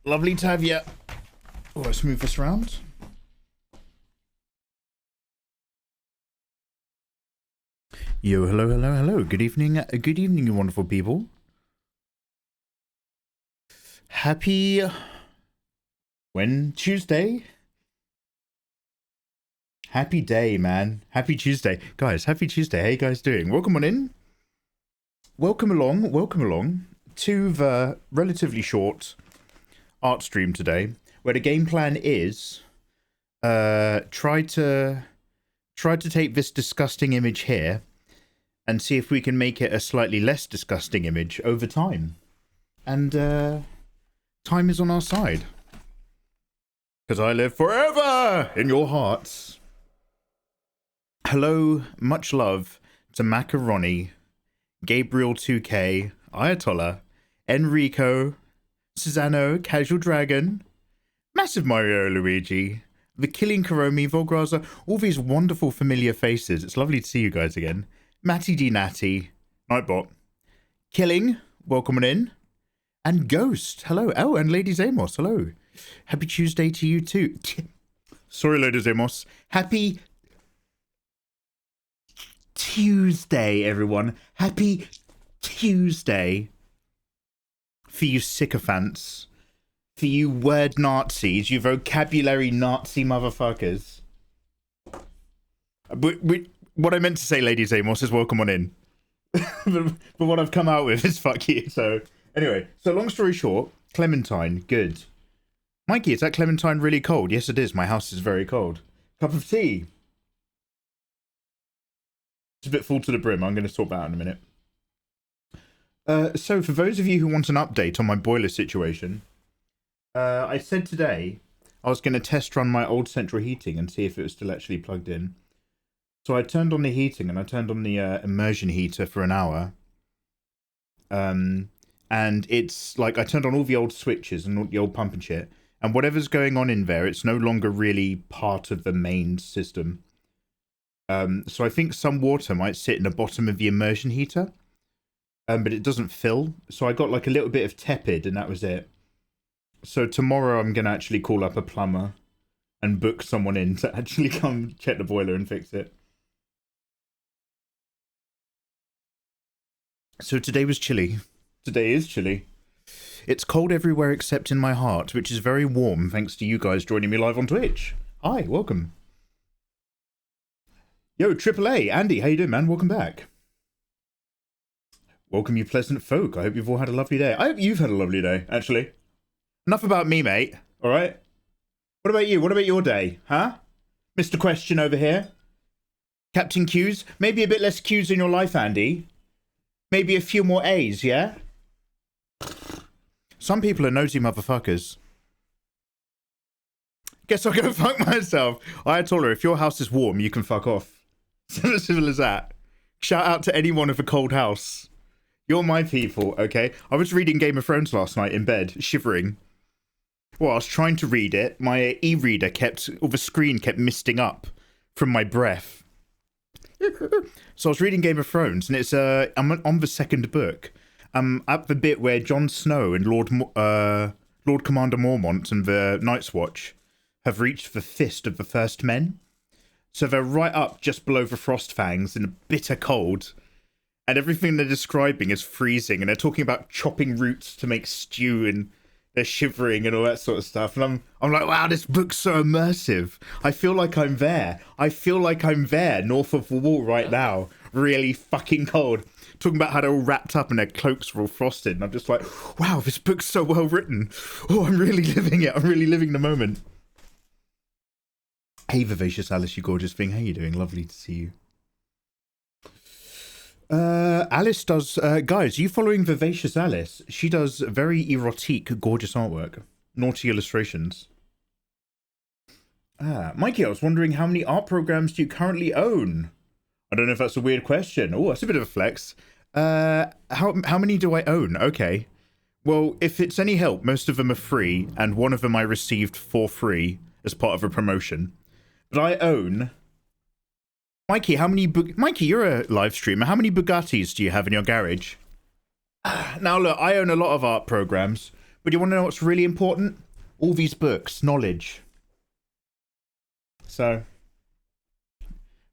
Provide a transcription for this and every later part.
Lovely to have you. Oh, let's move this around. Yo, hello, hello, hello. Good evening, you wonderful people. Happy Tuesday? Happy day, man. Happy Tuesday. Guys, happy Tuesday. How you guys doing? Welcome on in. Welcome along to the relatively short art stream today, where the game plan is try to take this disgusting image here and see if we can make it a slightly less disgusting image over time. And time is on our side, because I live forever in your hearts. Hello, much love to Macaroni, Gabriel 2K, Ayatollah, Enrico, Susano, Casual Dragon, Massive Mario Luigi, The Killing Karomi, Volgraza, all these wonderful familiar faces. It's lovely to see you guys again. Matty D Natty, Nightbot, Killing, welcome on in, and Ghost, hello. Oh, and Lady Zamos, hello. Happy Tuesday to you too. Sorry, Lady Zamos. Happy Tuesday, everyone. Happy Tuesday. For you sycophants. For you word Nazis. You vocabulary Nazi motherfuckers. What I meant to say, Lady Zamos, is welcome on in. but what I've come out with is fuck you. So, anyway. So, long story short, Clementine, good. Mikey, is that Clementine really cold? Yes, it is. My house is very cold. Cup of tea. It's a bit full to the brim. I'm going to sort that out in a minute. So, for those of you who want an update on my boiler situation, I said today I was going to test run my old central heating and see if it was still actually plugged in. So I turned on the heating and I turned on the immersion heater for an hour. And it's like I turned on all the old switches and all the old pump and shit. And whatever's going on in there, it's no longer really part of the main system. So I think some water might sit in the bottom of the immersion heater. But it doesn't fill. So I got like a little bit of tepid and that was it. So tomorrow I'm going to actually call up a plumber and book someone in to actually come check the boiler and fix it. So today was chilly. Today is chilly. It's cold everywhere except in my heart, which is very warm thanks to you guys joining me live on Twitch. Hi, welcome. Yo, AAA, Andy, how you doing, man? Welcome back. Welcome, you pleasant folk. I hope you've all had a lovely day. I hope you've had a lovely day, actually. Enough about me, mate. All right? What about you? What about your day? Huh? Mr. Question over here. Captain Q's? Maybe a bit less Q's in your life, Andy. Maybe a few more A's, yeah? Some people are nosy motherfuckers. Guess I'll go fuck myself. I told her, if your house is warm, you can fuck off. As simple as that. Shout out to anyone with a cold house. You're my people, okay? I was reading Game of Thrones last night in bed, shivering. Well, I was trying to read it. My e-reader the screen kept misting up from my breath. So I was reading Game of Thrones, and it's I'm on the second book. At the bit where Jon Snow and Lord Commander Mormont and the Night's Watch have reached the fist of the first men. So they're right up just below the frost fangs in a bitter cold. And everything they're describing is freezing, and they're talking about chopping roots to make stew, and they're shivering and all that sort of stuff. And I'm like, wow, this book's so immersive. I feel like I'm there. I feel like I'm there, north of the wall right now. Really fucking cold. Talking about how they're all wrapped up and their cloaks are all frosted. And I'm just like, wow, this book's so well written. Oh, I'm really living it. I'm really living the moment. Hey, Vivacious Alice, you gorgeous thing. How you doing? Lovely to see you. Alice does, guys, you following Vivacious Alice? She does very erotic, gorgeous artwork. Naughty illustrations. Mikey, I was wondering how many art programs do you currently own? I don't know if that's a weird question. Oh, that's a bit of a flex. How many do I own? Okay. Well, if it's any help, most of them are free, and one of them I received for free as part of a promotion. But I own... Mikey, Mikey, you're a live streamer. How many Bugattis do you have in your garage? Now, look, I own a lot of art programs, But you want to know what's really important? All these books, knowledge. So,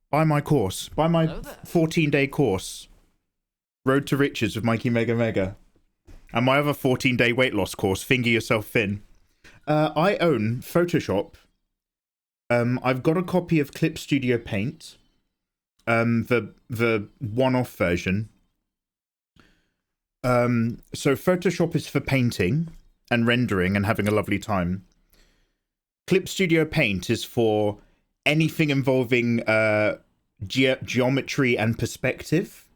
buy my course. Buy my 14-day course. Road to Riches with mikeymegamega. And my other 14-day weight loss course, Finger Yourself Thin. I own Photoshop. I've got a copy of Clip Studio Paint. The one-off version. So Photoshop is for painting and rendering and having a lovely time. Clip Studio Paint is for anything involving geometry and perspective,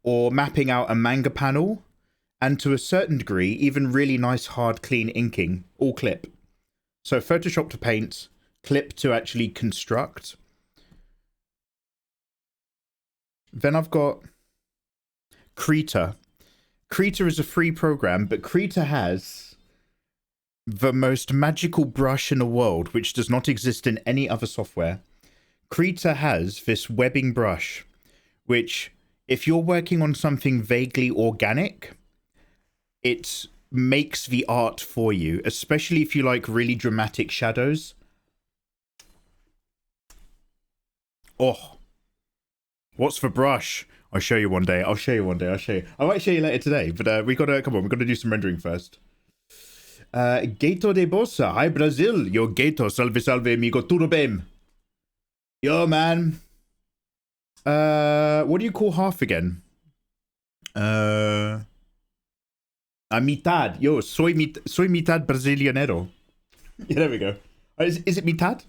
or mapping out a manga panel, and to a certain degree, even really nice, hard, clean inking, all Clip. So Photoshop to paint, Clip to actually construct. Then I've got Krita. Krita is a free program, but Krita has the most magical brush in the world, which does not exist in any other software. Krita has this webbing brush, which, if you're working on something vaguely organic, it makes the art for you, especially if you like really dramatic shadows. Oh, what's the brush? I'll show you one day. I'll show you one day. I'll show you. I might show you later today, but we gotta, come on, we gotta do some rendering first. Gato de Bossa. Hi, Brazil. Yo, Gato. Salve, salve, amigo. Tudo bem? Yo, man. What do you call half again? A mitad. Yo, soy mitad brasileñero. Yeah, there we go. Is it mitad?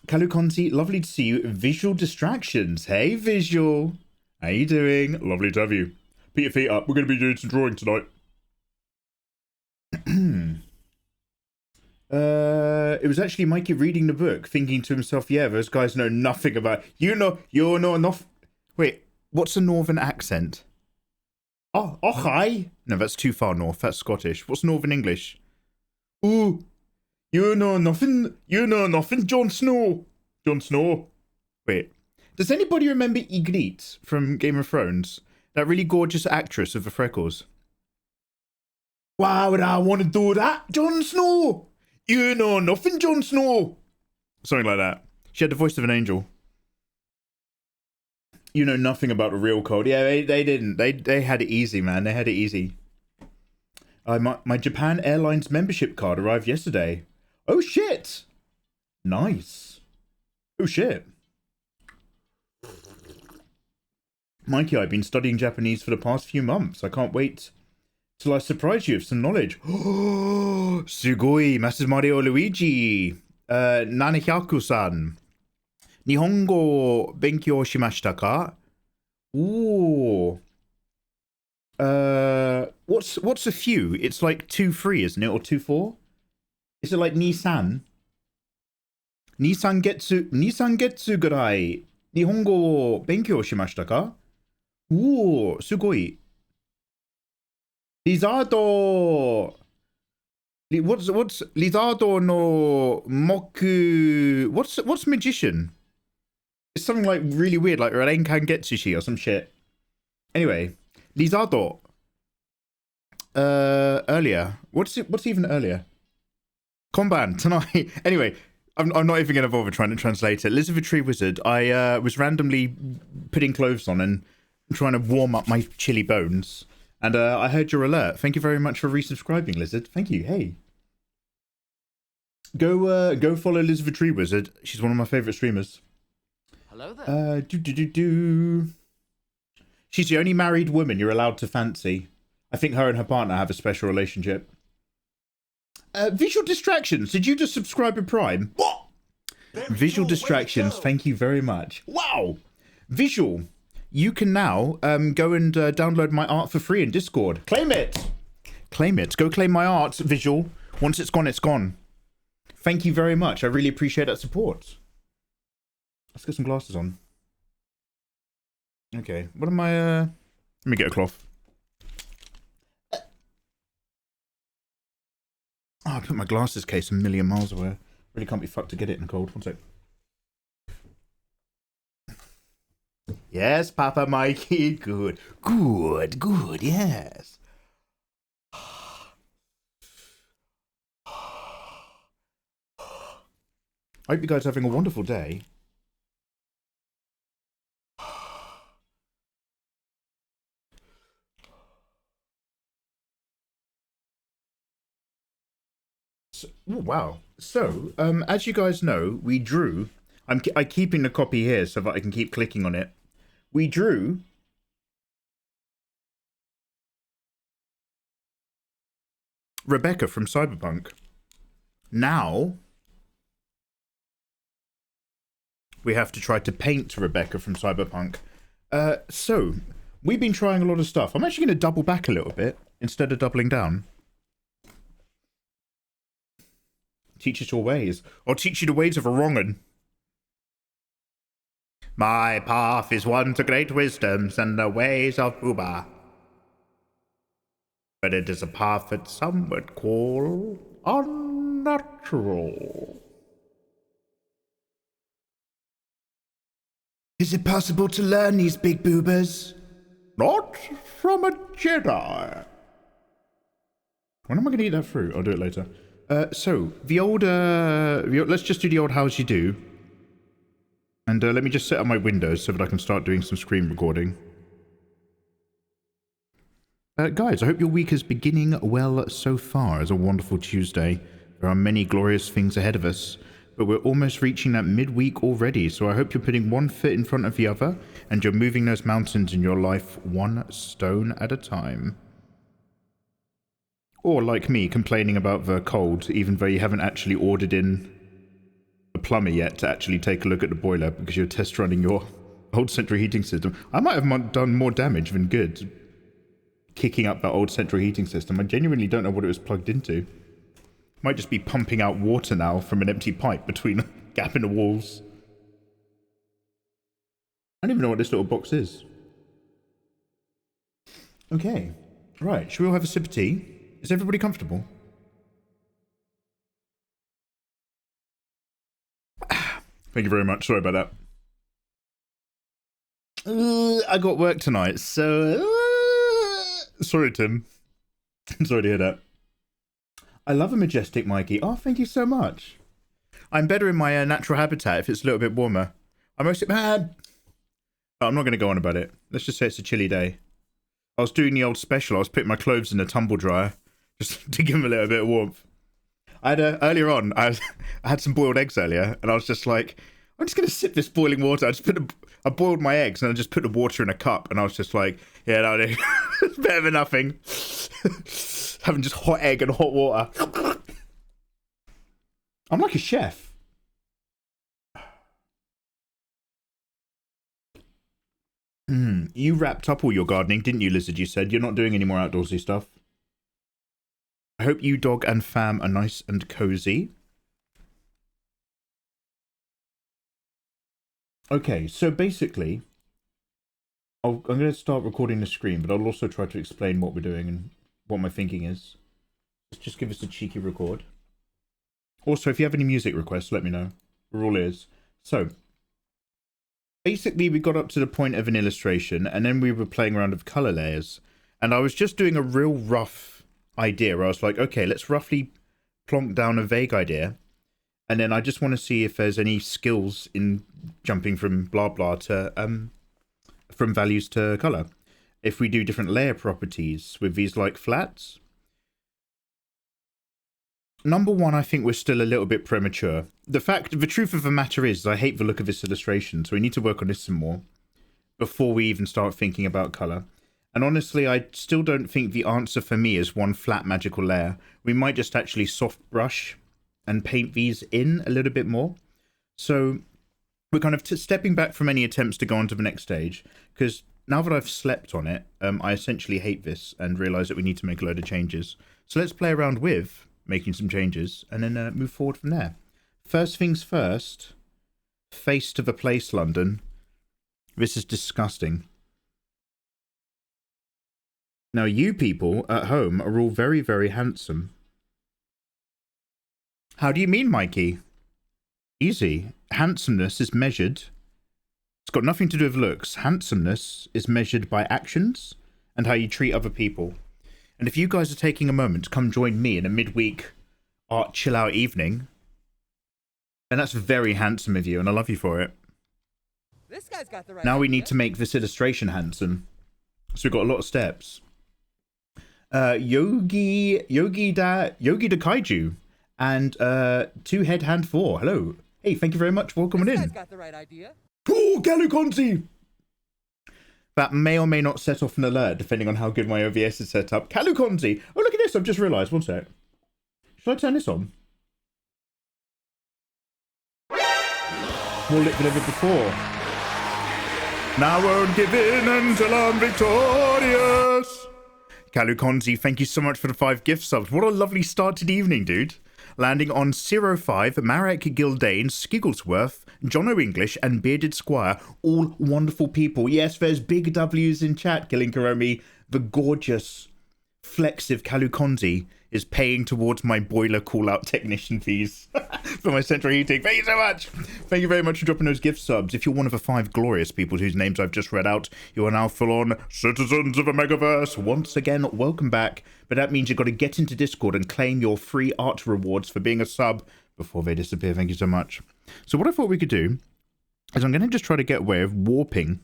Kalukonzi, lovely to see you. Visual distractions. Hey, Visual. How you doing? Lovely to have you. Put your feet up. We're going to be doing some drawing tonight. It was actually Mikey reading the book, thinking to himself, yeah, those guys know nothing about... You know enough... Wait, what's a northern accent? Oh, hi. No, that's too far north. That's Scottish. What's northern English? Ooh. You know nothing, Jon Snow. Jon Snow. Wait, does anybody remember Ygritte from Game of Thrones? That really gorgeous actress with the freckles. Why would I want to do that, Jon Snow? You know nothing, Jon Snow. Something like that. She had the voice of an angel. You know nothing about the real code. Yeah, they didn't. They had it easy, man. They had it easy. My Japan Airlines membership card arrived yesterday. Oh, shit. Nice. Oh, shit. Mikey, I've been studying Japanese for the past few months. I can't wait till I surprise you with some knowledge. Oh, sugoi, Master Mario Luigi. Nanihyaku-san. Nihongo benkyou shimashita ka? Ooh. What's a few? It's like 2-3, isn't it? Or 2-4? Is it like Nissan? Nissan getsu gurai. Nihongo wo benkyou shimashita ka? Ooh, sugoi. Lizardo. What's Lizardo no moku? What's magician? It's something like really weird, like Renkan Getsushi or some shit. Anyway, Lizardo. Earlier. What's even earlier? Konban tonight. Anyway, I'm not even going to bother trying to translate it. Lizard Tree Wizard. I was randomly putting clothes on and trying to warm up my chilly bones, and I heard your alert. Thank you very much for resubscribing, Lizard. Thank you. Hey, go follow Lizard Tree Wizard. She's one of my favorite streamers. Hello there. She's the only married woman you're allowed to fancy. I think her and her partner have a special relationship. Visual distractions. Did you just subscribe to Prime? What? Visual distractions. Thank you very much. Wow. Visual. You can now go and download my art for free in Discord. Claim it. Claim it. Go claim my art, Visual. Once it's gone, it's gone. Thank you very much. I really appreciate that support. Let's get some glasses on. Okay. What am I... Let me get a cloth. Oh, I put my glasses case a million miles away. Really can't be fucked to get it in the cold. One sec. Yes, Papa Mikey. Good. Good, yes. I hope you guys are having a wonderful day. So, oh, wow. So, as you guys know, we drew. I'm keeping the copy here so that I can keep clicking on it. We drew Rebecca from Cyberpunk. Now we have to try to paint Rebecca from Cyberpunk. So we've been trying a lot of stuff. I'm actually going to double back a little bit instead of doubling down. Teach us your ways. I'll teach you the ways of a wrong'un. My path is one to great wisdoms and the ways of Uba. But it is a path that some would call unnatural. Is it possible to learn these big boobers? Not from a Jedi. When am I going to eat that fruit? I'll do it later. So, let's just do the old hows you do. And let me just set up my windows so that I can start doing some screen recording. Guys, I hope your week is beginning well so far. It's a wonderful Tuesday. There are many glorious things ahead of us, but we're almost reaching that midweek already, so I hope you're putting one foot in front of the other and you're moving those mountains in your life one stone at a time. Or, like me, complaining about the cold, even though you haven't actually ordered in a plumber yet to actually take a look at the boiler because you're test running your old central heating system. I might have done more damage than good kicking up that old central heating system. I genuinely don't know what it was plugged into. Might just be pumping out water now from an empty pipe between a gap in the walls. I don't even know what this little box is. Okay. Right, should we all have a sip of tea? Is everybody comfortable? Thank you very much. Sorry about that. I got work tonight, so... Sorry, Tim. I'm sorry to hear that. I love a majestic Mikey. Oh, thank you so much. I'm better in my natural habitat if it's a little bit warmer. I'm mostly... I'm not going to go on about it. Let's just say it's a chilly day. I was doing the old special. I was putting my clothes in a tumble dryer just to give them a little bit of warmth. I had earlier on, I had some boiled eggs earlier, and I was just like, I'm just going to sip this boiling water. I boiled my eggs, and I just put the water in a cup, and I was just like, yeah, no, it's better than nothing. Having just hot egg and hot water. I'm like a chef. You wrapped up all your gardening, didn't you, Lizard? You said you're not doing any more outdoorsy stuff. I hope you, dog, and fam are nice and cozy. Okay, so basically, I'm going to start recording the screen, but I'll also try to explain what we're doing and what my thinking is. Just give us a cheeky record. Also, if you have any music requests, let me know. We're all ears. So, basically, we got up to the point of an illustration, and then we were playing around with color layers. And I was just doing a real rough idea where I was like, okay, let's roughly plonk down a vague idea. And then I just want to see if there's any skills in jumping from blah blah to from values to color. If we do different layer properties with these like flats. Number one, I think we're still a little bit premature. The truth of the matter is I hate the look of this illustration, so we need to work on this some more before we even start thinking about color. And honestly, I still don't think the answer for me is one flat magical layer. We might just actually soft brush and paint these in a little bit more. So we're kind of stepping back from any attempts to go on to the next stage, because now that I've slept on it, I essentially hate this and realize that we need to make a load of changes. So let's play around with making some changes and then move forward from there. First things first, face to the place, London. This is disgusting. Now, you people at home are all very, very handsome. How do you mean, Mikey? Easy. Handsomeness is measured. It's got nothing to do with looks. Handsomeness is measured by actions and how you treat other people. And if you guys are taking a moment to come join me in a midweek art chill out evening, And that's very handsome of you, and I love you for it. This guy's got the right Now we idea. need to make this illustration handsome. So we've got a lot of steps. Yogi da Kaiju and Two Head Hand 4. Hello. Hey, thank you very much for coming This in. guy's got the right idea. Oh, Caluconzi! That may or may not set off an alert, depending on how good my OBS is set up. Caluconzi! Oh, look at this. I've just realised. One sec. Should I turn this on? More lit than ever before. Now I won't give in until I'm victorious. Caluconzi, thank you so much for the 5 gift subs. What a lovely start to the evening, dude. Landing on 05, Marek Gildane, Skigglesworth, Jono English, and Bearded Squire. All wonderful people. Yes, there's big W's in chat, Killing Karomi. The gorgeous, flexive Caluconzi is paying towards my boiler call-out technician fees for my central heating. Thank you so much. Thank you very much for dropping those gift subs. If you're one of the 5 glorious people whose names I've just read out, you are now full-on citizens of a megaverse. Once again, welcome back. But that means you've got to get into Discord and claim your free art rewards for being a sub before they disappear. Thank you so much. So what I thought we could do is I'm going to just try to get away of warping.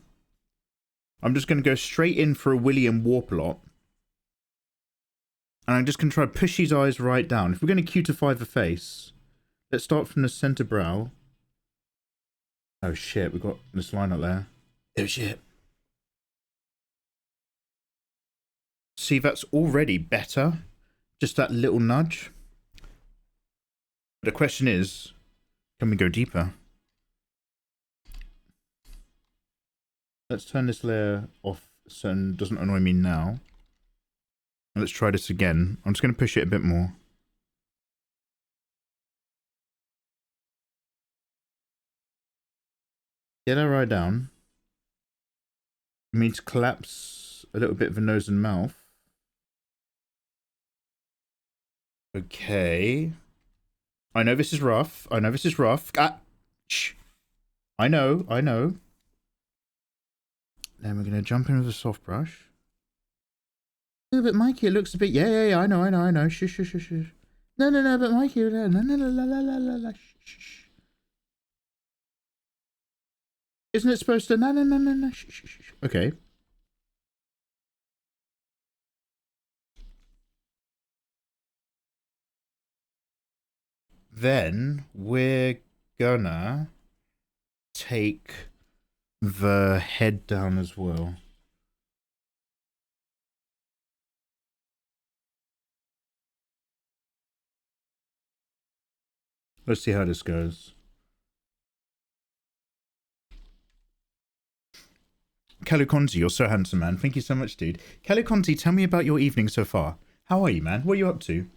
I'm just going to go straight in for a William warp a lot. And I'm just going to try to push his eyes right down. If we're going to cutify the face, let's start from the center brow. Oh shit, we've got this line up there. Oh shit. See, that's already better. Just that little nudge. The question is, can we go deeper? Let's turn this layer off so it doesn't annoy me now. Let's try this again. I'm just going to push it a bit more. Get that right down. I need to collapse a little bit of the nose and mouth. Okay. I know this is rough. I know this is rough. Ah! Shh. I know. Then we're going to jump in with a soft brush. Oh, but Mikey, it looks a bit... Yeah, I know. Shh. No, but Mikey... No, shh. Isn't it supposed to... No, shh. Okay. Then we're gonna take the head down as well. Let's see how this goes. Caluconzi, you're so handsome, man. Thank you so much, dude. Caluconzi, tell me about your evening so far. How are you, man? What are you up to?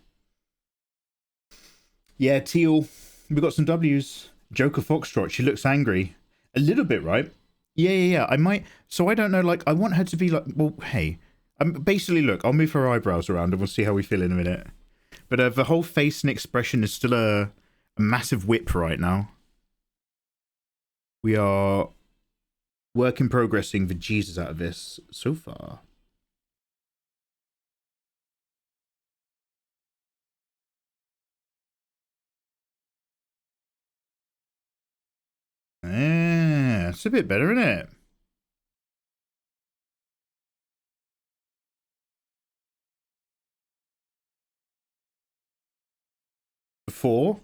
Yeah, Teal. We got some W's. Joker Foxtrot, she looks angry. A little bit, right? Yeah. I might... So I don't know, like, I want her to be like... Well, hey. Basically, look, I'll move her eyebrows around and we'll see how we feel in a minute. But the whole face and expression is still a massive whip right now. We are work in progressing the Jesus out of this so far. Yeah, it's a bit better, isn't it? Before.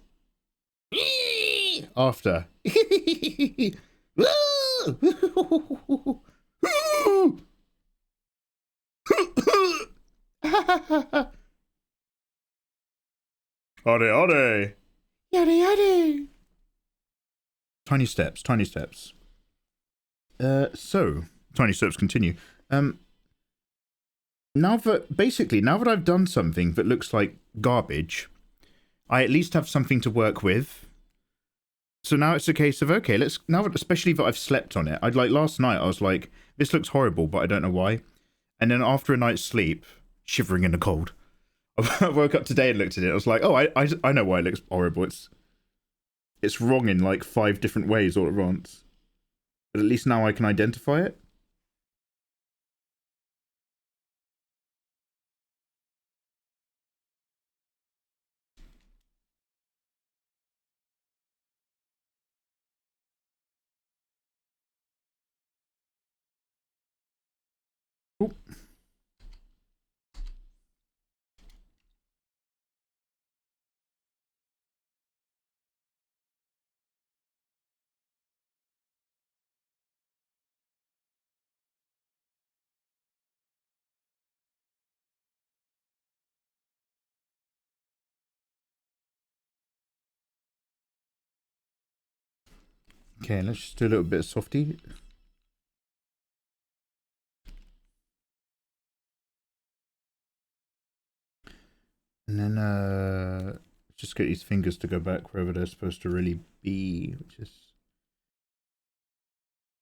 After. Ode. Yada. Tiny steps. So, tiny steps continue. Now that I've done something that looks like garbage, I at least have something to work with. So now it's a case of, okay, especially that I've slept on it. Last night, I was like, this looks horrible, but I don't know why. And then after a night's sleep, shivering in the cold, I woke up today and looked at it. I was like, oh, I know why it looks horrible. It's wrong in like 5 different ways all at once. But at least now I can identify it. Ooh. Okay, let's just do a little bit of softy. And then just get these fingers to go back wherever they're supposed to really be, which is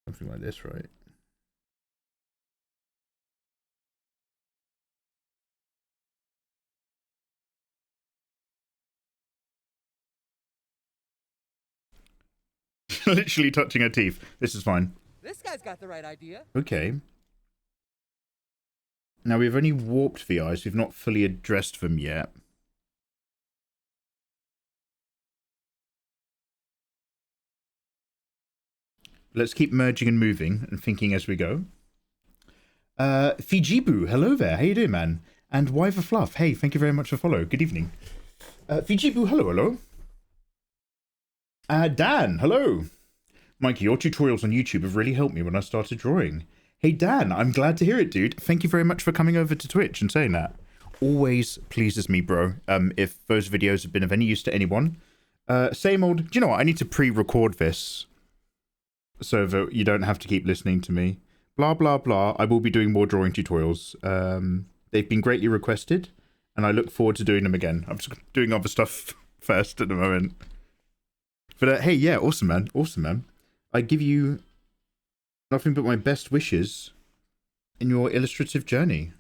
something like this, right? Literally touching her teeth. This is fine. This guy's got the right idea. Okay. Now we've only warped the eyes. We've not fully addressed them yet. Let's keep merging and moving and thinking as we go. Fijibu, hello there. How you doing, man? And Why the Fluff? Hey, thank you very much for follow. Good evening. Fijibu, hello. Dan, hello. Mikey, your tutorials on YouTube have really helped me when I started drawing. Hey, Dan, I'm glad to hear it, dude. Thank you very much for coming over to Twitch and saying that. Always pleases me, bro. If those videos have been of any use to anyone. Same old... Do you know what? I need to pre-record this so that you don't have to keep listening to me. Blah, blah, blah. I will be doing more drawing tutorials. They've been greatly requested, and I look forward to doing them again. I'm just doing other stuff first at the moment. But hey, yeah, awesome, man. Awesome, man. I give you nothing but my best wishes in your illustrative journey.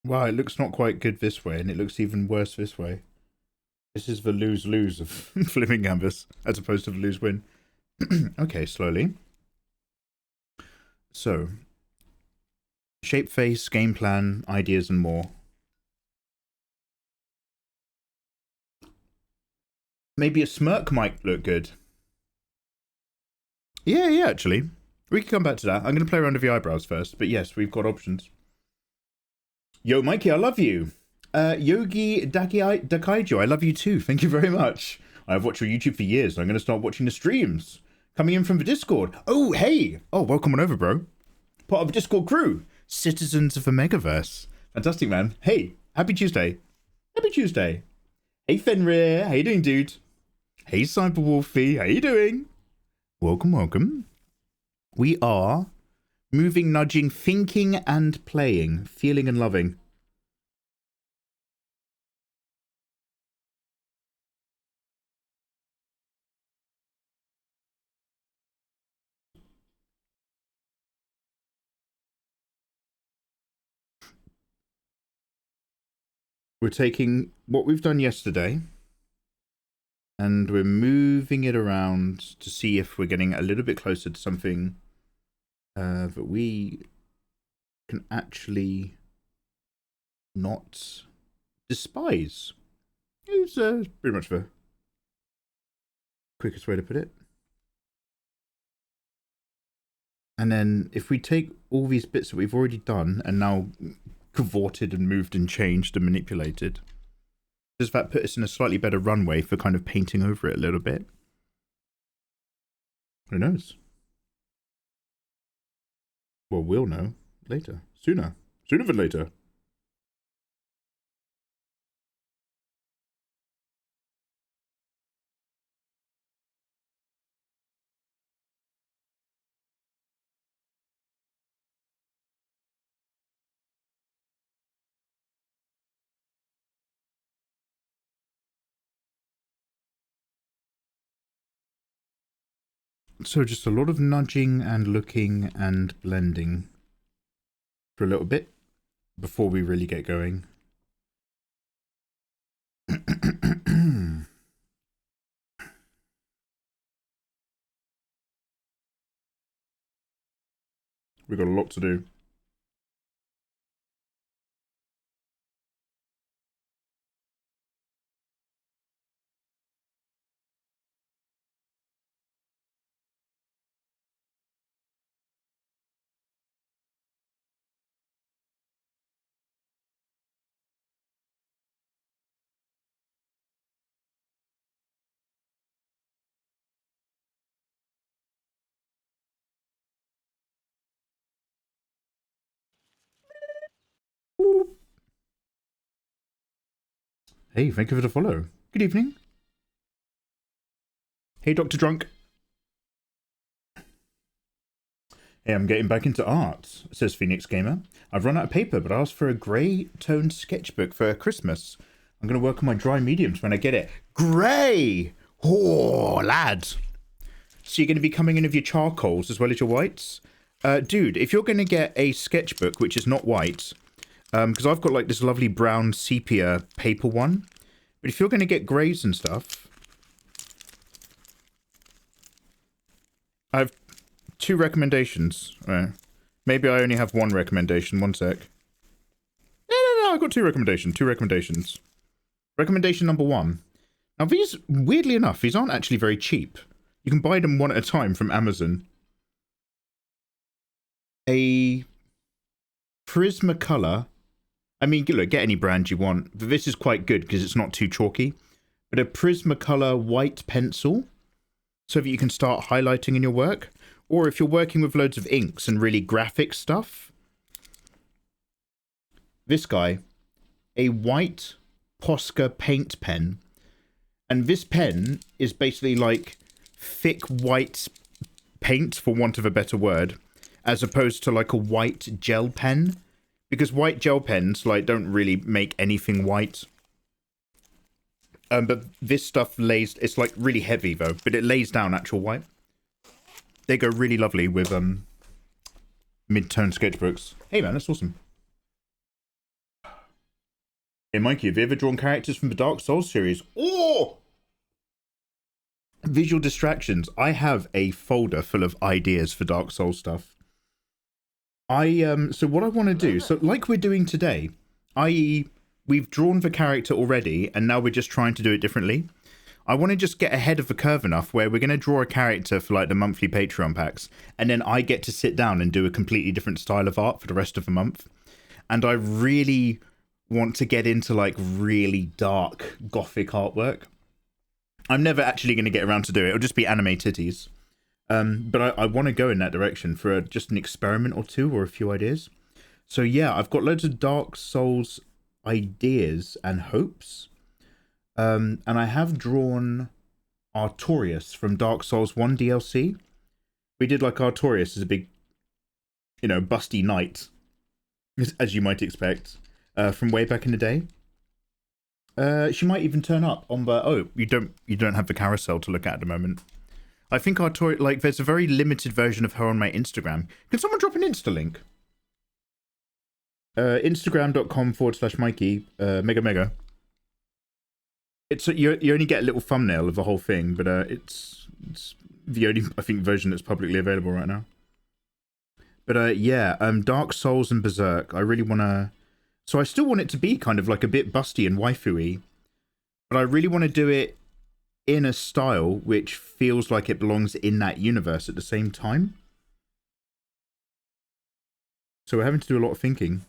Wow, it looks not quite good this way, and it looks even worse this way. This is the lose-lose of flipping canvas, as opposed to the lose-win. Okay, slowly. So, shape face, game plan, ideas, and more. Maybe a smirk might look good. Yeah, actually. We can come back to that. I'm going to play around with the eyebrows first, but yes, we've got options. Yo, Mikey, I love you. Yogi Dakaijo, I love you too. Thank you very much. I've watched your YouTube for years, and I'm going to start watching the streams. Coming in from the Discord. Oh, hey. Oh, welcome on over, bro. Part of the Discord crew. Citizens of the Megaverse. Fantastic, man. Hey, happy Tuesday. Happy Tuesday. Hey, Fenrir. How you doing, dude? Hey, Cyberwolfie. How you doing? Welcome. We are moving, nudging, thinking and playing, feeling and loving. We're taking what we've done yesterday and we're moving it around to see if we're getting a little bit closer to something that we can actually not despise. It's pretty much the quickest way to put it. And then if we take all these bits that we've already done and now cavorted and moved and changed and manipulated, does that put us in a slightly better runway for kind of painting over it a little bit? Who knows? Well, we'll know later. Sooner than later. So just a lot of nudging and looking and blending for a little bit before we really get going. We've got a lot to do. Hey, thank you for the follow. Good evening. Hey, Dr. Drunk. Hey, I'm getting back into art, says Phoenix Gamer. I've run out of paper, but I asked for a grey-toned sketchbook for Christmas. I'm going to work on my dry mediums when I get it. Grey! Oh, lad. So you're going to be coming in with your charcoals as well as your whites? Dude, if you're going to get a sketchbook which is not white, because I've got like this lovely brown sepia paper one, but if you're going to get greys and stuff, I have 2 recommendations. Maybe I only have 1 recommendation. One sec. No, I've got 2 recommendations. 2 recommendations. Recommendation number 1. Now these, weirdly enough, these aren't actually very cheap. You can buy them one at a time from Amazon. A Prismacolor. I mean, look, get any brand you want, but this is quite good because it's not too chalky. But a Prismacolor white pencil, so that you can start highlighting in your work. Or if you're working with loads of inks and really graphic stuff, this guy, a white Posca paint pen. And this pen is basically like thick white paint, for want of a better word, as opposed to like a white gel pen. Because white gel pens like don't really make anything white. But this stuff lays, it's like really heavy though, but it lays down actual white. They go really lovely with mid-tone sketchbooks. Hey man, that's awesome. Hey Mikey, have you ever drawn characters from the Dark Souls series? Oh! Visual distractions. I have a folder full of ideas for Dark Souls stuff. So what I want to do, so like we're doing today, i.e. we've drawn the character already and now we're just trying to do it differently. I want to just get ahead of the curve enough where we're going to draw a character for like the monthly Patreon packs, and then I get to sit down and do a completely different style of art for the rest of the month. And I really want to get into like really dark gothic artwork. I'm never actually going to get around to do it. It'll just be anime titties. But I want to go in that direction for just an experiment or 2 or a few ideas. So yeah, I've got loads of Dark Souls ideas and hopes. And I have drawn Artorias from Dark Souls 1 DLC. We did like Artorias as a big, you know, busty knight, as you might expect, from way back in the day. She might even turn up on the... Oh, you don't have the carousel to look at the moment. I think Artorias, like, there's a very limited version of her on my Instagram. Can someone drop an Insta link? Instagram.com/Mikey Megamega. It's you only get a little thumbnail of the whole thing, but it's the only, I think, version that's publicly available right now. But yeah, Dark Souls and Berserk. I really want to. So I still want it to be kind of like a bit busty and waifu-y, but I really want to do it in a style which feels like it belongs in that universe at the same time. So we're having to do a lot of thinking.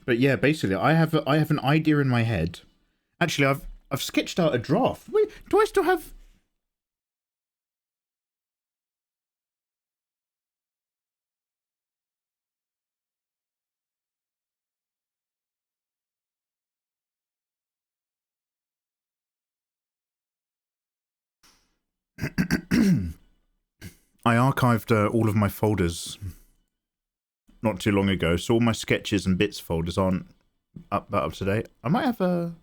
But yeah, basically, I have an idea in my head. Actually, I've sketched out a draft. Wait, do I still have? I archived all of my folders not too long ago, so all my sketches and bits folders aren't up to date. I might have a...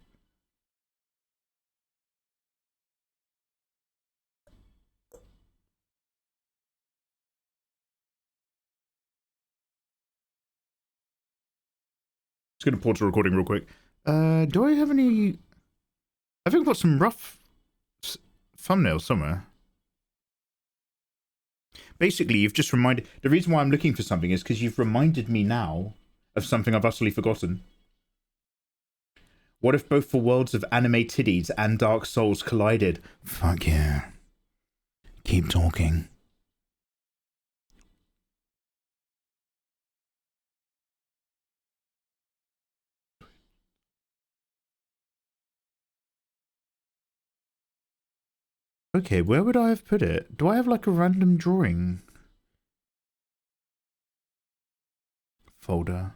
Just gonna pause the recording real quick. Do I have any... I think I've got some rough thumbnails somewhere. Basically, you've just reminded... The reason why I'm looking for something is because you've reminded me now of something I've utterly forgotten. What if both the worlds of anime titties and Dark Souls collided? Fuck yeah. Keep talking. Okay, where would I have put it? Do I have like a random drawing folder?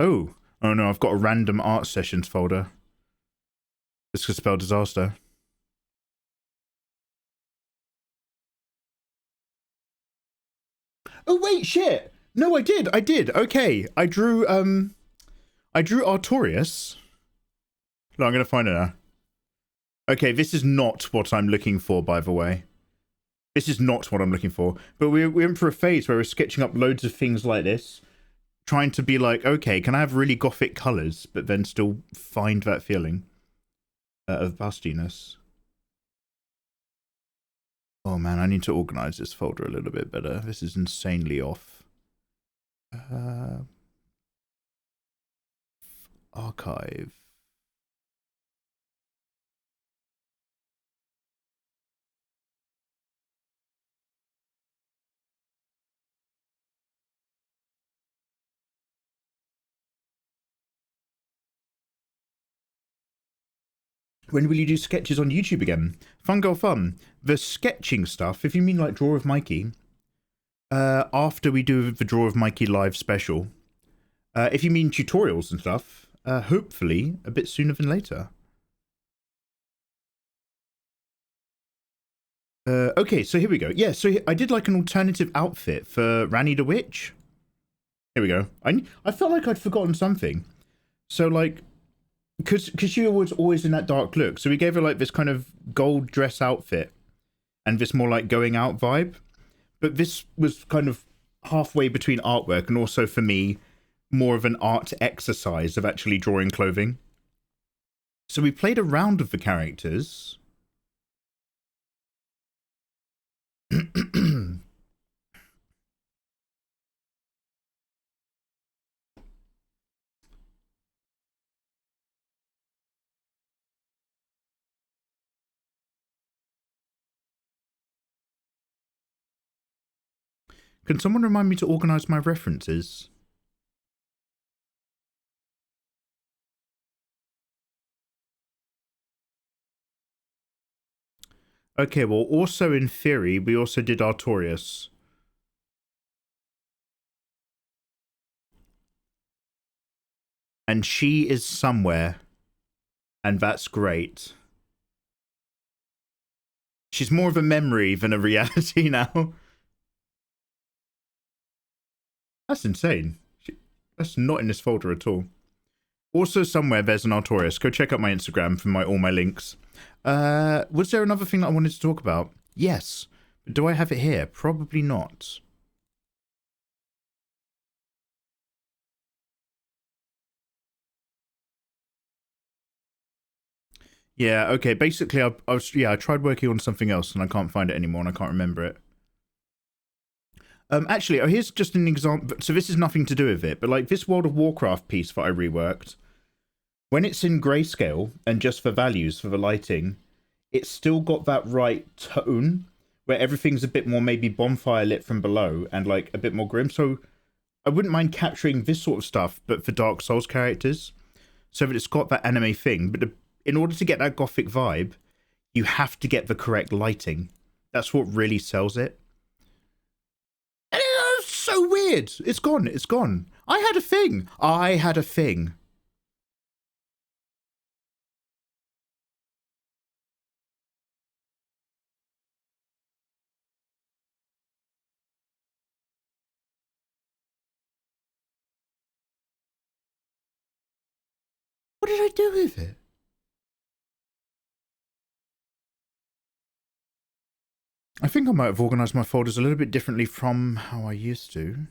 Oh no, I've got a random art sessions folder. This could spell disaster. Oh wait, shit! No, I did. Okay, I drew Artorias. No, I'm gonna find it now. Okay, this is not what I'm looking for, by the way. This is not what I'm looking for. But we're in for a phase where we're sketching up loads of things like this, trying to be like, okay, can I have really gothic colours, but then still find that feeling of bustiness? Oh man, I need to organise this folder a little bit better. This is insanely off. Archive. When will you do sketches on YouTube again? Fun girl fun. The sketching stuff, if you mean like Draw of Mikey, after we do the Draw of Mikey live special. If you mean tutorials and stuff, hopefully a bit sooner than later. Okay, so here we go. Yeah, so I did like an alternative outfit for Rani the Witch. Here we go. I felt like I'd forgotten something. So like, because she was always in that dark look, so we gave her like this kind of gold dress outfit and this more like going out vibe. But this was kind of halfway between artwork and also for me more of an art exercise of actually drawing clothing. So we played a round of the characters. Can someone remind me to organise my references? Okay, well, also in theory, we also did Artorias. And she is somewhere. And that's great. She's more of a memory than a reality now. That's insane. That's not in this folder at all. Also somewhere there's an Artorias. Go check out my Instagram for all my links. Was there another thing that I wanted to talk about? Yes. But do I have it here? Probably not. Yeah, okay. Basically, I tried working on something else and I can't find it anymore and I can't remember it. Actually, here's just an example. So this is nothing to do with it, but like this World of Warcraft piece that I reworked, when it's in grayscale and just for values for the lighting, it's still got that right tone where everything's a bit more maybe bonfire lit from below and like a bit more grim. So I wouldn't mind capturing this sort of stuff, but for Dark Souls characters, so that it's got that anime thing. But in order to get that gothic vibe, you have to get the correct lighting. That's what really sells it. And it was so weird. disappeared. It's gone. It's gone. I had a thing. I had a thing. What did I do with it? I think I might have organized my folders a little bit differently from how I used to.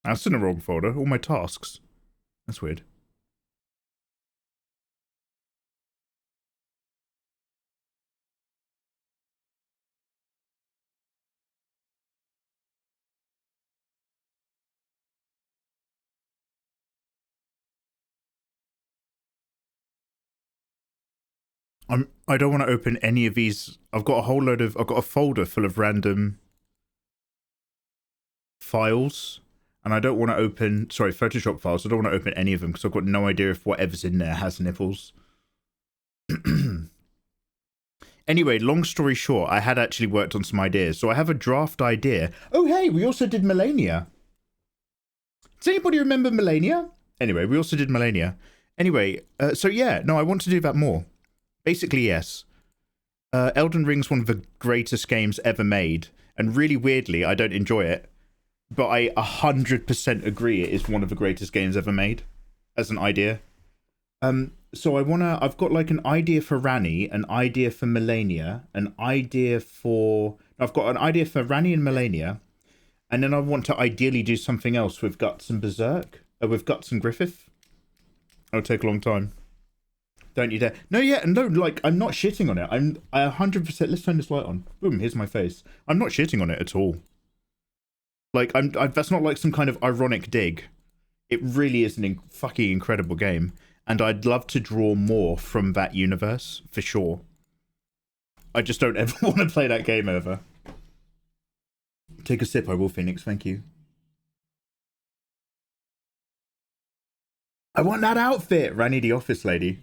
That's in the wrong folder. All my tasks. That's weird. I don't want to open any of these. I've got a folder full of random files, and I don't want to open, Photoshop files. I don't want to open any of them because I've got no idea if whatever's in there has nipples. Anyway, long story short, I had actually worked on some ideas. So I have a draft idea. Oh, hey, we also did Melania. Does anybody remember Melania? Anyway, we also did Melania. Anyway, so yeah, no, I want to do that more. Basically, yes. Elden Ring's one of the greatest games ever made. And really weirdly, I don't enjoy it. But I 100% agree it is one of the greatest games ever made. As an idea. So I've got like an idea for Rani, an idea for Melania, I've got an idea for Rani and Melania. And then I want to ideally do something else with Guts and Berserk. With Guts and Griffith. It'll take a long time. Don't you dare. No, yeah, no, like, I'm not shitting on it. I 100%, let's turn this light on. Boom, here's my face. I'm not shitting on it at all. Like, that's not like some kind of ironic dig. It really is an fucking incredible game. And I'd love to draw more from that universe, for sure. I just don't ever want to play that game ever. Take a sip, I will, Phoenix, thank you. I want that outfit, Rani the Office Lady.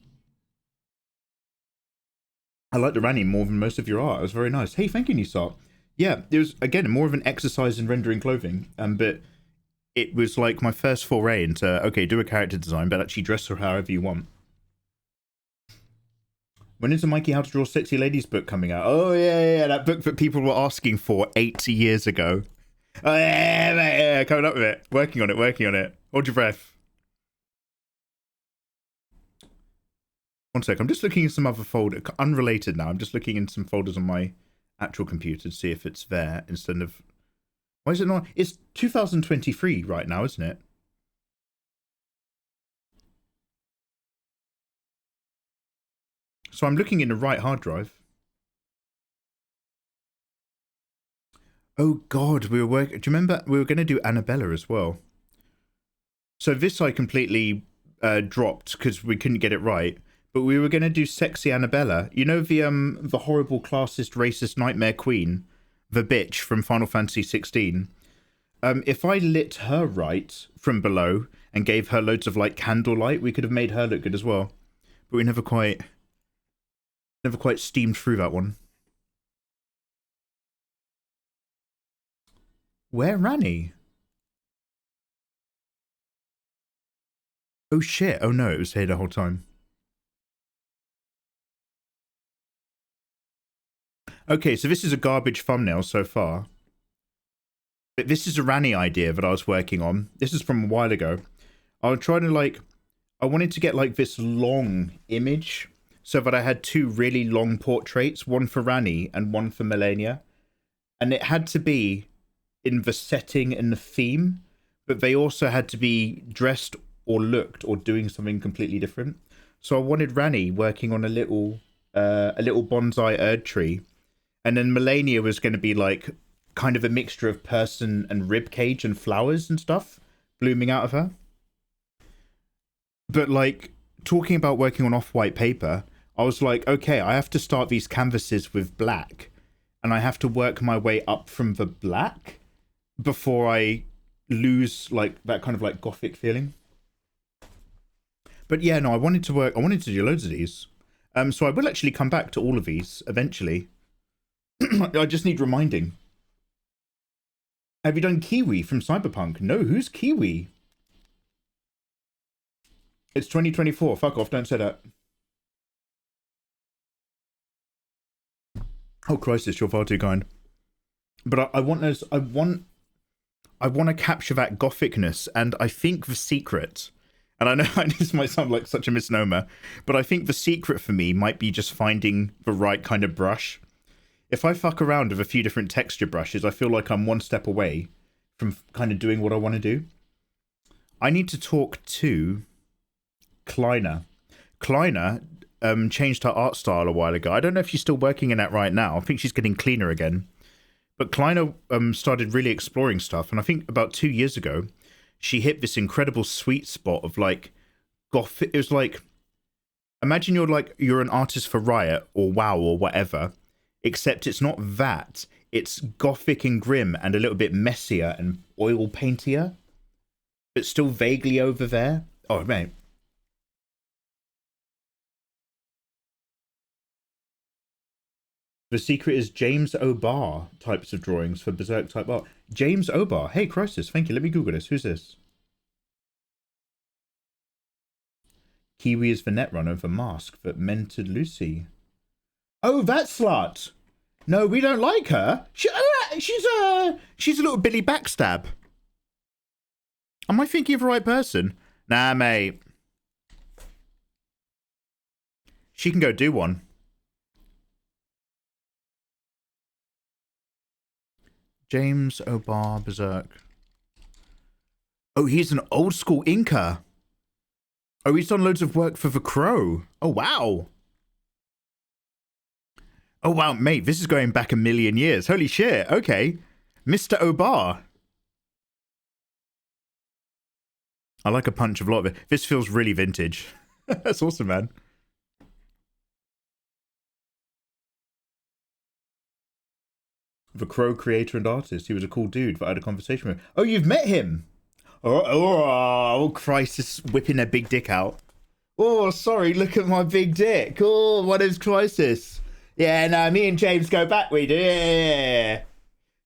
I like the Rani more than most of your art. It was very nice. Hey, thank you, Nisart. Yeah, it was, again, more of an exercise in rendering clothing. But it was like my first foray into, okay, do a character design, but actually dress her however you want. When is the Mikey How to Draw Sexy Ladies book coming out? Oh, yeah, that book that people were asking for 8 years ago. Oh, yeah, coming up with it. Working on it. Hold your breath. One sec, I'm just looking in some other folder, unrelated now. I'm just looking in some folders on my actual computer to see if it's there instead of... Why is it not? It's 2023 right now, isn't it? So I'm looking in the right hard drive. Oh God, we were working... Do you remember? We were going to do Annabella as well. So this I completely dropped because we couldn't get it right. But we were going to do Sexy Annabella. You know the horrible, classist, racist nightmare queen? The bitch from Final Fantasy 16. If I lit her right from below and gave her loads of, like, candlelight, we could have made her look good as well. But we never quite steamed through that one. Where Rani? Oh shit, oh no, it was here the whole time. Okay, so this is a garbage thumbnail so far. But this is a Rani idea that I was working on. This is from a while ago. I was trying to, like... I wanted to get, like, this long image so that I had 2 really long portraits, one for Rani and one for Melania. And it had to be in the setting and the theme, but they also had to be dressed or looked or doing something completely different. So I wanted Rani working on a little bonsai Erd tree. And then Melania was going to be like kind of a mixture of person and rib cage and flowers and stuff blooming out of her. But like talking about working on off-white paper, I was like, okay, I have to start these canvases with black and I have to work my way up from the black before I lose like that kind of like gothic feeling. But yeah, no, I wanted to do loads of these. So I will actually come back to all of these eventually. I just need reminding. Have you done Kiwi from Cyberpunk? No, who's Kiwi? It's 2024. Fuck off, don't say that. Oh, Crisis, you're far too kind. But I want to capture that gothicness, and I think the secret, and I know this might sound like such a misnomer, but I think the secret for me might be just finding the right kind of brush. If I fuck around with a few different texture brushes, I feel like I'm one step away from kind of doing what I want to do. I need to talk to Kleiner. Kleiner changed her art style a while ago. I don't know if she's still working in that right now. I think she's getting cleaner again. But Kleiner started really exploring stuff, and I think about 2 years ago, she hit this incredible sweet spot of like goth. It was like, imagine you're an artist for Riot or WoW or whatever, except it's not that. It's gothic and grim and a little bit messier and oil paintier, but still vaguely over there. Oh, mate. The secret is James O'Barr types of drawings for Berserk type art. James O'Barr. Hey, Crisis. Thank you. Let me Google this. Who's this? Kiwi is the netrunner, the mask that mentored Lucy. Oh, that slut. No, we don't like her. She's a little Billy Backstab. Am I thinking of the right person? Nah, mate. She can go do one. James O'Barr Berserk. Oh, he's an old school inker. Oh, he's done loads of work for The Crow. Oh, wow. Oh, wow, mate, this is going back a million years. Holy shit. Okay. Mr. O'Barr. I like a punch of a lot of it. This feels really vintage. That's awesome, man. The Crow creator and artist. He was a cool dude that I had a conversation with. Oh, you've met him. Oh, Christ, is whipping their big dick out. Oh, sorry, look at my big dick. Oh, what is Crisis? Yeah, no, me and James go back, we do. Yeah.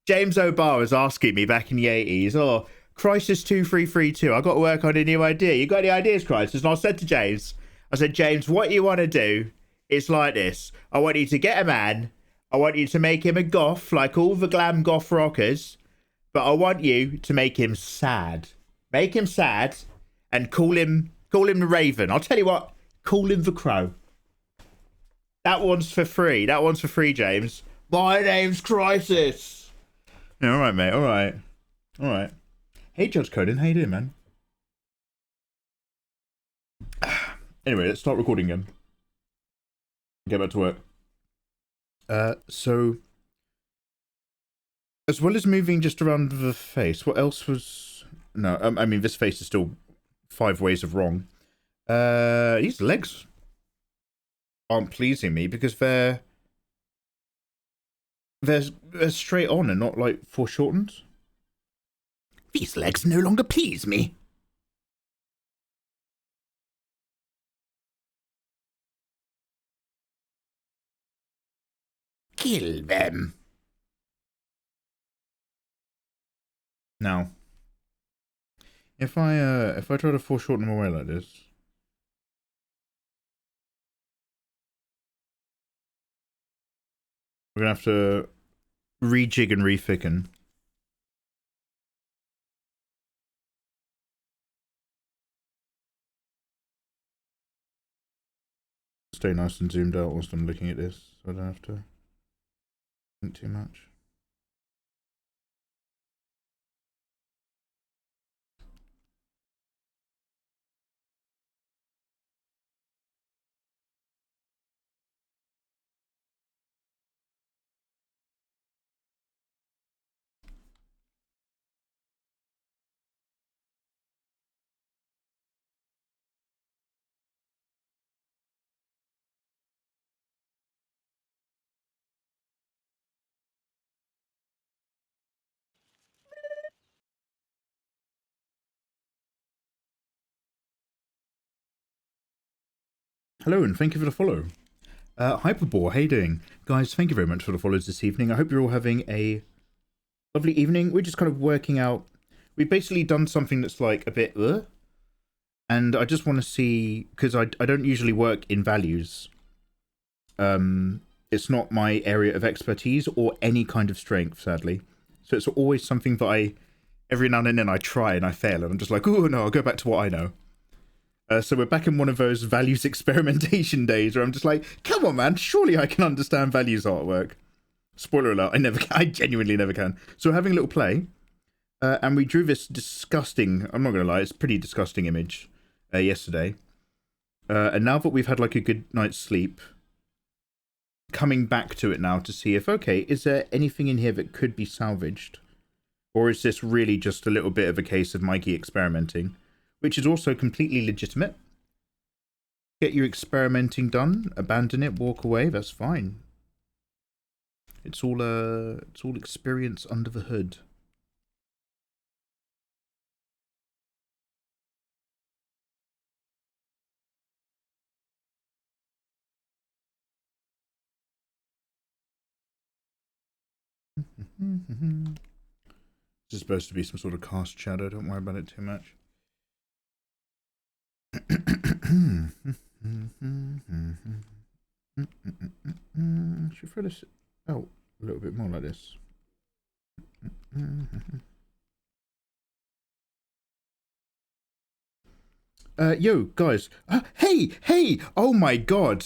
James O'Barr was asking me back in the 80s, oh, Crisis 2332, I got to work on a new idea. You got any ideas, Crisis? And I said to James, James, what you want to do is like this. I want you to get a man. I want you to make him a goth, like all the glam goth rockers. But I want you to make him sad. Make him sad and call him the Raven. I'll tell you what, call him the Crow. That one's for free. That one's for free, James. My name's Crisis. Yeah, all right, mate. All right. All right. Hey, Judge Coden. How you doing, man? Anyway, let's start recording again. Get back to work. So, as well as moving just around the face, what else was... No, I mean, this face is still 5 ways of wrong. These legs aren't pleasing me because they're straight on and not, like, foreshortened. These legs no longer please me. Kill them. Now, if I try to foreshorten them away like this, we're gonna have to rejig and rethicken. Stay nice and zoomed out whilst I'm looking at this, so I don't have to think too much. Hello and thank you for the follow. Hyperbore, how you doing? Guys, thank you very much for the follows this evening. I hope you're all having a lovely evening. We're just kind of working out. We've basically done something that's like a bit, and I just want to see, because I don't usually work in values. It's not my area of expertise or any kind of strength, sadly. So it's always something that every now and then I try and I fail, and I'm just like, oh no, I'll go back to what I know. So we're back in one of those values experimentation days where I'm just like, come on, man, surely I can understand values artwork. Spoiler alert, I genuinely never can. So we're having a little play, and we drew this disgusting, I'm not going to lie, it's a pretty disgusting image yesterday. And now that we've had like a good night's sleep, coming back to it now to see if, okay, is there anything in here that could be salvaged? Or is this really just a little bit of a case of Mikey experimenting? Which is also completely legitimate. Get your experimenting done, abandon it, walk away, that's fine. It's all experience under the hood. This is supposed to be some sort of cast shadow, don't worry about it too much. Should throw this out a little bit more like this. Yo, guys. Hey! Oh my god!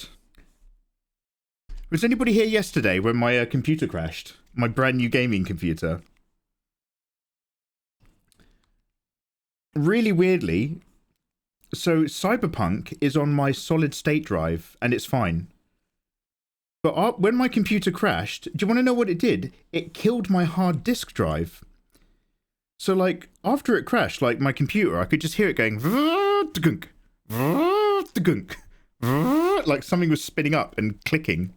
Was anybody here yesterday when my computer crashed? My brand new gaming computer. Really weirdly, so Cyberpunk is on my solid state drive and it's fine. But when my computer crashed, do you want to know what it did? It killed my hard disk drive. So like after it crashed, like my computer, I could just hear it going like something was spinning up and clicking.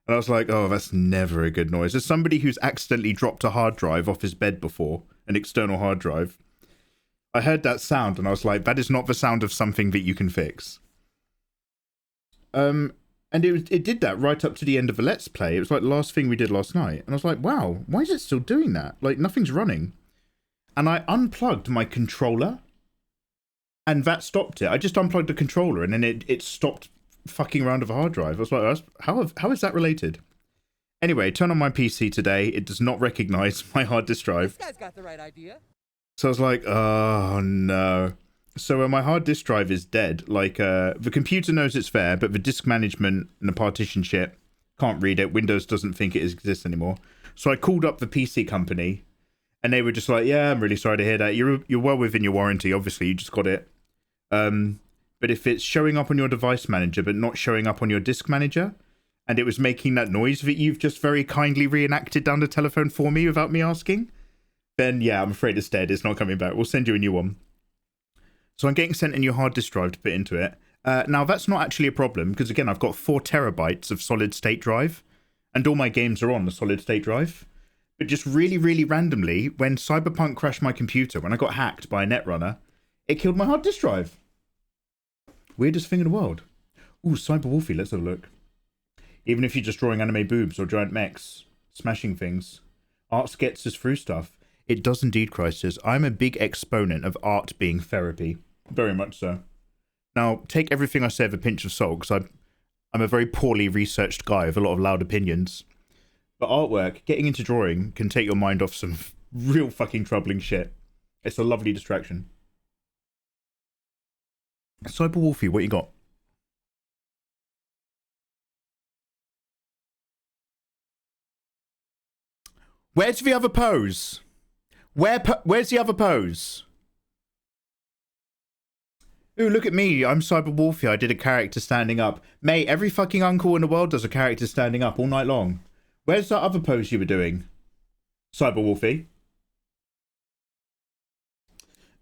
And I was like, oh, that's never a good noise. As somebody who's accidentally dropped a hard drive off his bed before, an external hard drive, I heard that sound and I was like, that is not the sound of something that you can fix. And it did that right up to the end of the Let's Play. It was like the last thing we did last night. And I was like, wow, why is it still doing that? Like, nothing's running. And I unplugged my controller and that stopped it. I just unplugged the controller and then it stopped fucking around with a hard drive. I was like, how is that related? Anyway, turn on my PC today. It does not recognize my hard disk drive. This guy's got the right idea. So I was like, oh no. So when my hard disk drive is dead, like the computer knows it's there, but the disk management and the partition shit can't read it. Windows doesn't think it exists anymore. So I called up the PC company and they were just like, yeah, I'm really sorry to hear that. You're well within your warranty. Obviously, you just got it. But if it's showing up on your device manager, but not showing up on your disk manager, and it was making that noise that you've just very kindly reenacted down the telephone for me without me asking, then yeah, I'm afraid it's dead. It's not coming back. We'll send you a new one. So I'm getting sent a new hard disk drive to put into it. Now, that's not actually a problem, because again, I've got 4 terabytes of solid state drive, and all my games are on the solid state drive. But just really, really randomly, when Cyberpunk crashed my computer, when I got hacked by a netrunner, it killed my hard disk drive. Weirdest thing in the world. Ooh, Cyber Wolfie, let's have a look. Even if you're just drawing anime boobs or giant mechs, smashing things, art gets us through stuff. It does indeed, Crisis. I'm a big exponent of art being therapy. Very much so. Now, take everything I say with a pinch of salt, because I'm a very poorly researched guy with a lot of loud opinions. But artwork, getting into drawing, can take your mind off some real fucking troubling shit. It's a lovely distraction. Cyber Wolfie, what you got? Where's the other pose? Where's the other pose? Ooh, look at me. I'm Cyber Wolfie. I did a character standing up. Mate, every fucking uncle in the world does a character standing up all night long. Where's that other pose you were doing? Cyber Wolfie.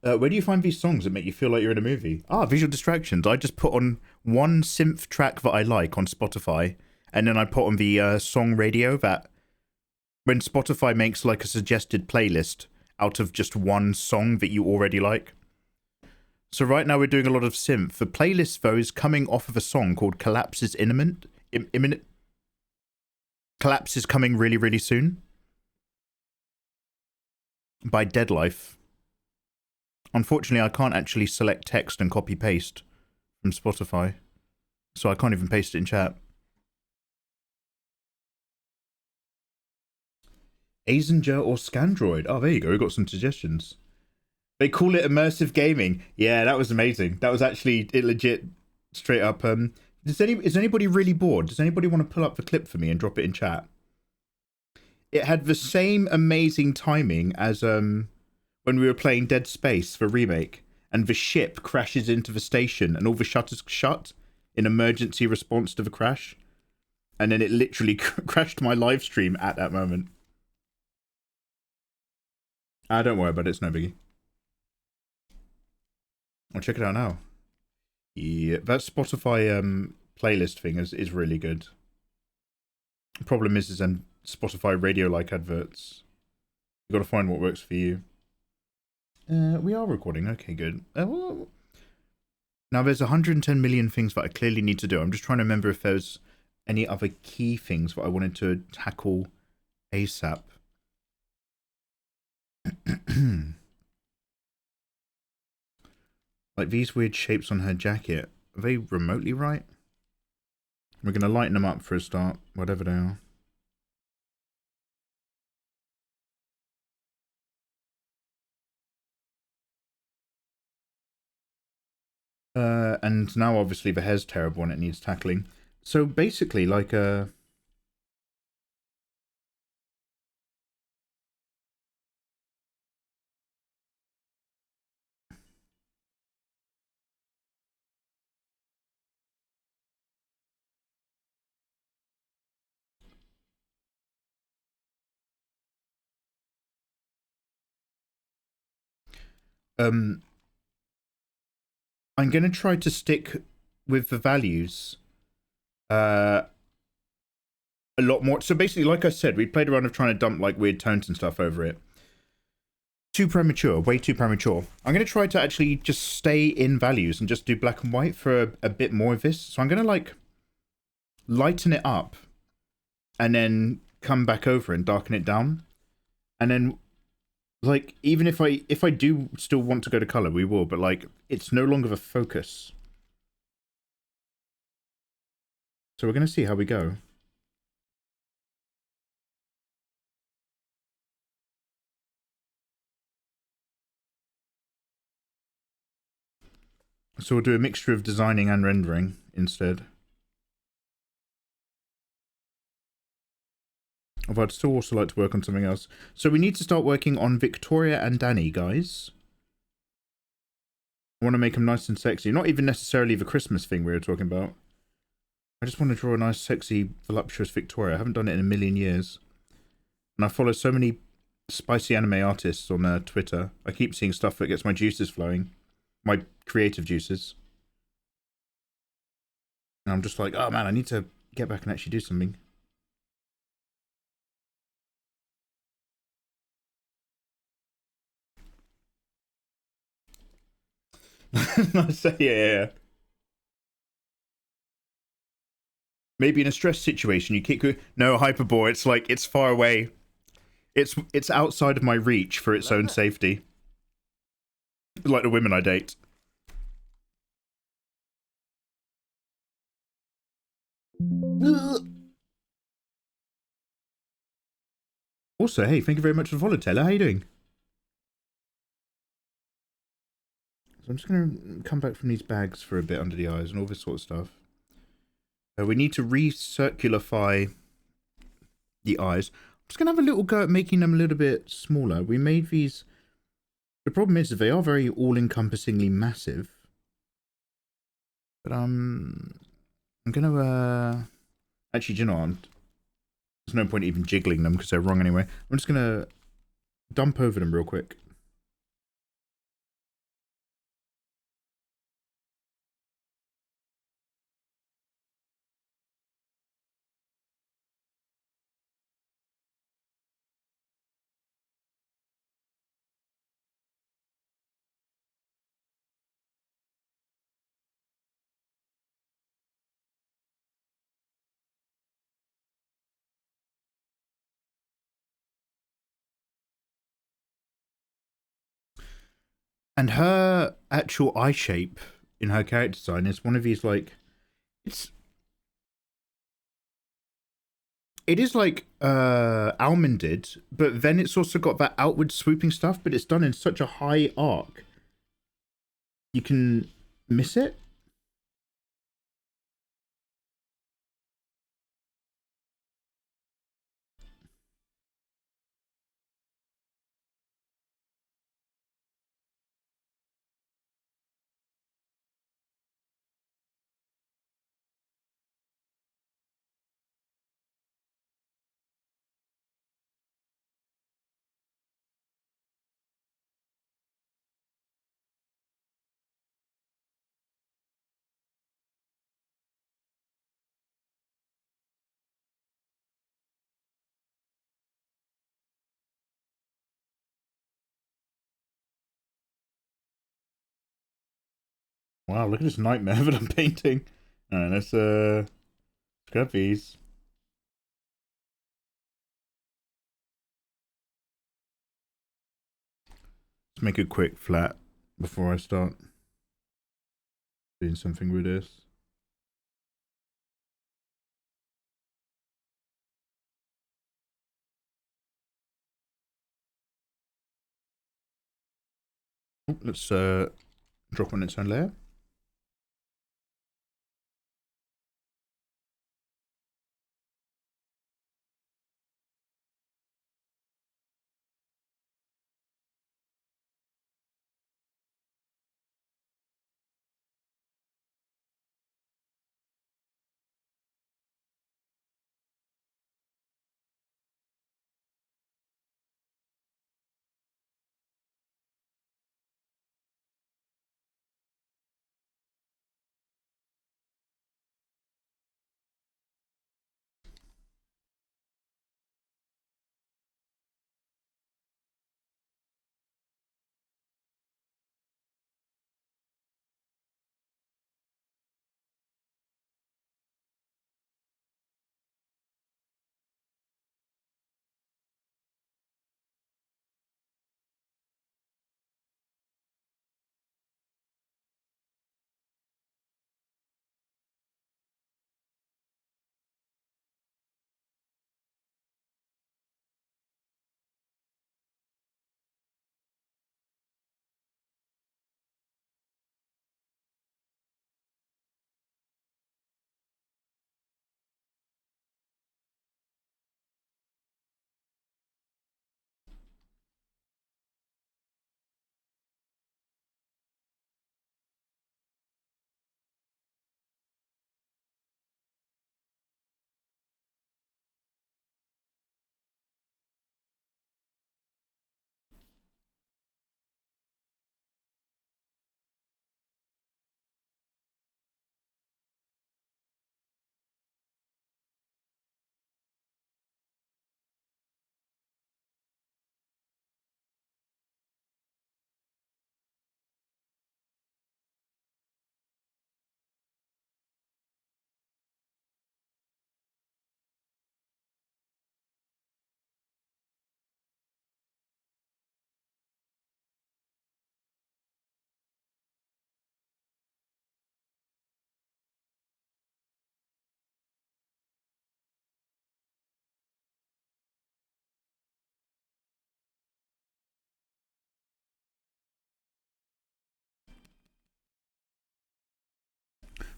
Where do you find these songs that make you feel like you're in a movie? Visual distractions. I just put on one synth track that I like on Spotify, and then I put on the song radio that when Spotify makes like a suggested playlist out of just one song that you already like. So right now we're doing a lot of synth. The playlist, though, is coming off of a song called Collapse's imminent collapse is coming really, really soon. By dead life. Unfortunately, I can't actually select text and copy paste from Spotify, so I can't even paste it in chat. Azenger or Scandroid? Oh, there you go. We got some suggestions. They call it immersive gaming. Yeah, that was amazing. That was actually it. Legit, straight up. Is anybody really bored? Does anybody want to pull up the clip for me and drop it in chat? It had the same amazing timing as when we were playing Dead Space for remake, and the ship crashes into the station, and all the shutters shut in emergency response to the crash, and then it literally crashed my live stream at that moment. Don't worry about it. It's no biggie. I'll check it out now. Yeah, that Spotify playlist thing is really good. The problem is Spotify radio-like adverts. You got to find what works for you. We are recording. Okay, good. Now there's 110 million things that I clearly need to do. I'm just trying to remember if there's any other key things that I wanted to tackle ASAP. Like these weird shapes on her jacket. Are they remotely right? We're going to lighten them up for a start, whatever they are. And now obviously the hair's terrible and it needs tackling. So basically like I'm going to try to stick with the values a lot more. So basically, like I said, we played around of trying to dump like weird tones and stuff over it. Too premature, way too premature. I'm going to try to actually just stay in values and just do black and white for a bit more of this. So I'm going to like lighten it up and then come back over and darken it down. And then like, even if I do still want to go to color, we will, but like, it's no longer the focus. So we're going to see how we go. So we'll do a mixture of designing and rendering instead. Although I'd still also like to work on something else. So we need to start working on Victoria and Danny, guys. I want to make them nice and sexy. Not even necessarily the Christmas thing we were talking about. I just want to draw a nice, sexy, voluptuous Victoria. I haven't done it in a million years. And I follow so many spicy anime artists on Twitter. I keep seeing stuff that gets my juices flowing. My creative juices. And I'm just like, oh man, I need to get back and actually do something. Yeah. Maybe in a stress situation, you kick. No, hyperbole. It's like it's far away. It's outside of my reach for its own safety. Like the women I date. Also, hey, thank you very much for following, Taylor. How you doing? So I'm just going to come back from these bags for a bit under the eyes and all this sort of stuff. We need to recirculify the eyes. I'm just going to have a little go at making them a little bit smaller. We made these... The problem is that they are very all-encompassingly massive. But I'm going to... Actually, do you know what? There's no point even jiggling them because they're wrong anyway. I'm just going to dump over them real quick. And her actual eye shape in her character design is one of these like it is like almonded, but then it's also got that outward swooping stuff, but it's done in such a high arc you can miss it. Wow, look at this nightmare that I'm painting. Alright, let's grab these. Let's make it quick flat before I start doing something with this. Let's drop on its own layer.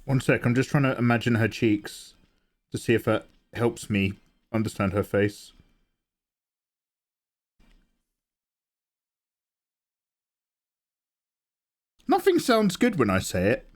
One sec, I'm just trying to imagine her cheeks to see if that helps me understand her face. Nothing sounds good when I say it.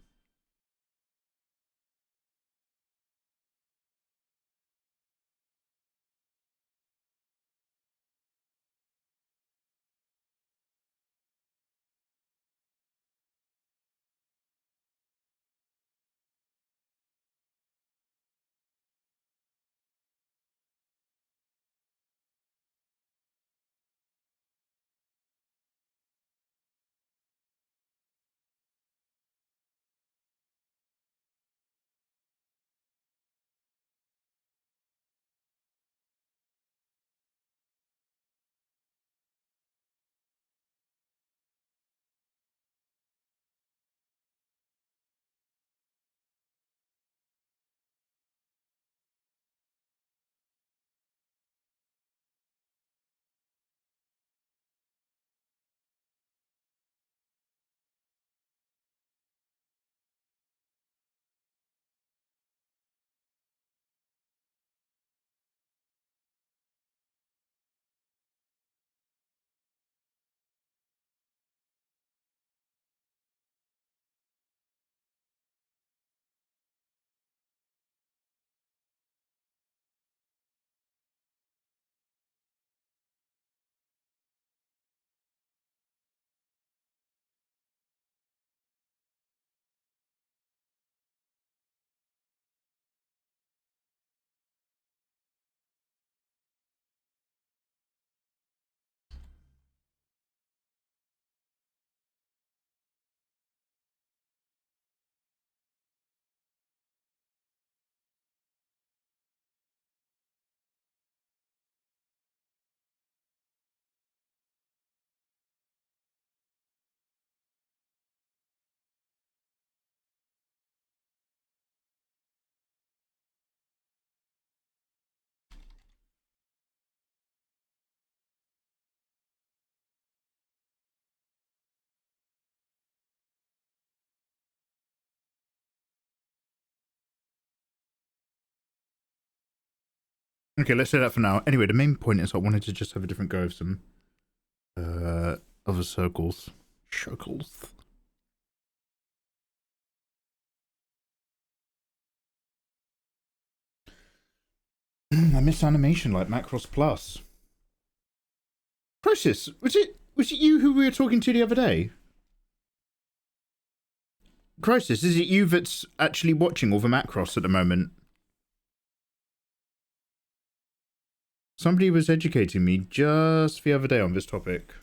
Okay, let's say that for now. Anyway, the main point is I wanted to just have a different go of some other circles. Circles. I miss animation like Macross Plus. Process, was it you who we were talking to the other day? Crisis, is it you that's actually watching all the Macross at the moment? Somebody was educating me just the other day on this topic.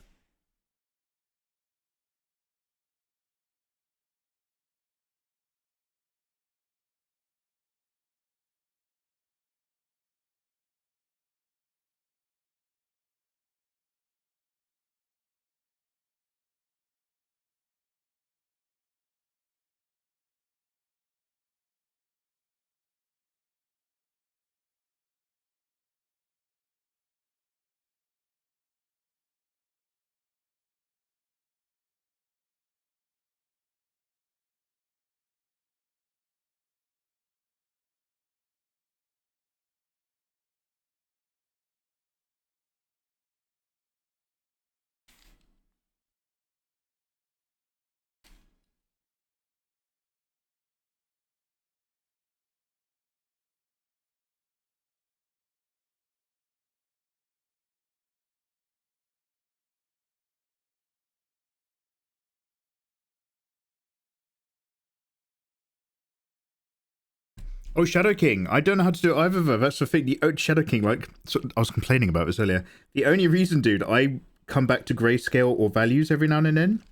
Oh, Shadow King. I don't know how to do it either, though. That's the thing. The Shadow King, like, so I was complaining about this earlier. The only reason, dude, I come back to grayscale or values every now and then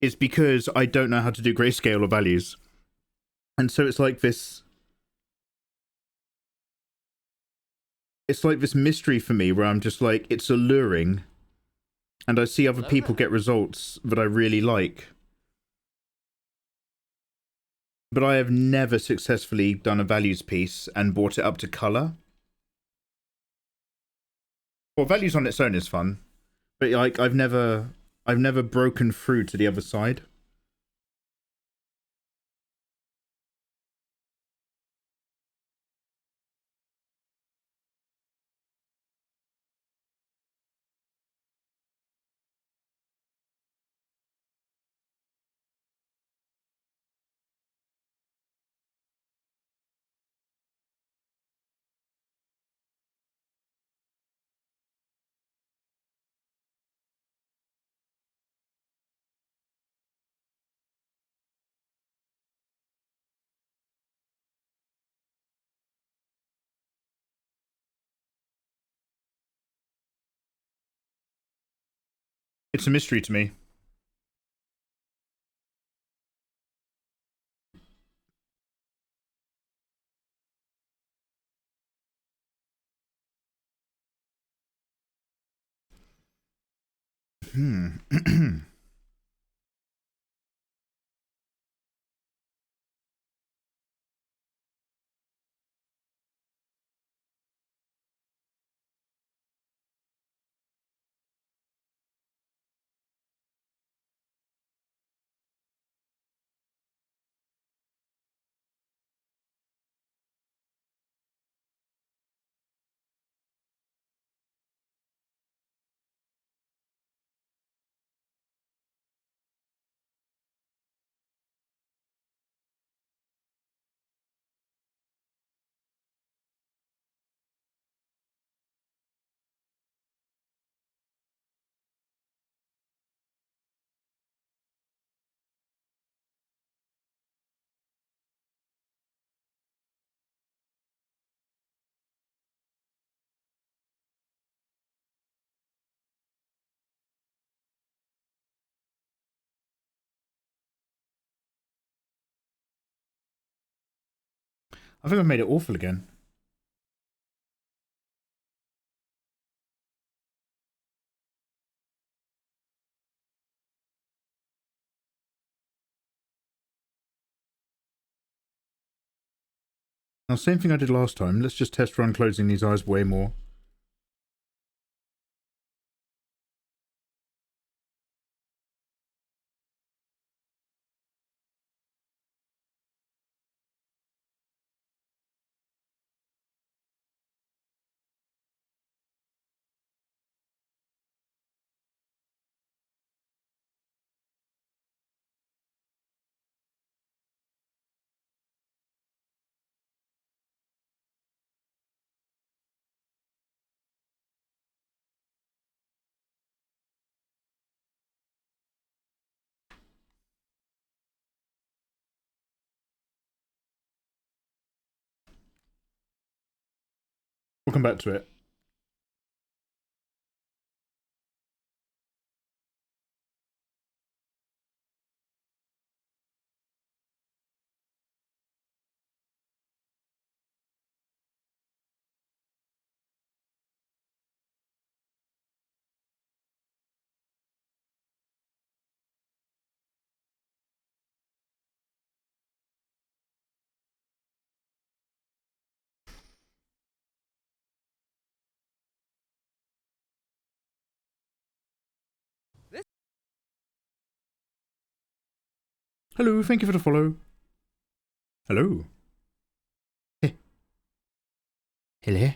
is because I don't know how to do grayscale or values. And so it's like this... It's like this mystery for me where I'm just like, it's alluring. And I see other people get results that I really like. But I have never successfully done a values piece and brought it up to color. Well, values on its own is fun, but like I've never broken through to the other side. It's a mystery to me. I think I've made it awful again. Now, same thing I did last time. Let's just test run closing these eyes way more. We'll come back to it. Hello, thank you for the follow. Hello. Hello.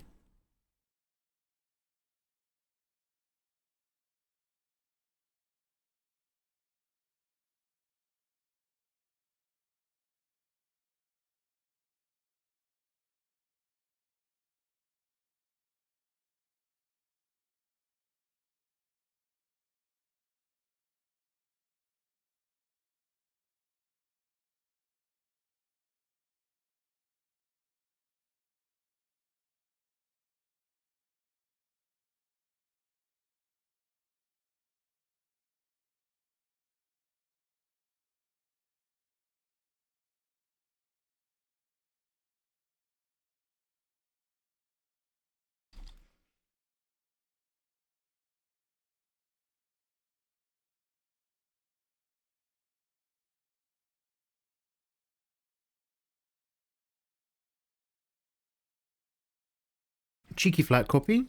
Cheeky flat copy.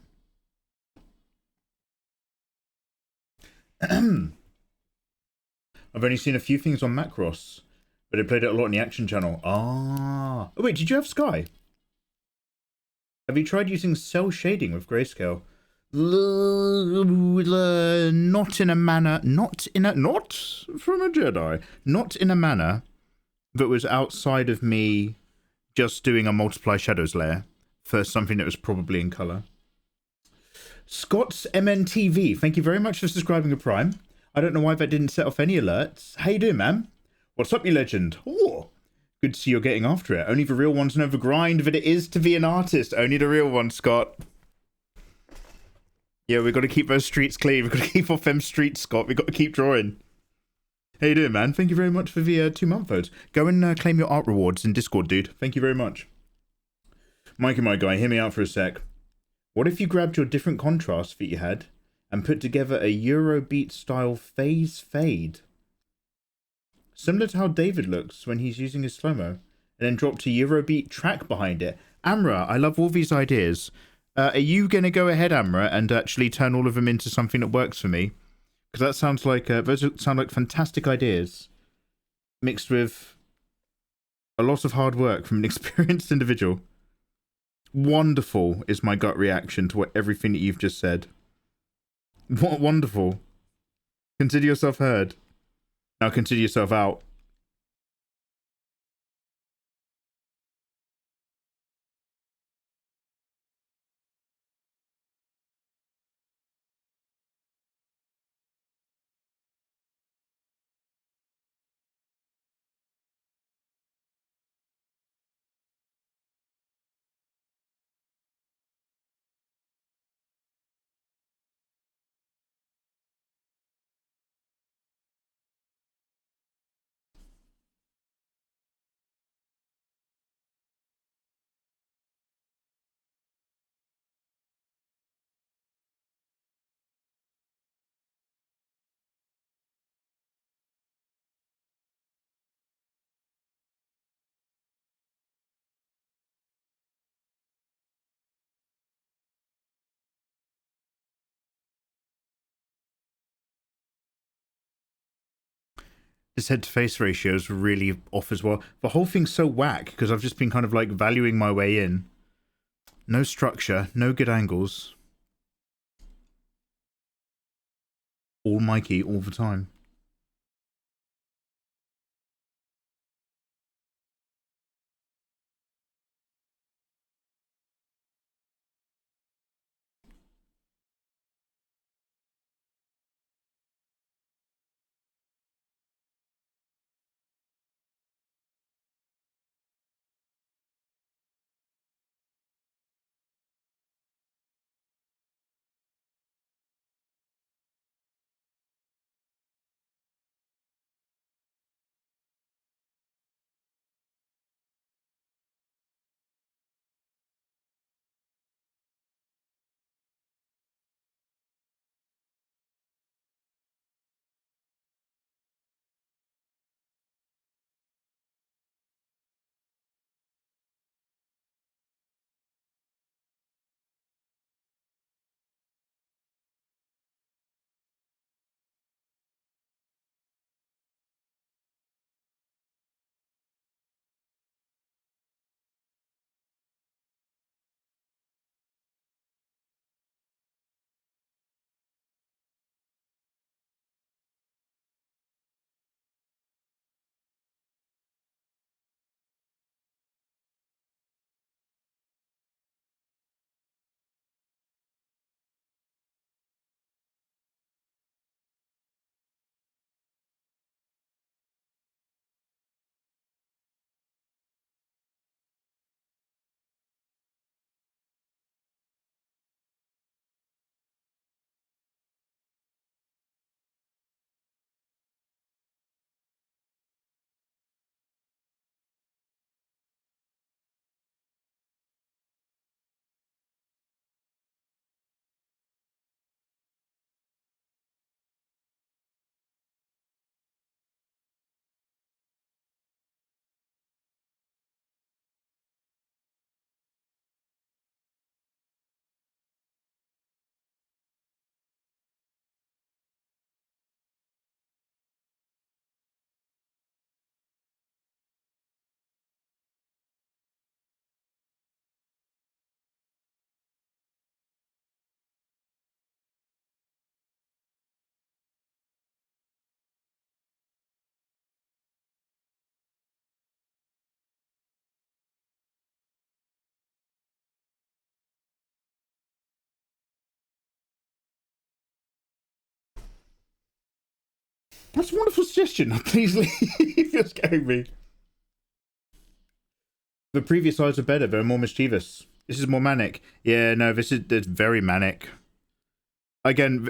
I've only seen a few things on Macross, but I played it a lot on the Action Channel. Ah. Oh, wait, did you have Sky? Have you tried using cell shading with grayscale? Not in a manner, not from a Jedi, not in a manner that was outside of me just doing a multiply shadows layer for something that was probably in color. Scott's MNTV, thank you very much for subscribing to Prime. I don't know why that didn't set off any alerts. How you doing, man? What's up, you legend? Oh, good to see you're getting after it. Only the real ones know the grind that it is to be an artist. Only the real ones, Scott. Yeah, we've got to keep those streets clean. We've got to keep off them streets, Scott. We've got to keep drawing. How you doing, man? Thank you very much for the 2-month votes. Go and claim your art rewards in Discord, dude. Thank you very much. Mikey, my guy, hear me out for a sec. What if you grabbed your different contrasts that you had and put together a Eurobeat style phase fade? Similar to how David looks when he's using his slow-mo, and then dropped a Eurobeat track behind it. Amra, I love all these ideas. Are you going to go ahead, Amra, and actually turn all of them into something that works for me? Because that sounds like, those sound like fantastic ideas, mixed with a lot of hard work from an experienced individual. Wonderful is my gut reaction to everything that you've just said. What wonderful. Consider yourself heard. Now consider yourself out. His head to face ratio is really off as well. The whole thing's so whack because I've just been kind of like valuing my way in. No structure, no good angles. All Mikey all the time. That's a wonderful suggestion. Please leave. You're scaring me. The previous sides are better. They're more mischievous. This is more manic. Yeah, no, this is very manic. Again,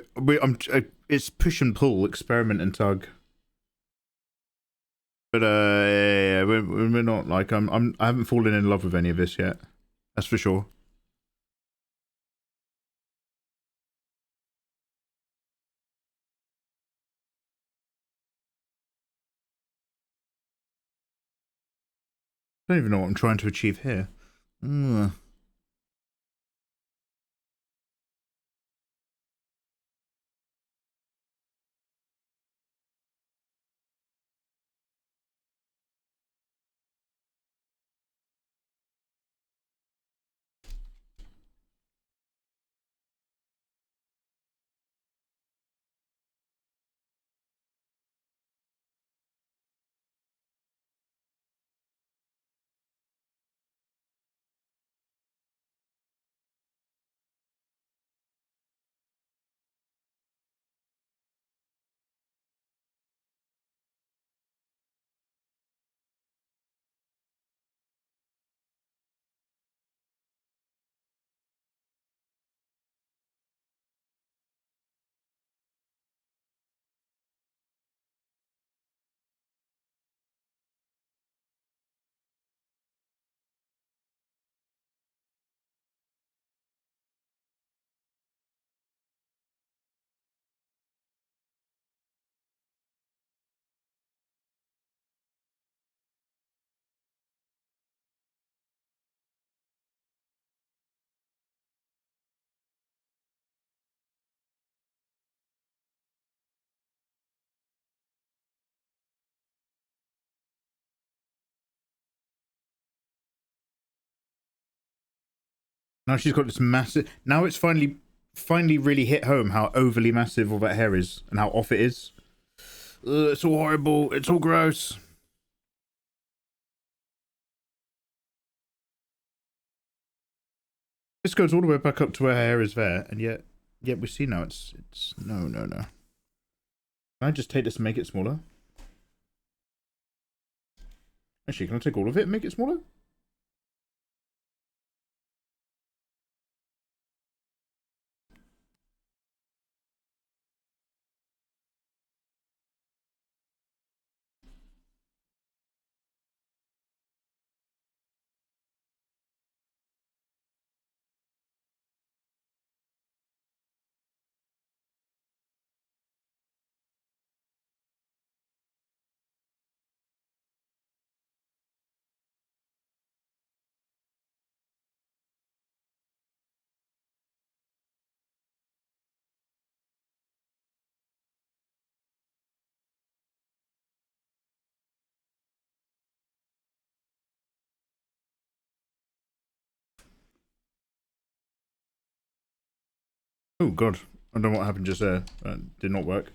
it's push and pull, experiment and tug. But yeah, we're not like I haven't fallen in love with any of this yet. That's for sure. I don't even know what I'm trying to achieve here. Now she's got this massive. Now it's finally really hit home how overly massive all that hair is and how off it is. Ugh, it's all horrible. It's all gross. This goes all the way back up to where her hair is there, and yet we see now it's no. Can I just take this and make it smaller? Actually, can I take all of it and make it smaller? Oh god, I don't know what happened just there. That did not work.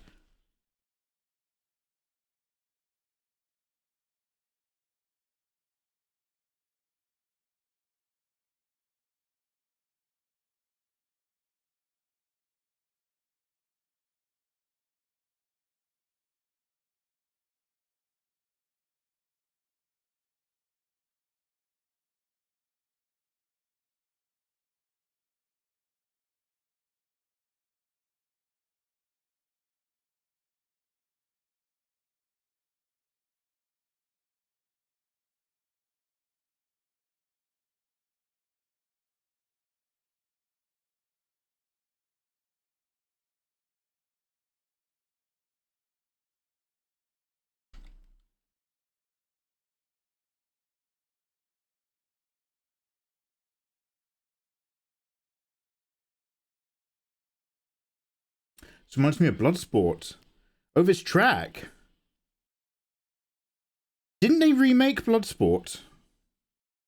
This reminds me of Bloodsport. Oh, this track. Didn't they remake Bloodsport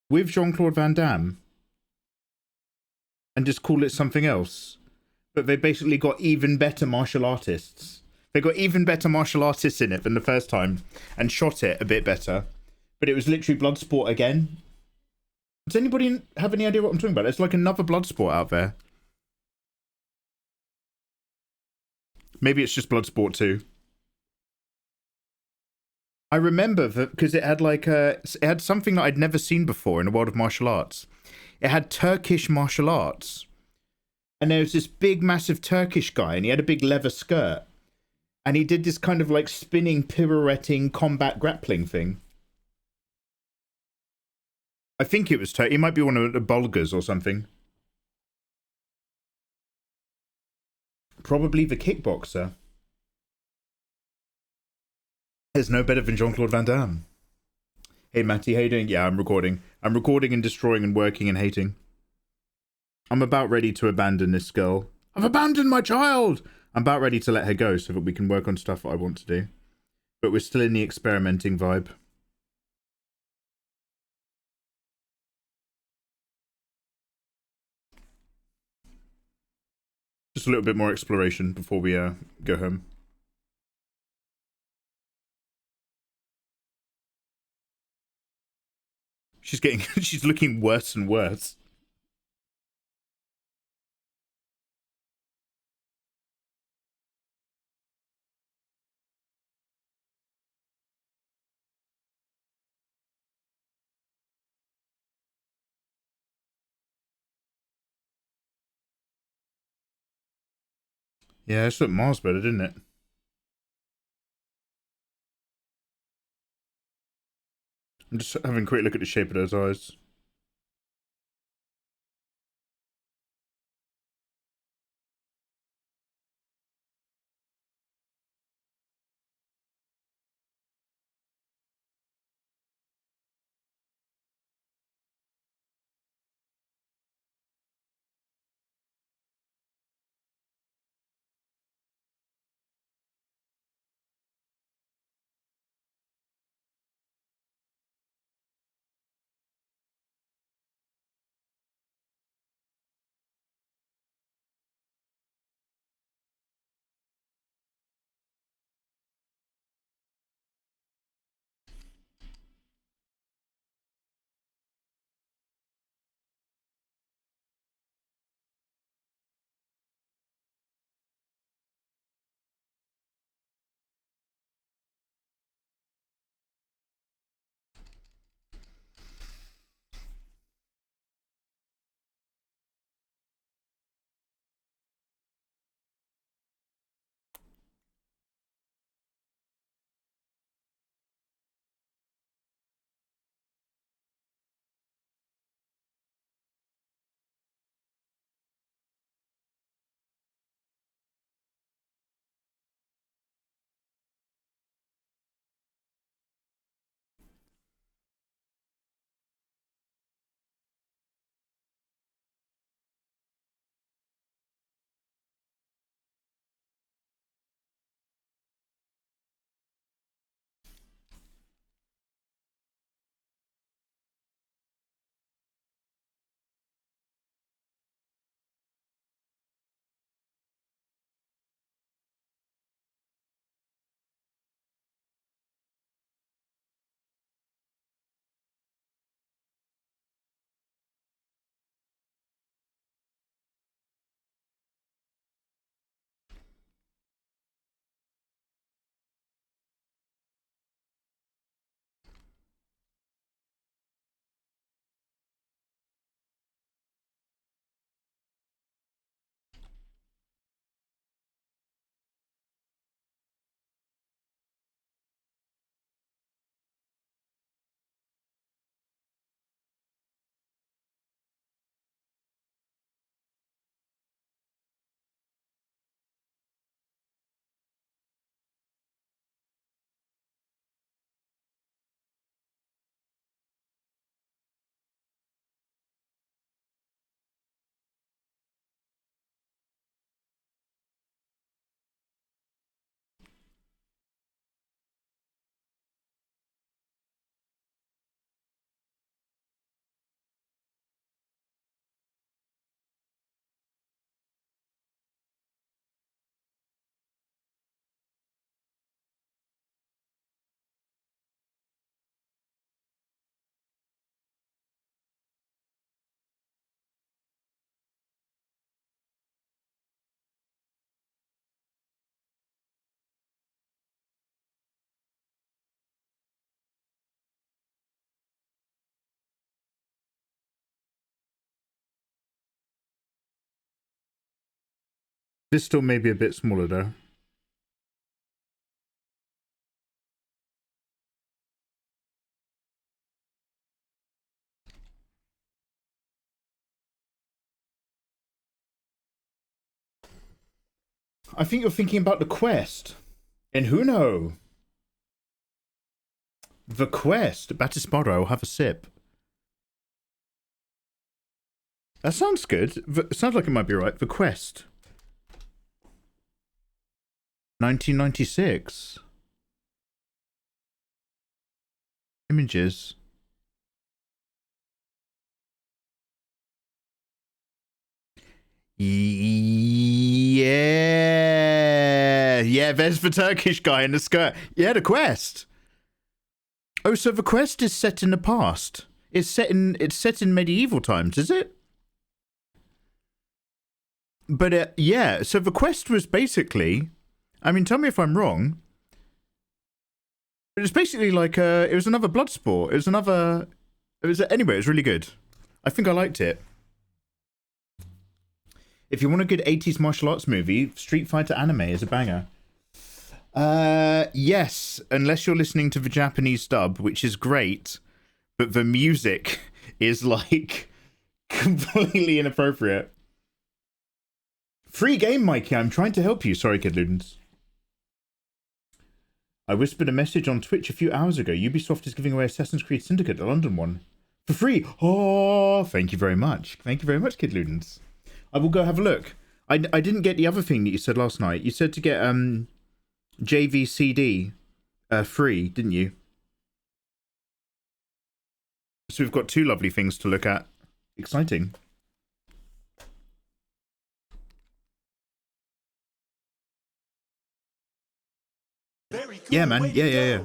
with Jean-Claude Van Damme and just call it something else? But they basically got even better martial artists. They got even better martial artists in it than the first time and shot it a bit better. But it was literally Bloodsport again. Does anybody have any idea what I'm talking about? It's like another Bloodsport out there. Maybe it's just Bloodsport 2. I remember that because it had like it had something that I'd never seen before in the world of martial arts. It had Turkish martial arts. And there was this big, massive Turkish guy, and he had a big leather skirt. And he did this kind of like spinning, pirouetting, combat grappling thing. I think it was Turkey. He might be one of the Bulgars or something. Probably the kickboxer. There's no better than Jean-Claude Van Damme. Hey, Matty, how you doing? Yeah, I'm recording. I'm recording and destroying and working and hating. I'm about ready to abandon this girl. I've abandoned my child! I'm about ready to let her go so that we can work on stuff that I want to do. But we're still in the experimenting vibe. Just a little bit more exploration before we go home. She's getting, she's looking worse and worse. Yeah, it's looked miles better, didn't it? I'm just having a quick look at the shape of those eyes. This still may be a bit smaller though. I think you're thinking about the quest. In Huno. The quest. Batisparo, I'll have a sip. That sounds good. It sounds like it might be right. The quest. 1996. Images. Yeah, there's the Turkish guy in the skirt. Yeah, the quest. Oh, so the quest is set in the past. It's set in medieval times, is it? But yeah, so the quest was basically, I mean, tell me if I'm wrong. It was basically like it was another blood sport. Anyway, it was really good. I think I liked it. If you want a good 80s martial arts movie, Street Fighter anime is a banger. Yes, unless you're listening to the Japanese dub, which is great, but the music is like completely inappropriate. Free game, Mikey. I'm trying to help you. Sorry, Kid Ludens. I whispered a message on Twitch a few hours ago. Ubisoft is giving away Assassin's Creed Syndicate, the London one, for free. Oh, thank you very much. Thank you very much, Kid Ludens. I will go have a look. I didn't get the other thing that you said last night. You said to get JVCD free, didn't you? So we've got two lovely things to look at. Exciting. Yeah, man. Yeah.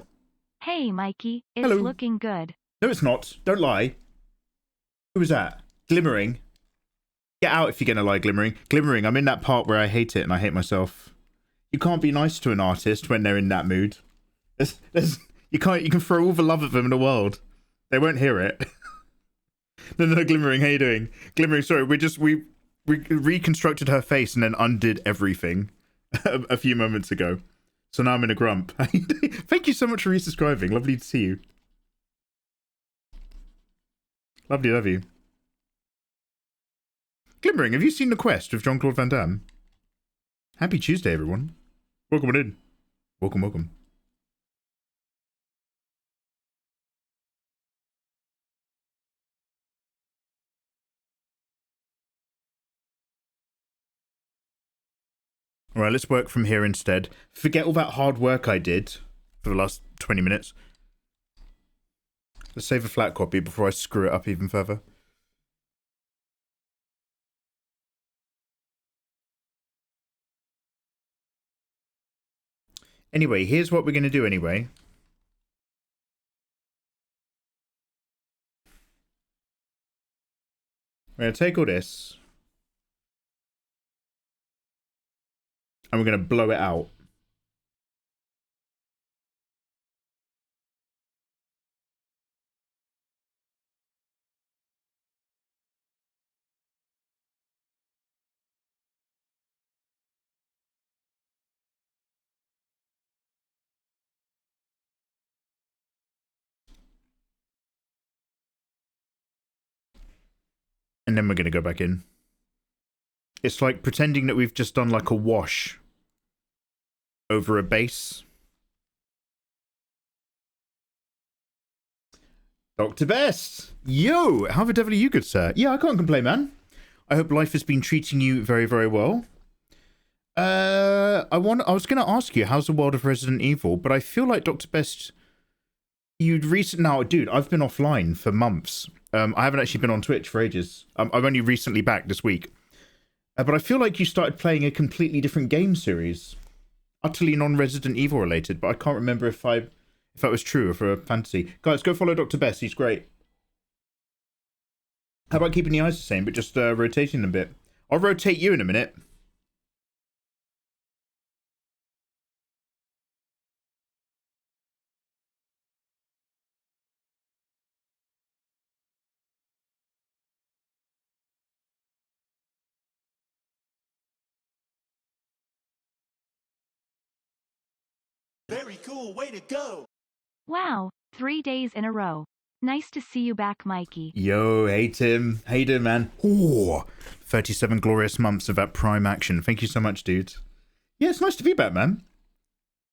Hey, Mikey. It's Hello. looking good. No, it's not. Don't lie. Who was that? Glimmering. Get out if you're going to lie, Glimmering. Glimmering, I'm in that part where I hate it and I hate myself. You can't be nice to an artist when they're in that mood. You can throw all the love at them in the world. They won't hear it. No, Glimmering, how you doing? Glimmering, sorry, we reconstructed her face and then undid everything a few moments ago. So now I'm in a grump. Thank you so much for resubscribing. Lovely to see you. Lovely, love you. Glimmering, have you seen The Quest with Jean-Claude Van Damme? Happy Tuesday, everyone. Welcome on in. Welcome. Alright, let's work from here instead. Forget all that hard work I did for the last 20 minutes. Let's save a flat copy before I screw it up even further. Anyway, here's what we're going to do anyway. We're going to take all this. And we're going to blow it out. And then we're going to go back in. It's like pretending that we've just done like a wash over a base. Dr. Best! Yo! How the devil are you, good sir? Yeah, I can't complain, man. I hope life has been treating you very, very well. I was going to ask you, how's the world of Resident Evil? But I feel like, Dr. Best, now, dude, I've been offline for months. I haven't actually been on Twitch for ages. I'm only recently back this week. But I feel like you started playing a completely different game series. Utterly non-Resident Evil related, but I can't remember if that was true or for a fantasy. Guys, go follow Dr. Best, he's great. How about keeping the eyes the same, but just rotating them a bit? I'll rotate you in a minute. Very cool, way to go. Wow, 3 days in a row. Nice to see you back, Mikey. Yo, hey Tim. How you doing, man? Ooh, 37 glorious months of that prime action. Thank you so much, dude. Yeah, it's nice to be back, man.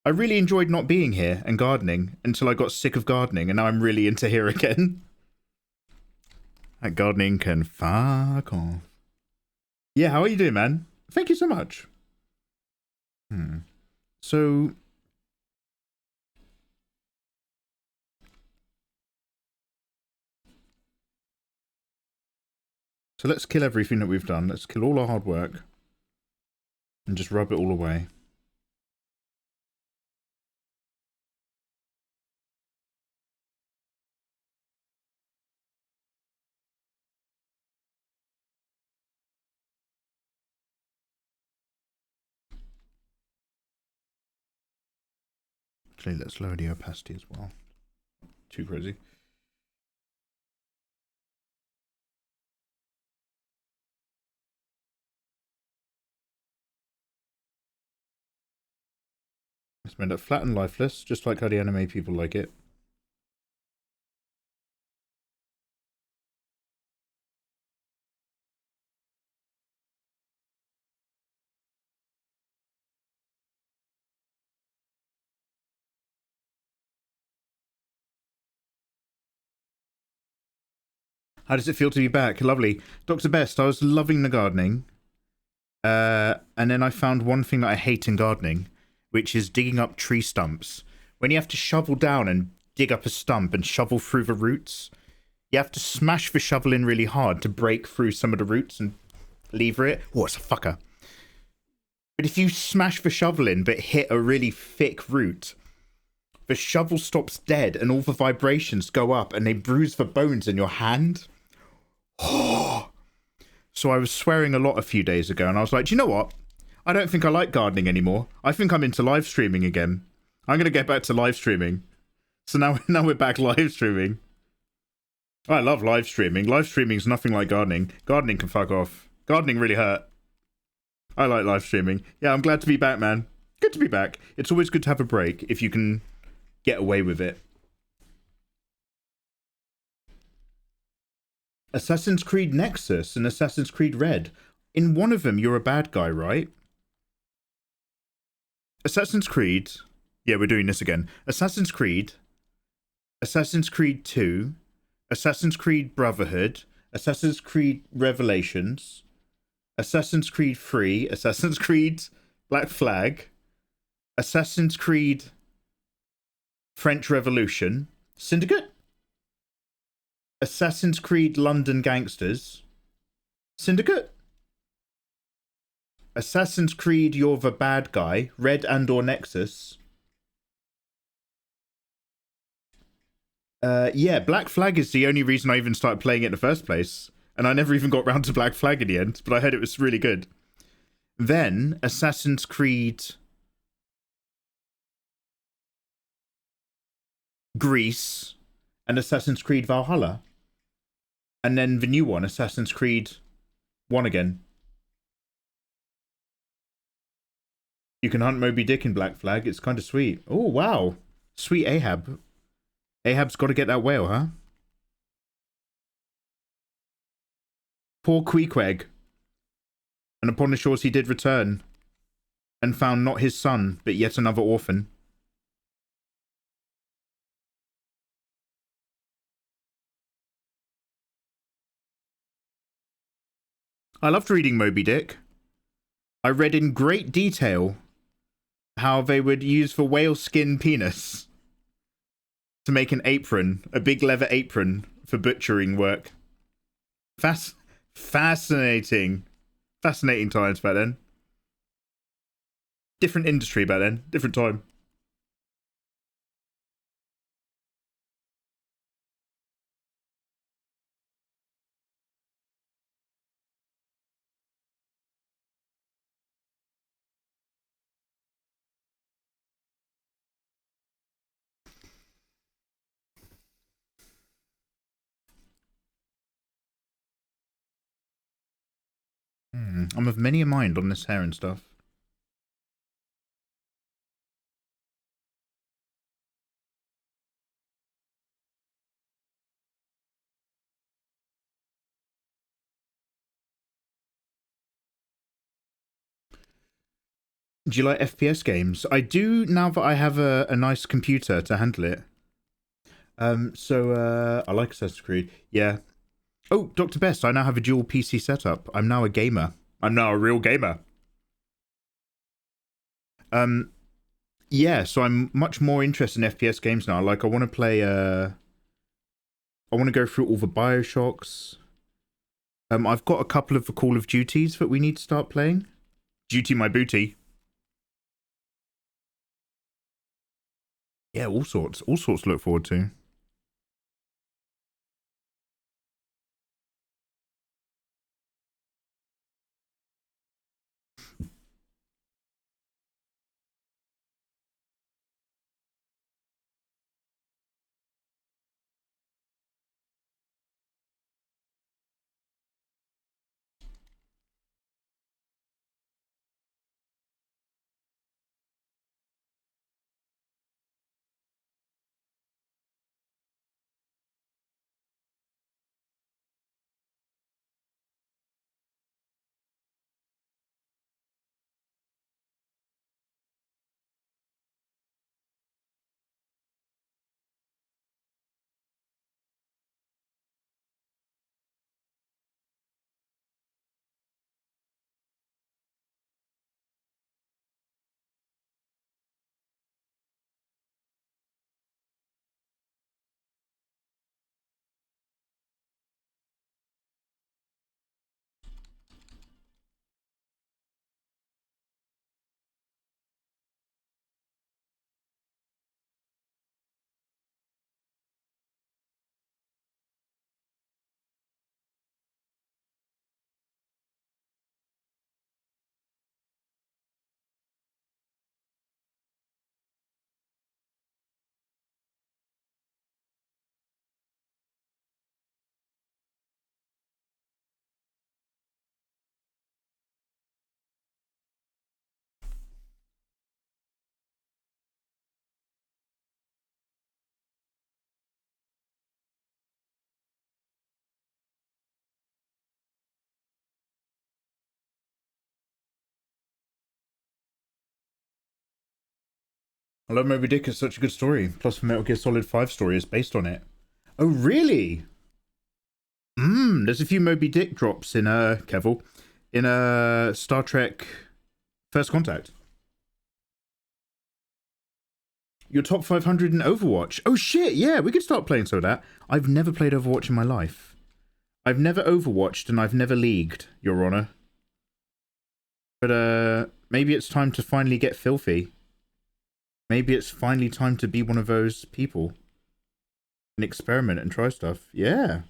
I really enjoyed not being here and gardening until I got sick of gardening, and now I'm really into here again. That gardening can fuck off. Yeah, how are you doing, man? Thank you so much. So... So let's kill everything that we've done. Let's kill all our hard work. And just rub it all away. Actually, let's lower the opacity as well. Too crazy. Let's make it flat and lifeless, just like how the anime people like it. How does it feel to be back? Lovely. Dr. Best, I was loving the gardening. And then I found one thing that I hate in gardening, which is digging up tree stumps. When you have to shovel down and dig up a stump and shovel through the roots, you have to smash the shovel in really hard to break through some of the roots and lever it. Oh, it's a fucker. But if you smash the shovel in but hit a really thick root, the shovel stops dead and all the vibrations go up and they bruise the bones in your hand. So I was swearing a lot a few days ago and I was like, do you know what? I don't think I like gardening anymore. I think I'm into live streaming again. I'm going to get back to live streaming. So now we're back live streaming. I love live streaming. Live streaming is nothing like gardening. Gardening can fuck off. Gardening really hurt. I like live streaming. Yeah, I'm glad to be back, man. Good to be back. It's always good to have a break if you can get away with it. Assassin's Creed Nexus and Assassin's Creed Red. In one of them, you're a bad guy, right? Assassin's Creed. Yeah, we're doing this again. Assassin's Creed 2, Assassin's Creed Brotherhood, Assassin's Creed Revelations, Assassin's Creed 3, Assassin's Creed Black Flag, Assassin's Creed French Revolution, Syndicate, Assassin's Creed London Gangsters, Syndicate, Assassin's Creed You're the Bad Guy, Red and or Nexus. Yeah, Black Flag is the only reason I even started playing it in the first place. And I never even got round to Black Flag in the end, but I heard it was really good. Then, Assassin's Creed Greece and Assassin's Creed Valhalla. And then the new one, Assassin's Creed 1 again. You can hunt Moby Dick in Black Flag. It's kind of sweet. Oh, wow. Sweet Ahab. Ahab's got to get that whale, huh? Poor Queequeg. And upon the shores he did return, and found not his son, but yet another orphan. I loved reading Moby Dick. I read in great detail how they would use the whale skin penis to make an apron, a big leather apron for butchering work. Fascinating. Fascinating times back then. Different industry back then. Different time. I'm of many a mind on this hair and stuff. Do you like FPS games? I do now that I have a nice computer to handle it. I like Assassin's Creed. Yeah. Oh, Dr. Best, I now have a dual PC setup. I'm now a gamer. I'm now a real gamer. Yeah, so I'm much more interested in FPS games now. Like, I want to play, I want to go through all the BioShocks. I've got a couple of the Call of Duties that we need to start playing. Duty my booty. Yeah, all sorts to look forward to. I love Moby Dick. It's such a good story. Plus, the Metal Gear Solid 5 story is based on it. Oh, really? There's a few Moby Dick drops in, Kevel, in, Star Trek First Contact. Your top 500 in Overwatch. Oh, shit, yeah, we could start playing some of that. I've never played Overwatch in my life. I've never Overwatched and I've never leagued, Your Honor. But, maybe it's time to finally get filthy. Maybe it's finally time to be one of those people and experiment and try stuff. Yeah.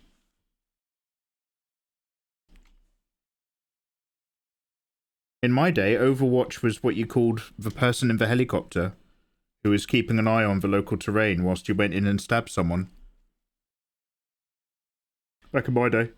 In my day, Overwatch was what you called the person in the helicopter who was keeping an eye on the local terrain whilst you went in and stabbed someone. Back in my day.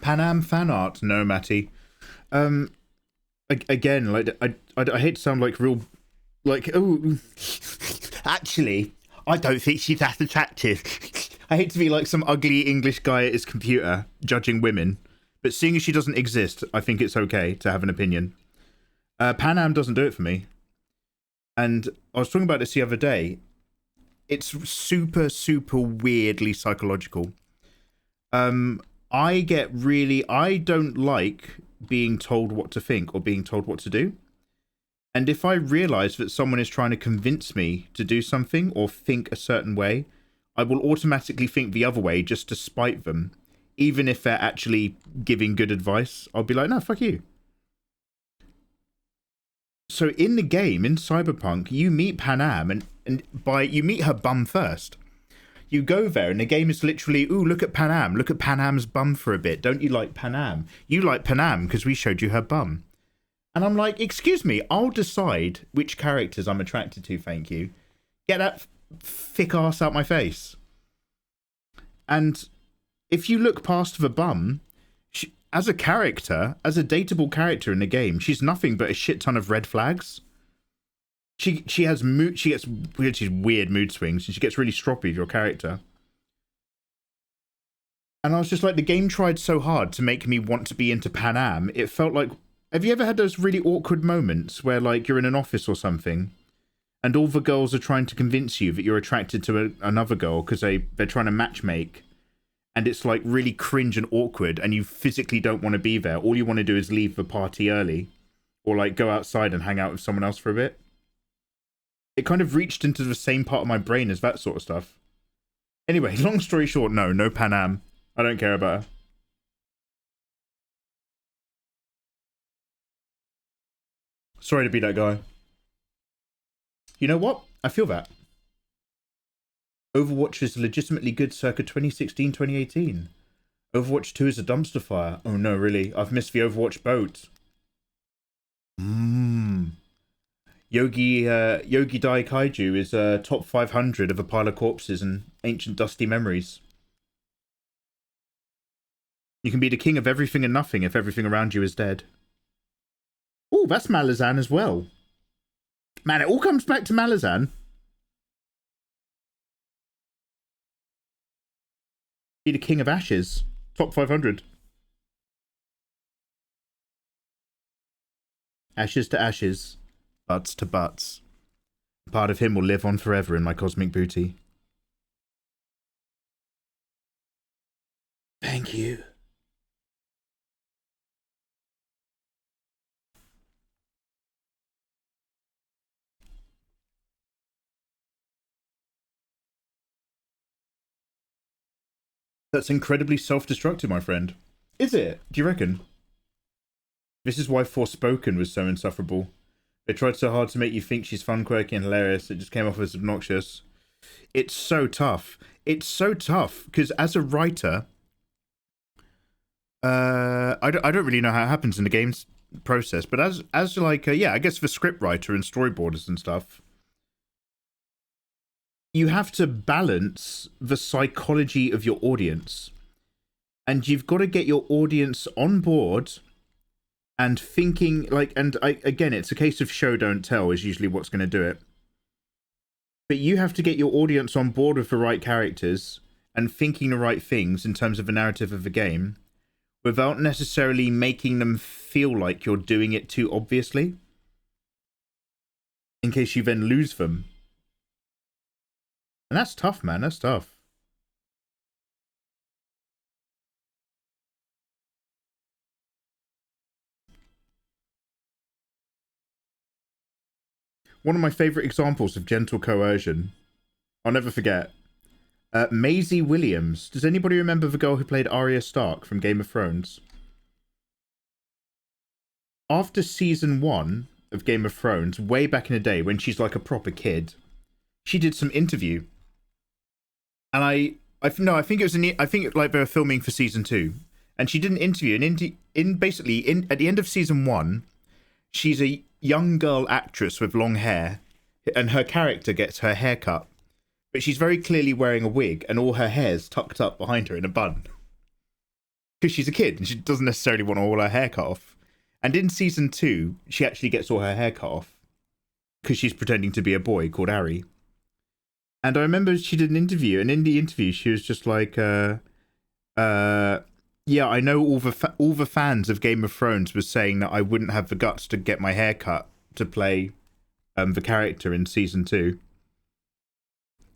Panam fan art? No, Matty. Again, like I hate to sound like real, like, oh, actually, I don't think she's that attractive. I hate to be like some ugly English guy at his computer judging women, but seeing as she doesn't exist, I think it's okay to have an opinion. Panam doesn't do it for me, and I was talking about this the other day. It's super, super weirdly psychological. I don't like being told what to think or being told what to do. And if I realize that someone is trying to convince me to do something or think a certain way, I will automatically think the other way just to spite them. Even if they're actually giving good advice, I'll be like, no, fuck you. So in the game, in Cyberpunk, you meet Panam and you meet her bum first. You go there and the game is literally, ooh, look at Panam. Look at Panam's bum for a bit. Don't you like Panam? You like Panam because we showed you her bum. And I'm like, excuse me, I'll decide which characters I'm attracted to, thank you. Get that thick ass out my face. And if you look past the bum, as a character, as a dateable character in the game, she's nothing but a shit ton of red flags. She gets weird mood swings, and she gets really stroppy with your character. And I was just like, the game tried so hard to make me want to be into Pan Am. It felt like, have you ever had those really awkward moments where like you're in an office or something and all the girls are trying to convince you that you're attracted to another girl because they're trying to matchmake, and it's like really cringe and awkward and you physically don't want to be there. All you want to do is leave the party early or like go outside and hang out with someone else for a bit. It kind of reached into the same part of my brain as that sort of stuff. Anyway, long story short, no Pan Am. I don't care about her. Sorry to be that guy. You know what? I feel that. Overwatch is legitimately good circa 2016, 2018. Overwatch 2 is a dumpster fire. Oh no, really? I've missed the Overwatch boat. Yogi Dai Kaiju is top 500 of a pile of corpses and ancient dusty memories. You can be the king of everything and nothing if everything around you is dead. Oh, that's Malazan as well. Man, it all comes back to Malazan. Be the king of ashes. Top 500. Ashes to ashes. Butts to butts. Part of him will live on forever in my cosmic booty. Thank you. That's incredibly self-destructive, my friend. Is it? Do you reckon? This is why Forspoken was so insufferable. They tried so hard to make you think she's fun, quirky, and hilarious. It just came off as obnoxious. It's so tough. It's so tough because as a writer, I don't really know how it happens in the game's process, but as like yeah, I guess the script writer and storyboarders and stuff, you have to balance the psychology of your audience, and you've got to get your audience on board and thinking like, and again, it's a case of show don't tell is usually what's going to do it. But you have to get your audience on board with the right characters and thinking the right things in terms of the narrative of the game without necessarily making them feel like you're doing it too obviously, in case you then lose them. And that's tough, man. That's tough. One of my favorite examples of gentle coercion, I'll never forget. Maisie Williams. Does anybody remember the girl who played Arya Stark from Game of Thrones? After season 1 of Game of Thrones, way back in the day when she's like a proper kid, she did some interview. And I think like they were filming for season 2, and she did an interview. And basically at the end of season 1, she's a young girl actress with long hair, and her character gets her hair cut, but she's very clearly wearing a wig, and all her hair's tucked up behind her in a bun because she's a kid and she doesn't necessarily want all her hair cut off. And in season 2, she actually gets all her hair cut off because she's pretending to be a boy called Ari. And I remember she did an interview, and in the interview, she was just like, yeah, I know all the fans of Game of Thrones was saying that I wouldn't have the guts to get my hair cut to play the character in season 2.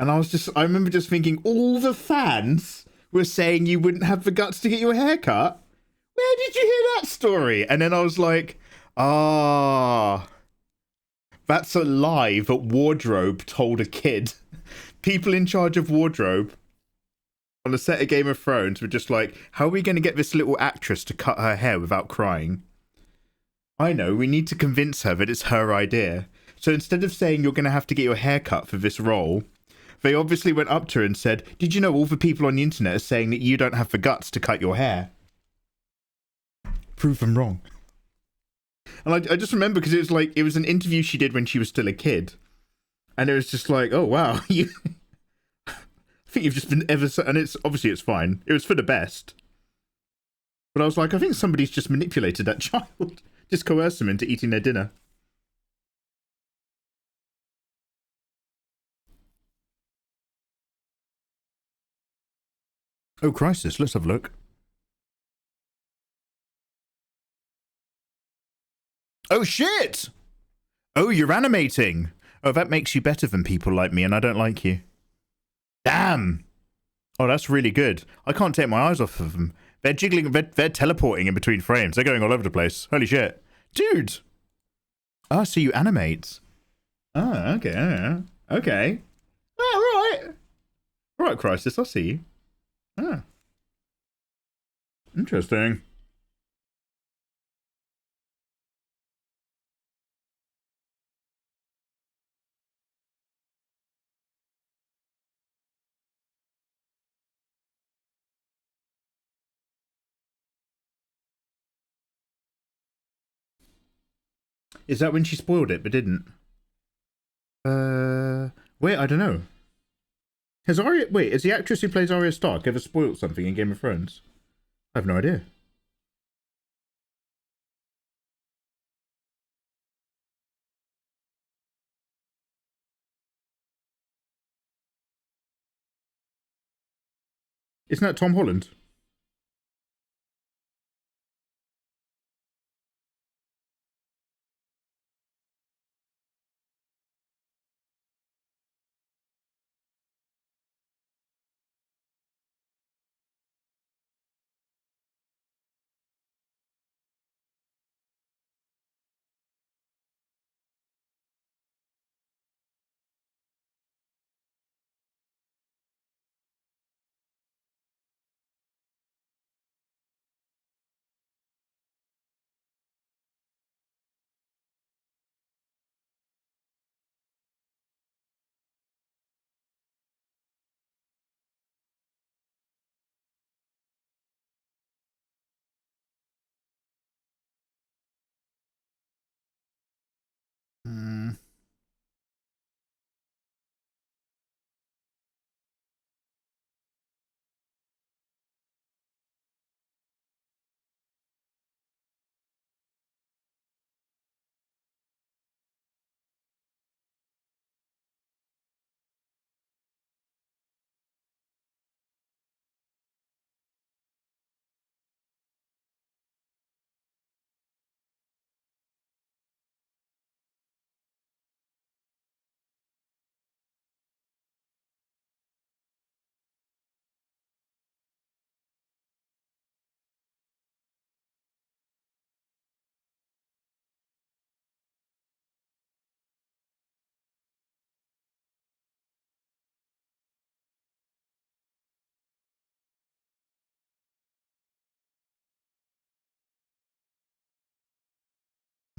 And I remember just thinking, all the fans were saying you wouldn't have the guts to get your hair cut? Where did you hear that story? And then I was like, that's a lie that Wardrobe told a kid. People in charge of wardrobe on the set of Game of Thrones were just like, how are we going to get this little actress to cut her hair without crying? I know, we need to convince her that it's her idea. So instead of saying you're going to have to get your hair cut for this role, they obviously went up to her and said, did you know all the people on the internet are saying that you don't have the guts to cut your hair? Prove them wrong. And I just remember because it was like, it was an interview she did when she was still a kid. And it was just like, oh, wow. I think you've just been ever so, and it's obviously it's fine. It was for the best. But I was like, I think somebody's just manipulated that child. Just coerced them into eating their dinner. Oh, crisis. Let's have a look. Oh, shit! Oh, you're animating. Oh, that makes you better than people like me, and I don't like you. Damn! Oh, that's really good. I can't take my eyes off of them. They're jiggling, they're teleporting in between frames. They're going all over the place. Holy shit. Dude! Oh, so you animate. Oh, okay. Okay. Oh, alright. Alright, Crisis, I see you. Ah. Interesting. Is that when she spoiled it but didn't? Wait, I don't know. Has Arya... Wait, is the actress who plays Arya Stark ever spoiled something in Game of Thrones? I have no idea. Isn't that Tom Holland? Hmm.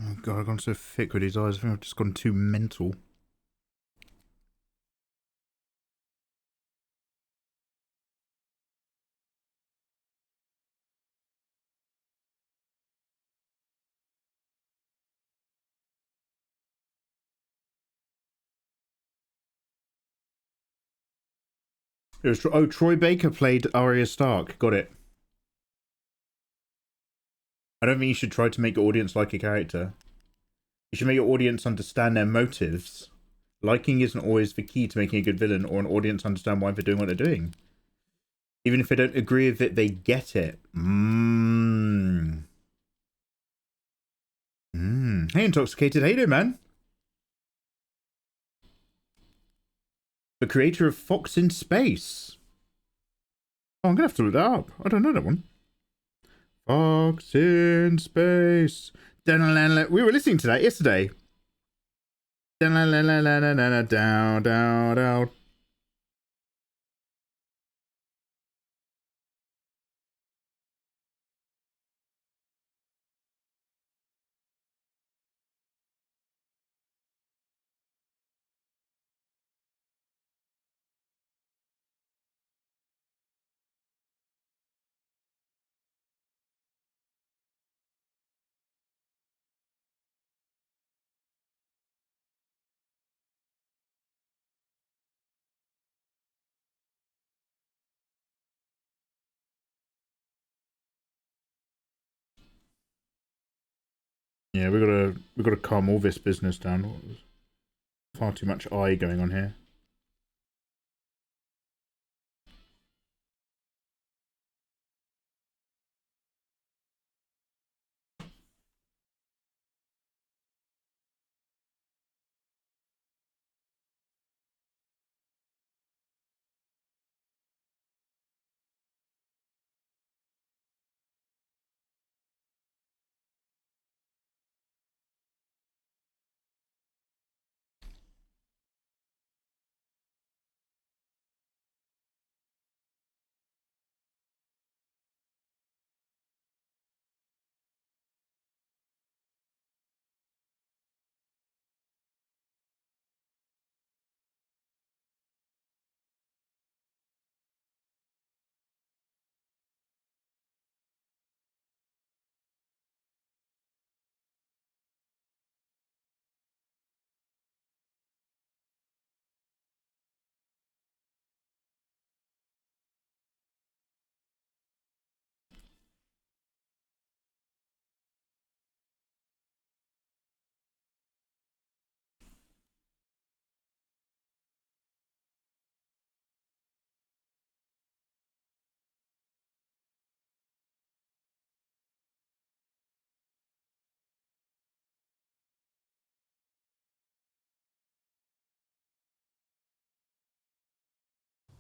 Oh god, I've gone so thick with these eyes. I think I've just gone too mental. It was, oh, Troy Baker played Arya Stark. Got it. I don't think you should try to make your audience like a character. You should make your audience understand their motives. Liking isn't always the key to making a good villain or an audience understand why they're doing what they're doing. Even if they don't agree with it, they get it. Hey, Intoxicated. How you doing, man? The creator of Fox in Space. Oh, I'm gonna have to look that up. I don't know that one. Fox in Space. We were listening to that yesterday. Down, down, down. Yeah, we gotta calm all this business down. Far too much eye going on here.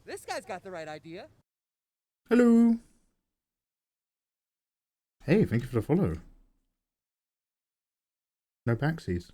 This guy's got the right idea. Hello. Hey, thank you for the follow. No backsies.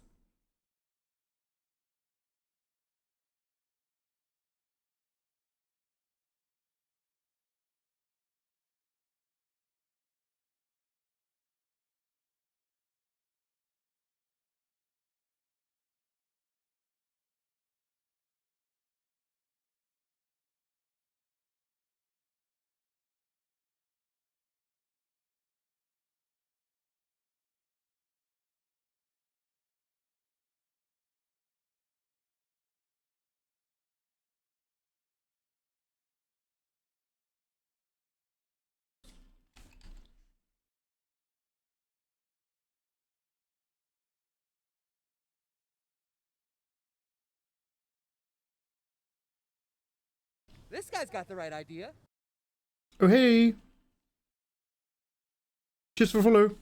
This guy's got the right idea. Oh, hey. Just for follow.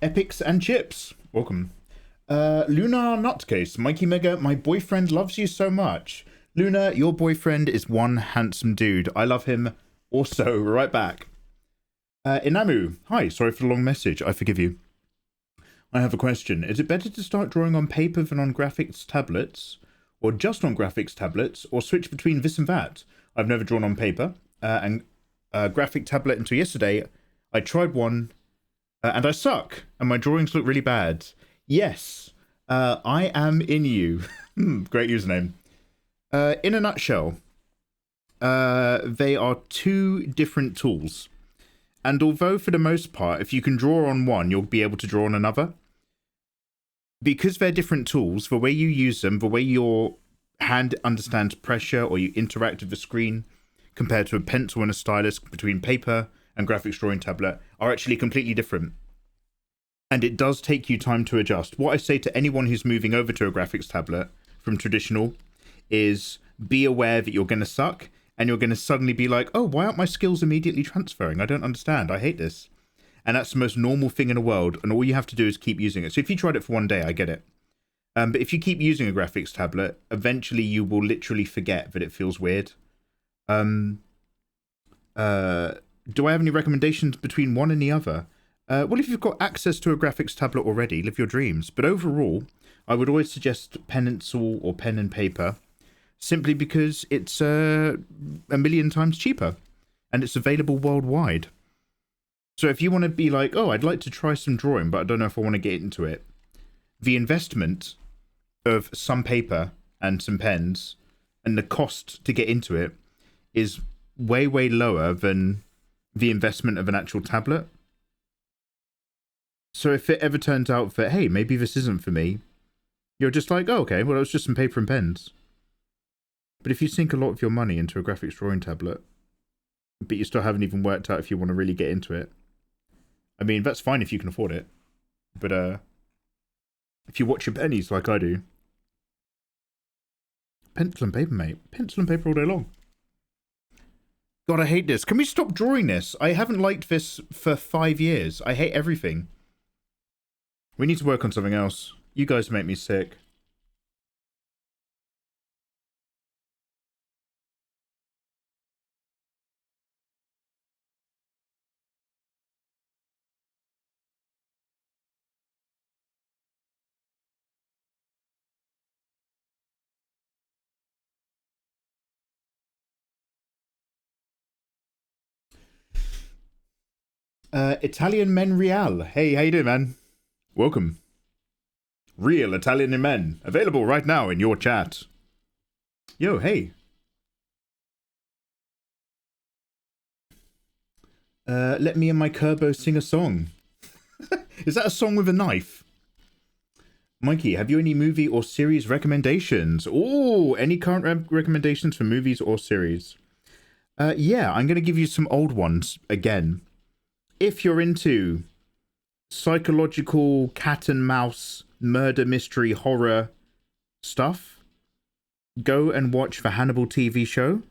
Epics and chips. Welcome. Lunar Nutcase. Mikey my boyfriend loves you so much. Luna, your boyfriend is one handsome dude. I love him also. Right back. Inamu. Hi, sorry for the long message. I forgive you. I have a question. Is it better to start drawing on paper than on graphics tablets? Or just on graphics tablets? Or switch between this and that? I've never drawn on paper. And graphic tablet until yesterday. I tried one. And I suck. And my drawings look really bad. Yes. I am in you. Great username. In a nutshell. They are two different tools. And although for the most part, if you can draw on one, you'll be able to draw on another. Because they're different tools, the way you use them, the way your hand understands pressure or you interact with the screen compared to a pencil and a stylus between paper and graphics drawing tablet are actually completely different. And it does take you time to adjust. What I say to anyone who's moving over to a graphics tablet from traditional is be aware that you're going to suck and you're going to suddenly be like, oh, why aren't my skills immediately transferring? I don't understand. I hate this. And that's the most normal thing in the world. And all you have to do is keep using it. So if you tried it for one day, I get it. But if you keep using a graphics tablet, eventually you will literally forget that it feels weird. Do I have any recommendations between one and the other? Well, if you've got access to a graphics tablet already, live your dreams. But overall, I would always suggest pencil or pen and paper, simply because it's a million times cheaper and it's available worldwide. So if you want to be like, oh, I'd like to try some drawing, but I don't know if I want to get into it, the investment of some paper and some pens and the cost to get into it is way, way lower than the investment of an actual tablet. So if it ever turns out that, hey, maybe this isn't for me, you're just like, oh, okay, well, it was just some paper and pens. But if you sink a lot of your money into a graphics drawing tablet, but you still haven't even worked out if you want to really get into it, I mean, that's fine if you can afford it. But if you watch your pennies like I do, pencil and paper, mate. Pencil and paper all day long. God, I hate this. Can we stop drawing this? I haven't liked this for 5 years. I hate everything. We need to work on something else. You guys make me sick. Italian Men Real. Hey, how you doing, man? Welcome. Real Italian Men. Available right now in your chat. Yo, hey. Let me and my Kerbo sing a song. Is that a song with a knife? Mikey, have you any movie or series recommendations? Oh, any current recommendations for movies or series? Yeah, I'm going to give you some old ones again. If you're into psychological cat and mouse murder mystery horror stuff, go and watch the Hannibal TV show.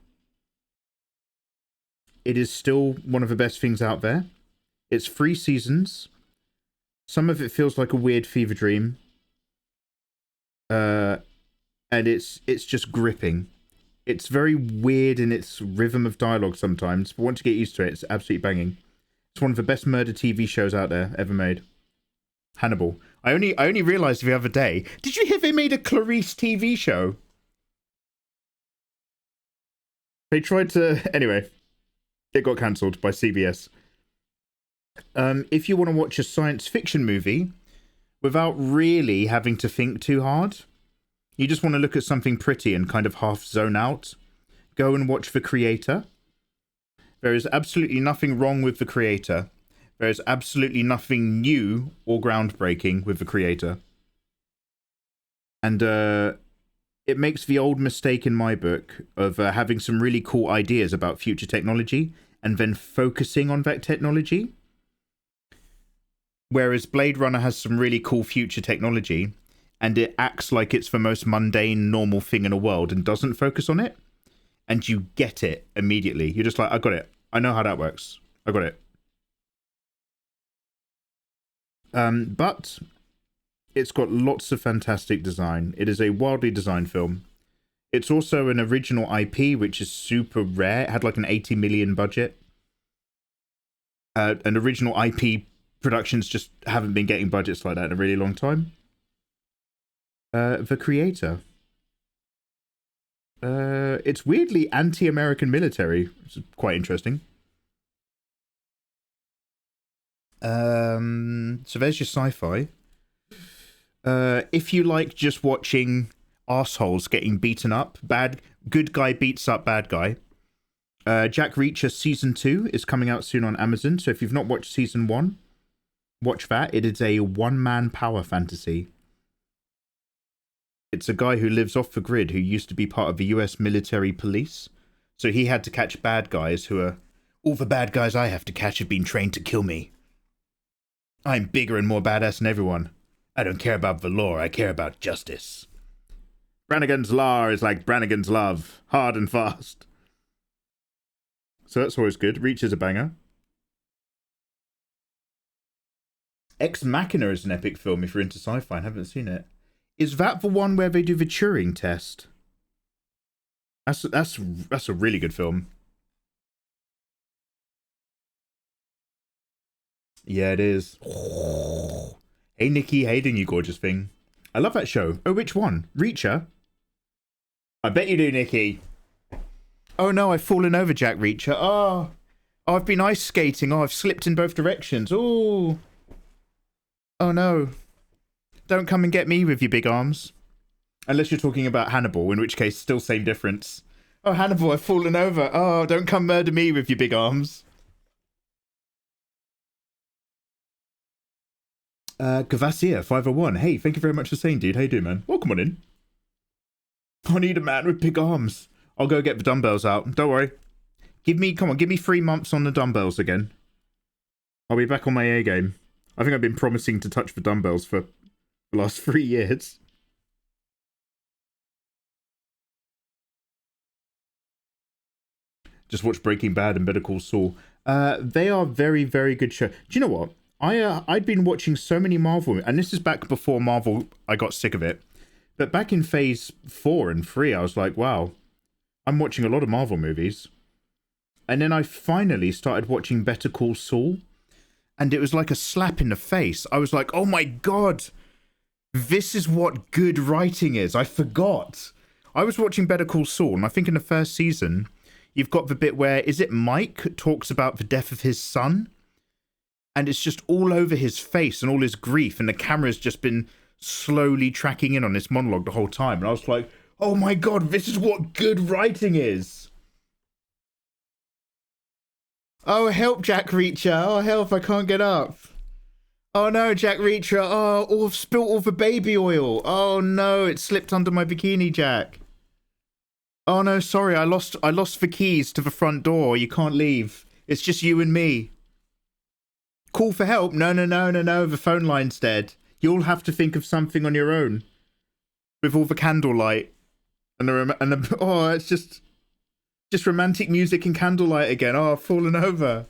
It is still one of the best things out there. It's 3 seasons. Some of it feels like a weird fever dream. And it's just gripping. It's very weird in its rhythm of dialogue sometimes, but once you get used to it, it's absolutely banging. It's one of the best murder TV shows out there ever made. Hannibal. I only realized the other day. Did you hear they made a Clarice TV show? They tried to... Anyway. It got cancelled by CBS. If you want to watch a science fiction movie without really having to think too hard, you just want to look at something pretty and kind of half zone out, go and watch The Creator. There is absolutely nothing wrong with The Creator. There is absolutely nothing new or groundbreaking with The Creator. And it makes the old mistake in my book of having some really cool ideas about future technology and then focusing on that technology. Whereas Blade Runner has some really cool future technology and it acts like it's the most mundane, normal thing in the world and doesn't focus on it. And you get it immediately. You're just like, I got it. I know how that works. I got it. But it's got lots of fantastic design. It is a wildly designed film. It's also an original IP, which is super rare. It had like an 80 million budget. And original IP productions just haven't been getting budgets like that in a really long time. The Creator. It's weirdly anti-American military. It's quite interesting. So there's your sci-fi. If you like just watching assholes getting beaten up, good guy beats up bad guy. Jack Reacher Season 2 is coming out soon on Amazon. So if you've not watched Season 1, watch that. It is a one-man power fantasy. It's a guy who lives off the grid who used to be part of the US military police. So he had to catch bad guys who are... All the bad guys I have to catch have been trained to kill me. I'm bigger and more badass than everyone. I don't care about the law, I care about justice. Brannigan's law is like Brannigan's love. Hard and fast. So that's always good. Reach is a banger. Ex Machina is an epic film if you're into sci-fi and haven't seen it. Is that the one where they do the Turing test? That's a really good film. Yeah, it is. Oh. Hey, Nikki. Hey, doing you gorgeous thing. I love that show. Oh, which one? Reacher? I bet you do, Nikki. Oh, no, I've fallen over, Jack Reacher. Oh, I've been ice skating. Oh, I've slipped in both directions. Oh. Oh, no. Don't come and get me with your big arms. Unless you're talking about Hannibal, in which case, still same difference. Oh, Hannibal, I've fallen over. Oh, don't come murder me with your big arms. Gavasia 501. Hey, thank you very much for saying, dude. How you doing, man? Welcome on in. I need a man with big arms. I'll go get the dumbbells out. Don't worry. Give me 3 months on the dumbbells again. I'll be back on my A game. I think I've been promising to touch the dumbbells for the last 3 years. Just watch Breaking Bad and Better Call Saul. They are very, very good show. Do you know what? I'd been watching so many Marvel, and this is back before Marvel, I got sick of it. But back in phase 4 and 3, I was like, wow, I'm watching a lot of Marvel movies. And then I finally started watching Better Call Saul, and it was like a slap in the face. I was like, oh my God, this is what good writing is. I forgot. I was watching Better Call Saul, and I think in the first season, you've got the bit where, is it Mike talks about the death of his son? And it's just all over his face and all his grief, and the camera's just been slowly tracking in on this monologue the whole time. And I was like, oh my God, this is what good writing is. Oh, help, Jack Reacher. Oh, help, I can't get up. Oh no, Jack Reacher. Oh, I've spilt all the baby oil. Oh no, it slipped under my bikini, Jack. Oh no, sorry, I lost the keys to the front door. You can't leave. It's just you and me. Call for help. No, the phone line's dead. You'll have to think of something on your own. With all the candlelight. Oh, it's just romantic music and candlelight again. Oh, I've fallen over.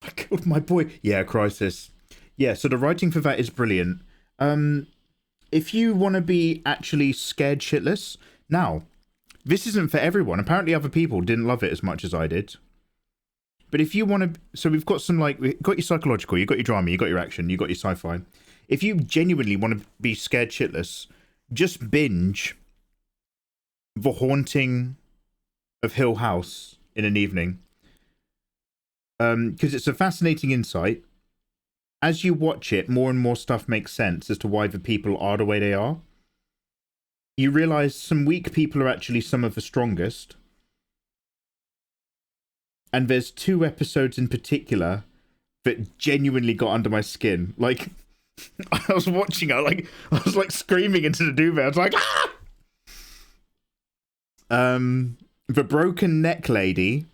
I killed my boy. Yeah, Crisis. Yeah, so the writing for that is brilliant. If you want to be actually scared shitless, now, this isn't for everyone. Apparently other people didn't love it as much as I did. But if you want to, so we've got some, like, we've got your psychological, you've got your drama, you've got your action, you've got your sci-fi. If you genuinely want to be scared shitless, just binge The Haunting of Hill House in an evening. Because it's a fascinating insight. As you watch it, more and more stuff makes sense as to why the people are the way they are. You realize some weak people are actually some of the strongest. And there's 2 episodes in particular that genuinely got under my skin. Like, I was watching it, I was like screaming into the duvet. I was like, ah! The broken neck lady.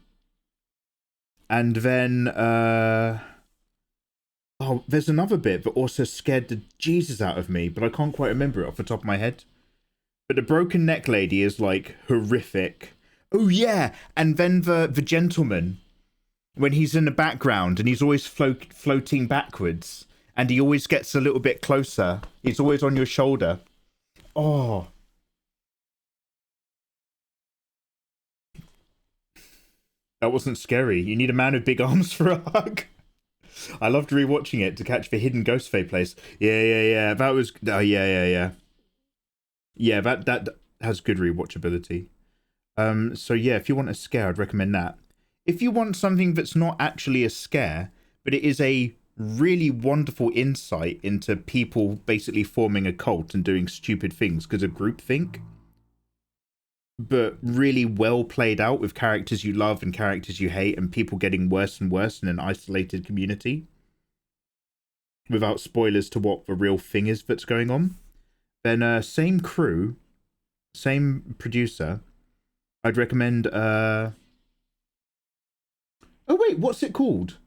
And then, oh, there's another bit that also scared the Jesus out of me, but I can't quite remember it off the top of my head. But the broken neck lady is, like, horrific. Oh, yeah, and then the gentleman, when he's in the background and he's always floating backwards, and he always gets a little bit closer. He's always on your shoulder. Oh. That wasn't scary. You need a man with big arms for a hug. I loved rewatching it to catch the hidden ghost Faye place. Yeah. That was... Oh, yeah. Yeah, that has good rewatchability. So yeah, if you want a scare, I'd recommend that. If you want something that's not actually a scare, but it is a really wonderful insight into people basically forming a cult and doing stupid things because of groupthink, but really well played out with characters you love and characters you hate and people getting worse and worse in an isolated community, without spoilers to what the real thing is that's going on, then same crew, same producer, I'd recommend... Oh wait, what's it called?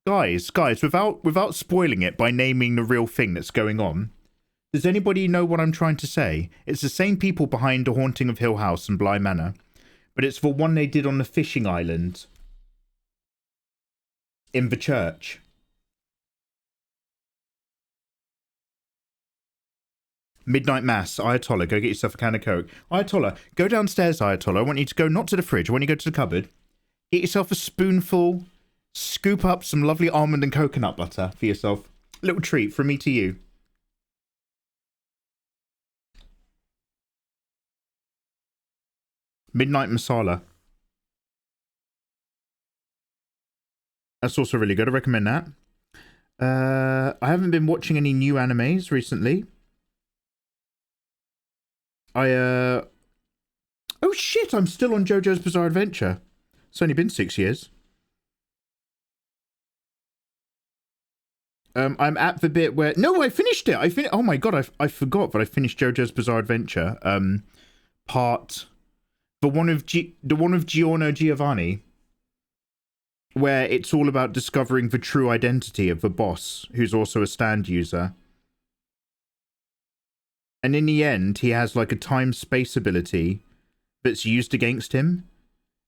Guys, without spoiling it by naming the real thing that's going on, does anybody know what I'm trying to say? It's the same people behind The Haunting of Hill House and Bly Manor, but it's the one they did on the fishing island in the church. Midnight Mass, Ayatollah, go get yourself a can of Coke. Ayatollah, go downstairs, Ayatollah. I want you to go not to the fridge, I want you to go to the cupboard. Get yourself a spoonful, scoop up some lovely almond and coconut butter for yourself. Little treat from me to you. Midnight Masala. That's also really good. I recommend that. I haven't been watching any new animes recently. Oh shit, I'm still on JoJo's Bizarre Adventure. It's only been 6 years. I'm at the bit where... No, I finished it! Oh my god, I forgot that I finished JoJo's Bizarre Adventure. The one of Giorno Giovanni. where it's all about discovering the true identity of the boss, who's also a stand user. And in the end, he has like a time-space ability that's used against him.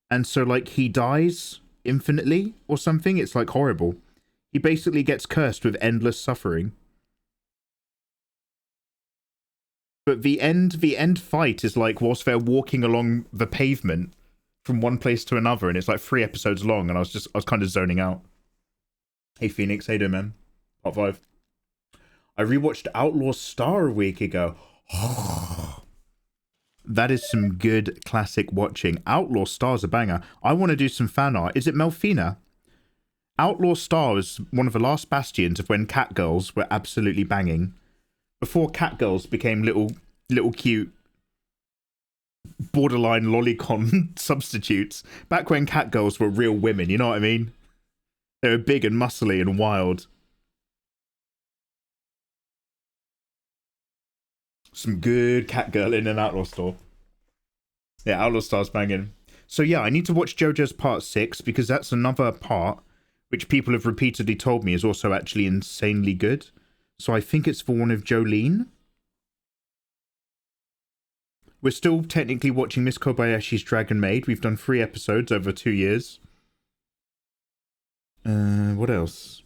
And so like he dies infinitely or something. It's like horrible. He basically gets cursed with endless suffering. But the end fight is like whilst they're walking along the pavement from one place to another, and it's like 3 episodes long, and I was kind of zoning out. Hey Phoenix, how you doing, man? Hot 5. I rewatched Outlaw Star a week ago. That is some good classic watching. Outlaw Star's a banger. I want to do some fan art. Is it Melfina? Outlaw Star was one of the last bastions of when Catgirls were absolutely banging. Before Catgirls became little cute borderline lolicon substitutes. Back when Catgirls were real women, you know what I mean? They were big and muscly and wild. Some good Catgirl in an Outlaw Store. Yeah, Outlaw Star's banging. So yeah, I need to watch JoJo's Part 6 because that's another part which people have repeatedly told me is also actually insanely good. So I think it's the one of Jolene. We're still technically watching Miss Kobayashi's Dragon Maid. We've done 3 episodes over 2 years. What else?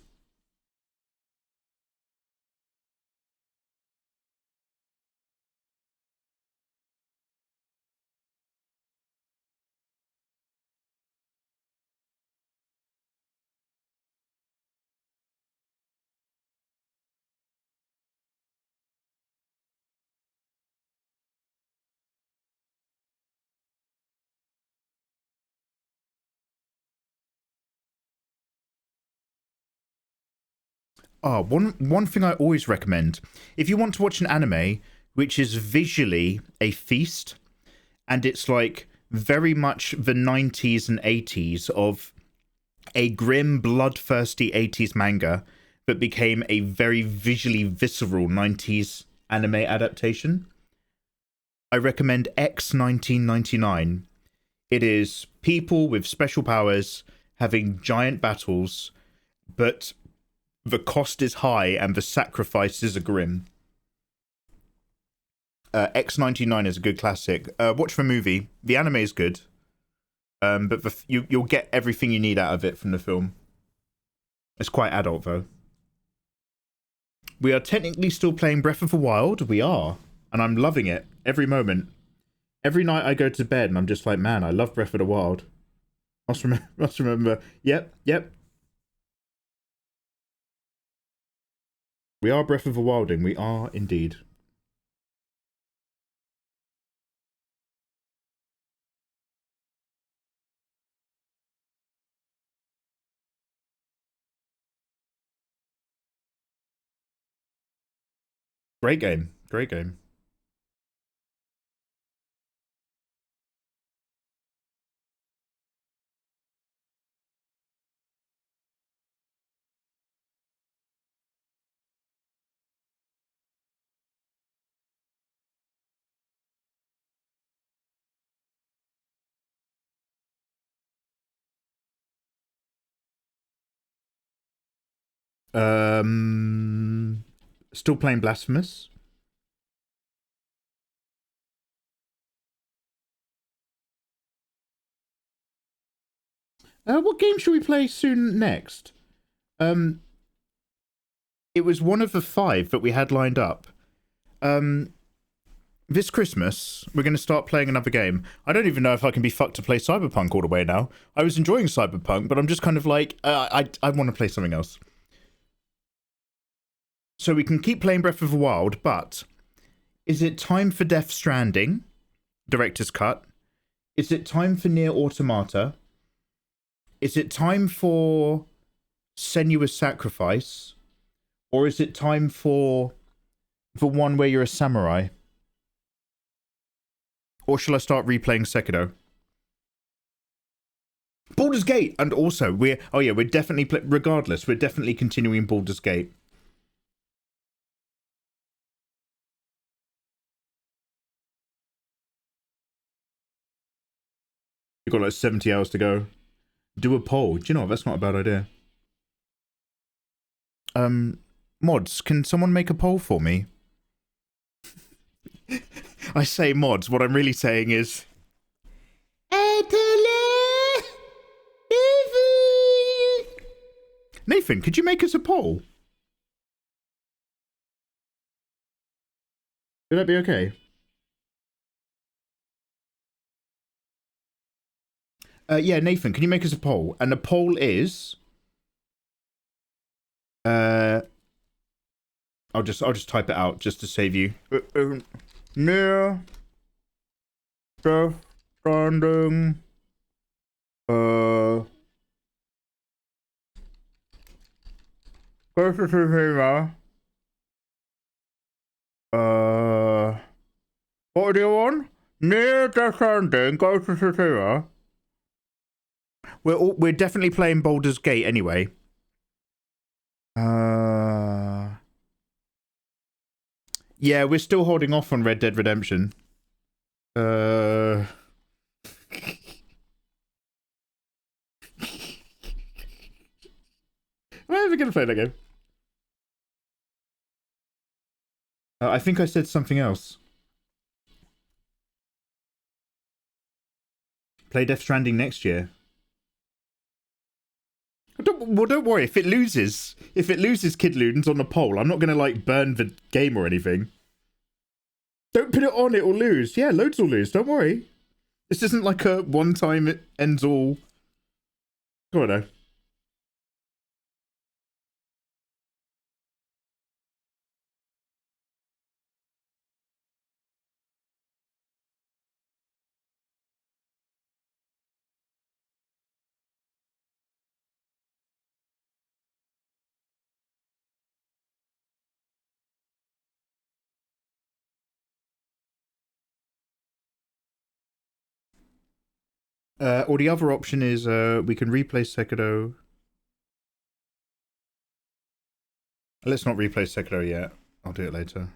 One thing I always recommend, if you want to watch an anime which is visually a feast, and it's like very much the 90s and 80s of a grim, bloodthirsty 80s manga that became a very visually visceral 90s anime adaptation, I recommend X 1999. It is people with special powers having giant battles, but the cost is high and the sacrifices are grim. X99 is a good classic. Watch the movie. The anime is good, but you'll get everything you need out of it from the film. It's quite adult though. We are technically still playing Breath of the Wild. We are, and I'm loving it every moment. Every night I go to bed and I'm just like, man, I love Breath of the Wild. Must remember. Yep. We are Breath of the Wilding. We are indeed. Great game. Great game. Still playing Blasphemous. What game should we play soon next? It was one of the 5 that we had lined up. This Christmas, we're going to start playing another game. I don't even know if I can be fucked to play Cyberpunk all the way now. I was enjoying Cyberpunk, but I'm just kind of like, I want to play something else. So we can keep playing Breath of the Wild, but is it time for Death Stranding, Director's Cut? Is it time for Nier Automata? Is it time for Senua's Sacrifice? Or is it time for the one where you're a samurai? Or shall I start replaying Sekiro? Baldur's Gate! And also, we're definitely, regardless, we're definitely continuing Baldur's Gate. You've got like 70 hours to go. Do a poll. Do you know what? That's not a bad idea. Mods, can someone make a poll for me? I say mods, what I'm really saying is... Nathan, could you make us a poll? Would that be okay? Yeah, Nathan, can you make us a poll? And the poll is... I'll just type it out just to save you. Near the standing what do you want? Near the standing we're definitely playing Baldur's Gate anyway. Yeah, we're still holding off on Red Dead Redemption. I'm ever gonna play that game? I think I said something else. Play Death Stranding next year. Don't worry, if it loses Kid Loons on the poll, I'm not gonna like burn the game or anything. Don't put it on, it will lose. Yeah, loads will lose, don't worry. This isn't like a one time it ends all. Come on now. Or the other option is we can replace Sekiro. Let's not replace Sekiro yet. I'll do it later.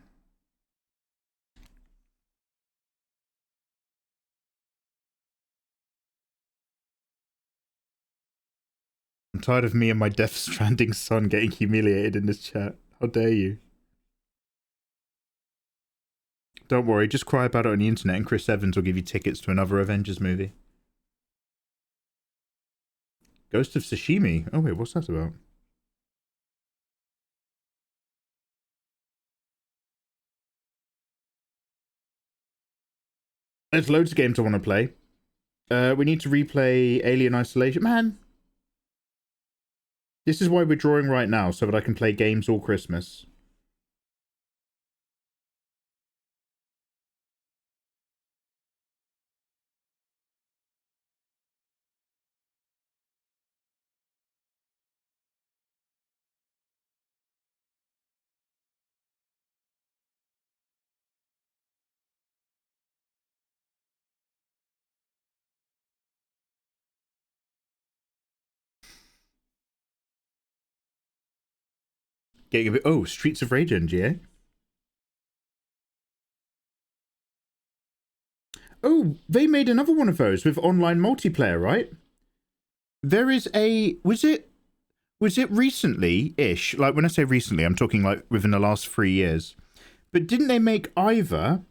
I'm tired of me and my Death Stranding son getting humiliated in this chat. How dare you? Don't worry, just cry about it on the internet and Chris Evans will give you tickets to another Avengers movie. Ghost of Tsushima? Oh wait, what's that about? There's loads of games I want to play. We need to replay Alien Isolation. Man! This is why we're drawing right now, so that I can play games all Christmas. Getting a bit... Oh, Streets of Rage NGA. Oh, they made another one of those with online multiplayer, right? There is a... Was it recently-ish? Like, when I say recently, I'm talking like within the last 3 years. But didn't they make either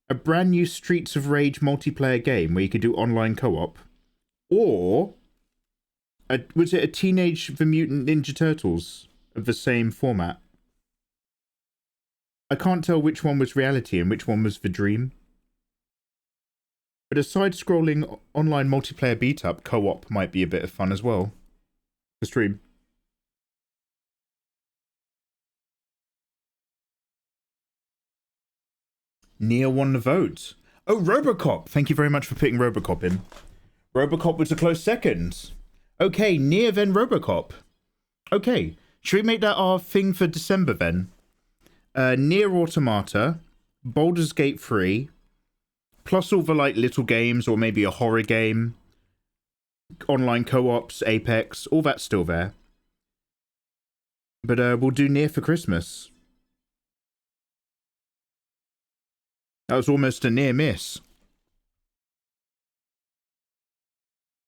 a brand new Streets of Rage multiplayer game where you could do online co-op? Or... was it a Teenage the Mutant Ninja Turtles of the same format? I can't tell which one was reality and which one was the dream. But a side-scrolling online multiplayer beat-up co-op might be a bit of fun as well. The stream. Nia won the vote. Oh, Robocop! Thank you very much for putting Robocop in. Robocop was a close second. Okay, Nia then Robocop. Okay, should we make that our thing for December then? Nier Automata, Baldur's Gate 3, plus all the like little games or maybe a horror game, online co-ops, Apex, all that's still there. But we'll do Nier for Christmas. That was almost a near miss.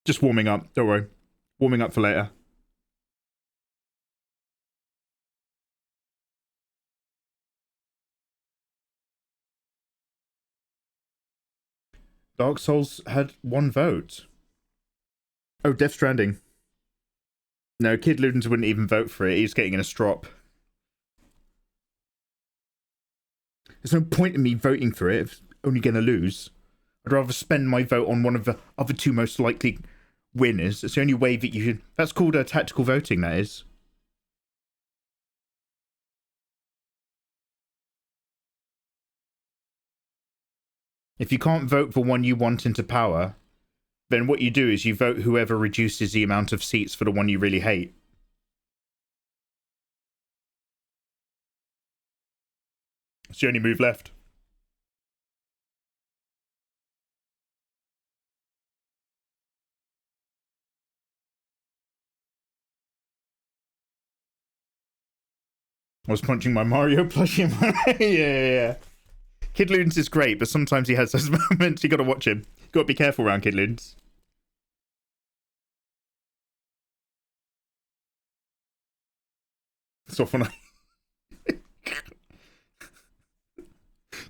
Just warming up, don't worry. Warming up for later. Dark Souls had 1 vote. Oh, Death Stranding. No, Kid Ludens wouldn't even vote for it. He's getting in a strop. There's no point in me voting for it if I'm only going to lose. I'd rather spend my vote on one of the other 2 most likely winners. It's the only way that you can... That's called tactical voting, that is. If you can't vote for one you want into power, then what you do is you vote whoever reduces the amount of seats for the one you really hate. It's the only move left. I was punching my Mario plushie. Yeah. Kid Ludens is great, but sometimes he has those moments. You gotta watch him. You gotta be careful around Kid Ludens. It's off on a...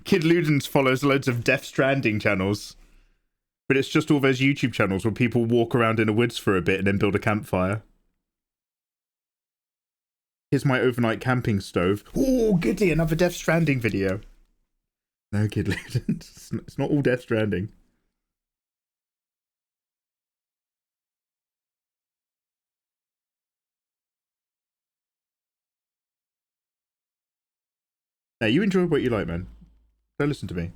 Kid Ludens follows loads of Death Stranding channels. But it's just all those YouTube channels where people walk around in the woods for a bit and then build a campfire. Here's my overnight camping stove. Oh, goody, another Death Stranding video. No, Kid Ludens. It's not all Death Stranding. Hey, you enjoy what you like, man. Don't listen to me.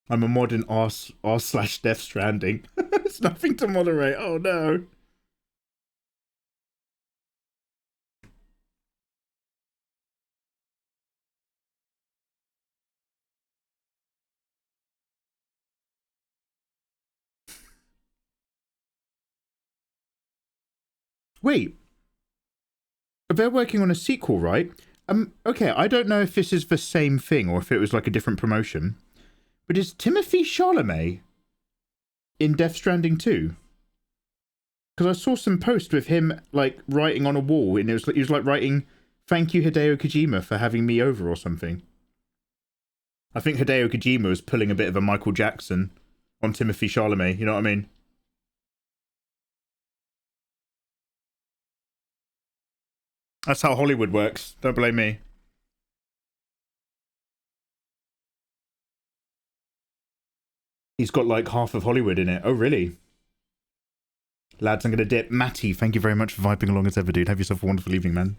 I'm a modern r/Death Stranding. It's nothing to moderate. Oh no. Wait. They're working on a sequel, right? Okay, I don't know if this is the same thing or if it was like a different promotion. But is Timothy Chalamet in Death Stranding 2? Because I saw some post with him like writing on a wall, and he was like writing, "Thank you Hideo Kojima for having me over" or something. I think Hideo Kojima was pulling a bit of a Michael Jackson on Timothy Chalamet, you know what I mean? That's how Hollywood works. Don't blame me. He's got like half of Hollywood in it. Oh, really? Lads, I'm going to dip. Matty, thank you very much for vibing along as ever, dude. Have yourself a wonderful evening, man.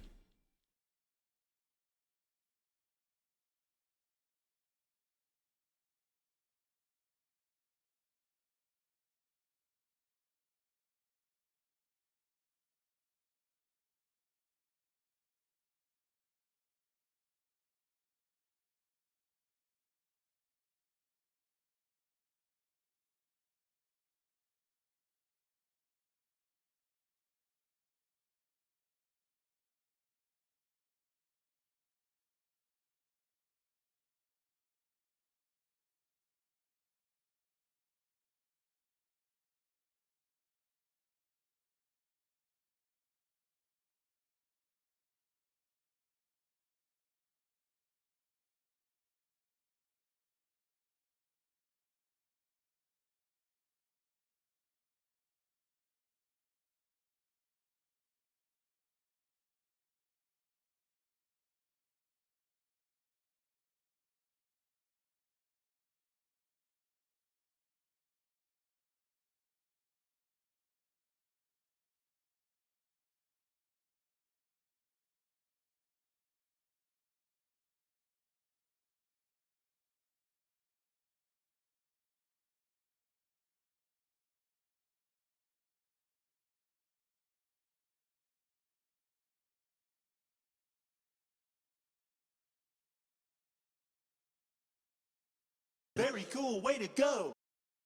Very cool, way to go.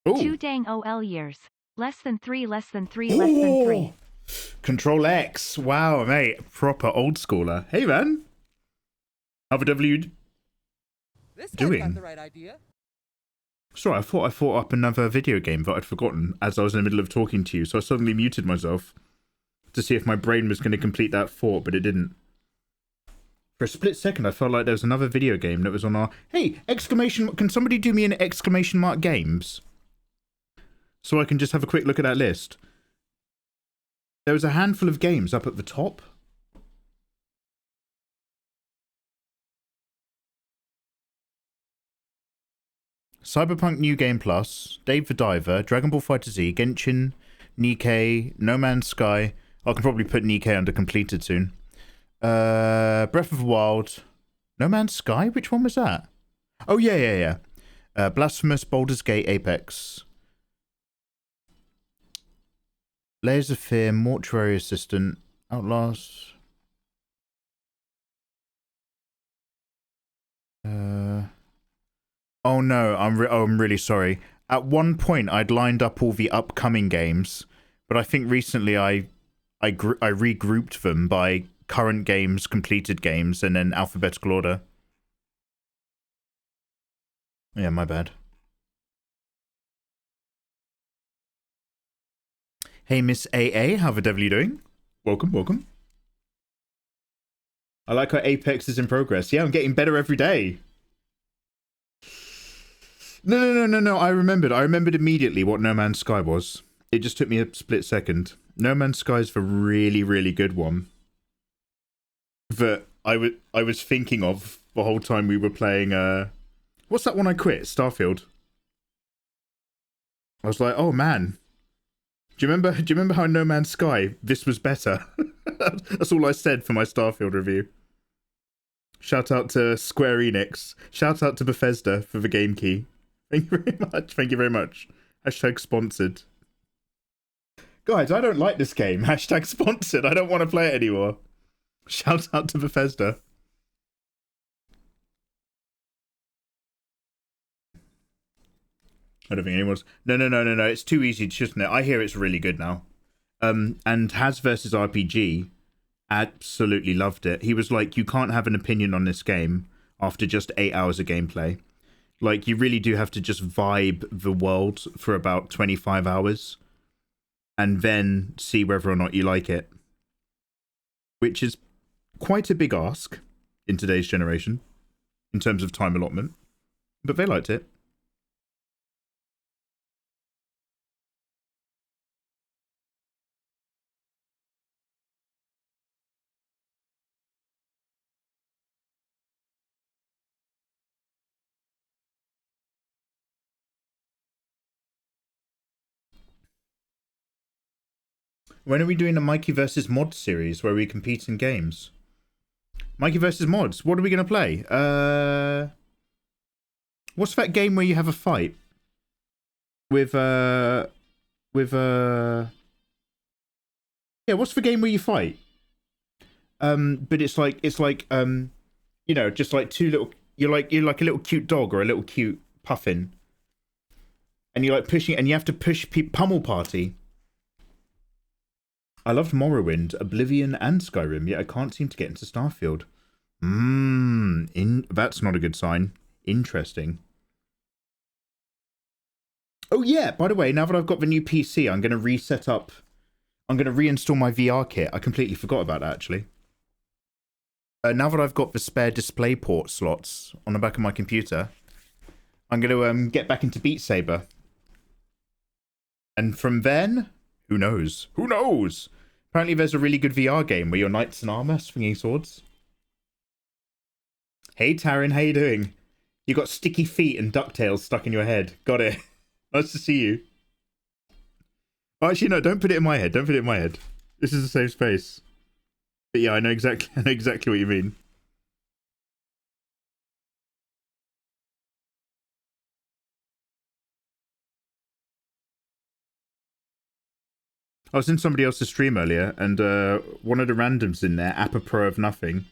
Ooh. 2 dang OL years. Less than 3, less than 3, less than 3. Control X. Wow, mate. Proper old schooler. Hey, man. How the W This guy's doing? got the right idea. Sorry, I thought I thought up another video game that I'd forgotten as I was in the middle of talking to you, so I suddenly muted myself to see if my brain was going to complete that thought, but it didn't. For a split second, I felt like there was another video game that was on our... Hey, exclamation... Can somebody do me an exclamation mark games? So I can just have a quick look at that list. There was a handful of games up at the top. Cyberpunk New Game Plus, Dave the Diver, Dragon Ball FighterZ, Genshin, Nikkei, No Man's Sky. I can probably put Nikkei under completed soon. Breath of the Wild. No Man's Sky? Which one was that? Oh, yeah. Blasphemous, Baldur's Gate, Apex. Layers of Fear, Mortuary Assistant, Outlast. Oh no, I'm really sorry. At one point, I'd lined up all the upcoming games, but I think recently I regrouped them by current games, completed games, and then alphabetical order. Yeah, my bad. Hey, Miss AA, how the devil are you doing? Welcome, welcome. I like how Apex is in progress. Yeah, I'm getting better every day. No. I remembered immediately what No Man's Sky was. It just took me a split second. No Man's Sky is the really, really good one that I was thinking of the whole time we were playing. What's that one I quit? Starfield. I was like, oh man. Do you remember how in No Man's Sky this was better? That's all I said for my Starfield review. Shout out to Square Enix. Shout out to Bethesda for the game key. Thank you very much. Thank you very much. Hashtag sponsored. Guys, I don't like this game. Hashtag sponsored. I don't want to play it anymore. Shout out to Bethesda. I don't think anyone's... No. It's too easy, shouldn't it? I hear it's really good now. And Has vs. RPG absolutely loved it. He was like, you can't have an opinion on this game after just 8 hours of gameplay. Like, you really do have to just vibe the world for about 25 hours and then see whether or not you like it. Which is quite a big ask in today's generation in terms of time allotment. But they liked it. When are we doing a Mikey versus Mod series where we compete in games? Mikey versus Mods. What are we going to play? What's that game where you have a fight? Yeah, what's the game where you fight? But it's like, you know, just like two little, you're like a little cute dog or a little cute puffin. And you're like pushing, and you have to push Pummel Party. I loved Morrowind, Oblivion, and Skyrim, yet I can't seem to get into Starfield. That's not a good sign. Interesting. Oh yeah, by the way, now that I've got the new PC, I'm going to reset up... I'm going to reinstall my VR kit. I completely forgot about that, actually. Now that I've got the spare DisplayPort slots on the back of my computer, I'm going to get back into Beat Saber. And from then, who knows? Who knows? Apparently there's a really good VR game where you're knights in armor swinging swords. Hey Taryn, how you doing? You got sticky feet and DuckTales stuck in your head. Got it. Nice to see you. Oh, actually, no, don't put it in my head. Don't put it in my head. This is a safe space. But yeah, I know exactly what you mean. I was in somebody else's stream earlier, and one of the randoms in there, apropos of nothing,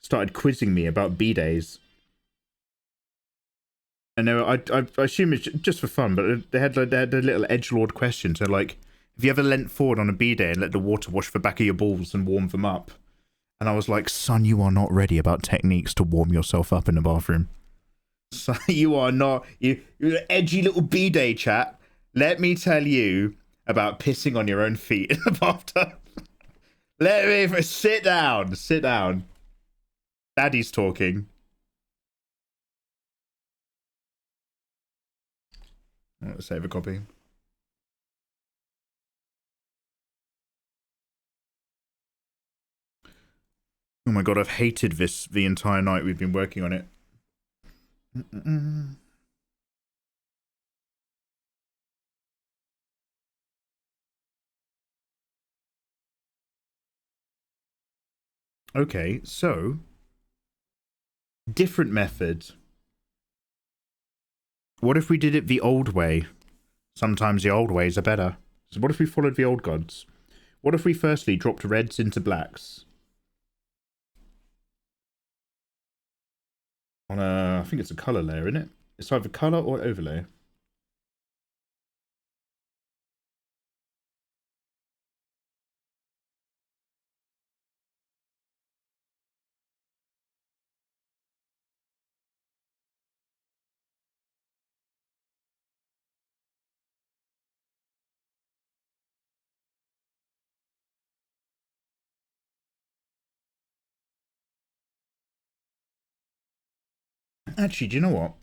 started quizzing me about B-days. And I assume it's just for fun, but they had a little edgelord question. So like, have you ever leant forward on a B-day and let the water wash the back of your balls and warm them up? And I was like, son, you are not ready about techniques to warm yourself up in the bathroom. So you are not, you're an edgy little B-day chap. Let me tell you about pissing on your own feet in the bathtub. Let me, sit down, sit down. Daddy's talking. Let's save a copy. Oh my god, I've hated this the entire night we've been working on it. Okay, so different method. What if we did it the old way? Sometimes the old ways are better. So what if we followed the old gods? What if we firstly dropped reds into blacks? On a, I think it's a color layer, isn't it? It's either color or overlay. Actually, do you know what?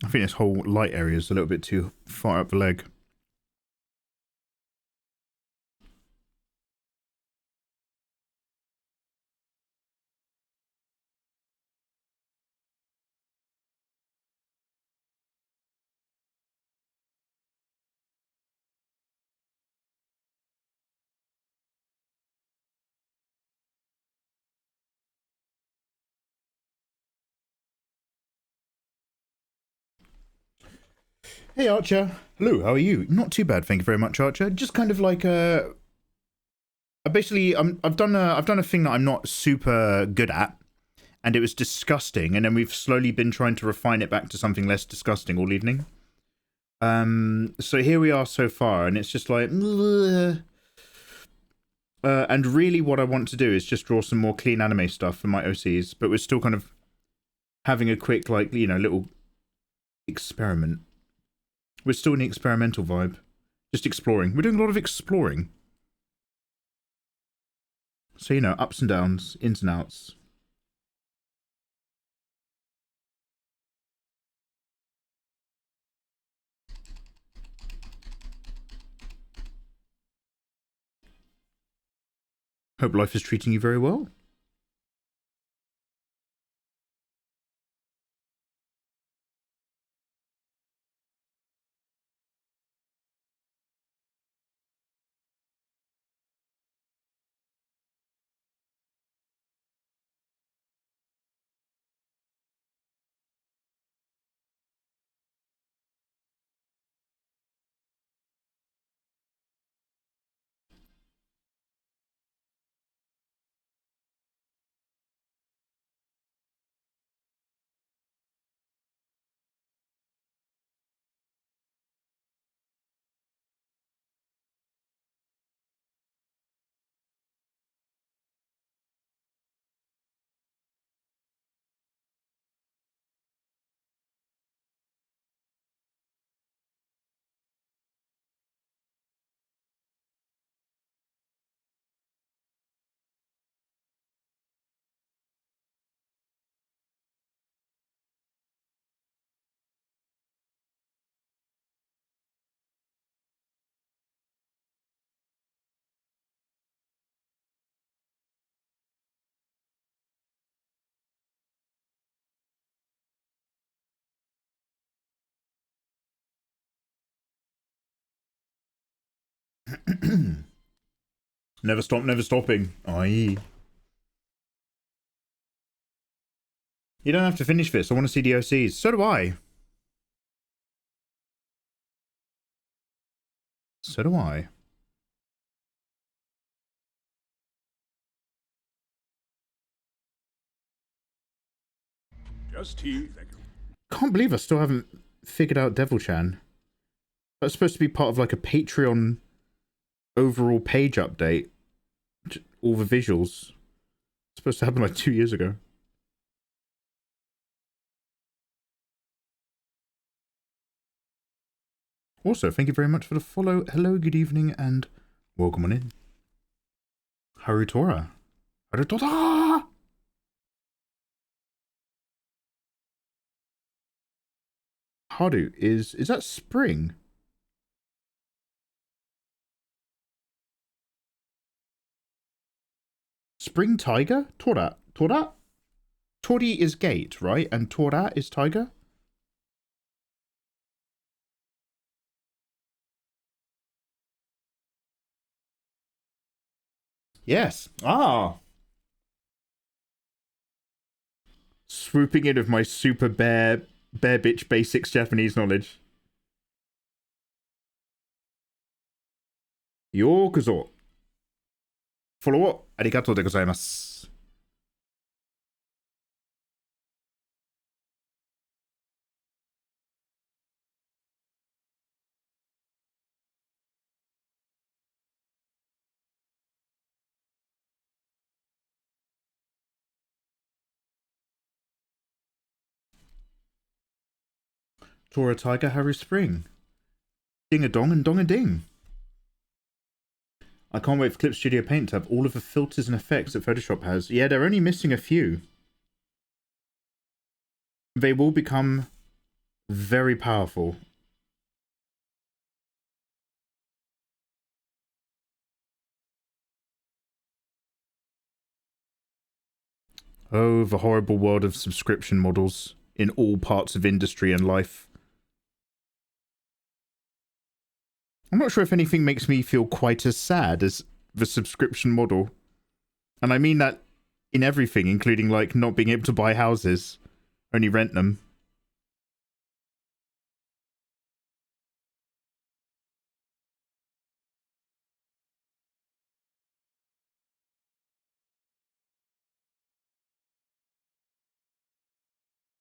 I think this whole light area is a little bit too far up the leg. Hey Archer, hello. How are you? Not too bad, thank you very much, Archer. Just kind of like basically I've done a thing that I'm not super good at, and it was disgusting. And then we've slowly been trying to refine it back to something less disgusting all evening. So here we are so far, and it's just like, and really what I want to do is just draw some more clean anime stuff for my OCs, but we're still kind of having a quick, like, you know, little experiment. We're still in the experimental vibe. Just exploring. We're doing a lot of exploring. So, you know, ups and downs, ins and outs. Hope life is treating you very well. Never stop, never stopping. Aye. You don't have to finish this. I want to see the OCs. So do I. So do I. Just tea, thank you. Can't believe I still haven't figured out Devil Chan. That's supposed to be part of like a Patreon overall page update. All the visuals. It's supposed to happen like 2 years ago. Also, thank you very much for the follow. Hello, good evening, and welcome on in. Harutora. Harutora! Haru, is that spring? Spring tiger? Tora. Tora? Tori is gate, right? And Tora is tiger? Yes. Ah. Swooping in with my super bear bitch basics Japanese knowledge. Yokozo. Follow. Arigatou de gozaimasu. Tora tiger, Haru spring. Ding a dong and dong a ding. I can't wait for Clip Studio Paint to have all of the filters and effects that Photoshop has. Yeah, they're only missing a few. They will become very powerful. Oh, the horrible world of subscription models in all parts of industry and life. I'm not sure if anything makes me feel quite as sad as the subscription model. And I mean that in everything, including like not being able to buy houses, only rent them.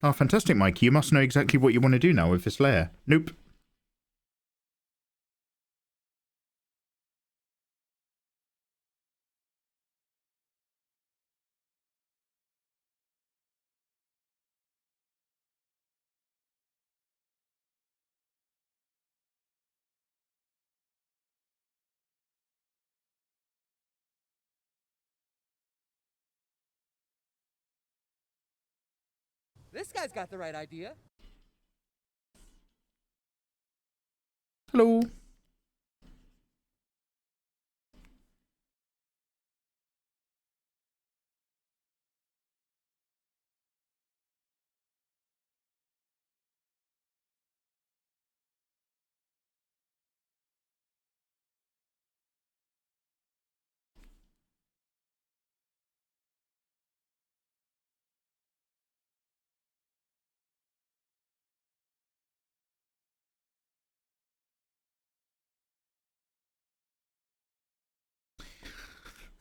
Oh, fantastic, Mikey. You must know exactly what you want to do now with this layer. Nope. This guy's got the right idea. Hello.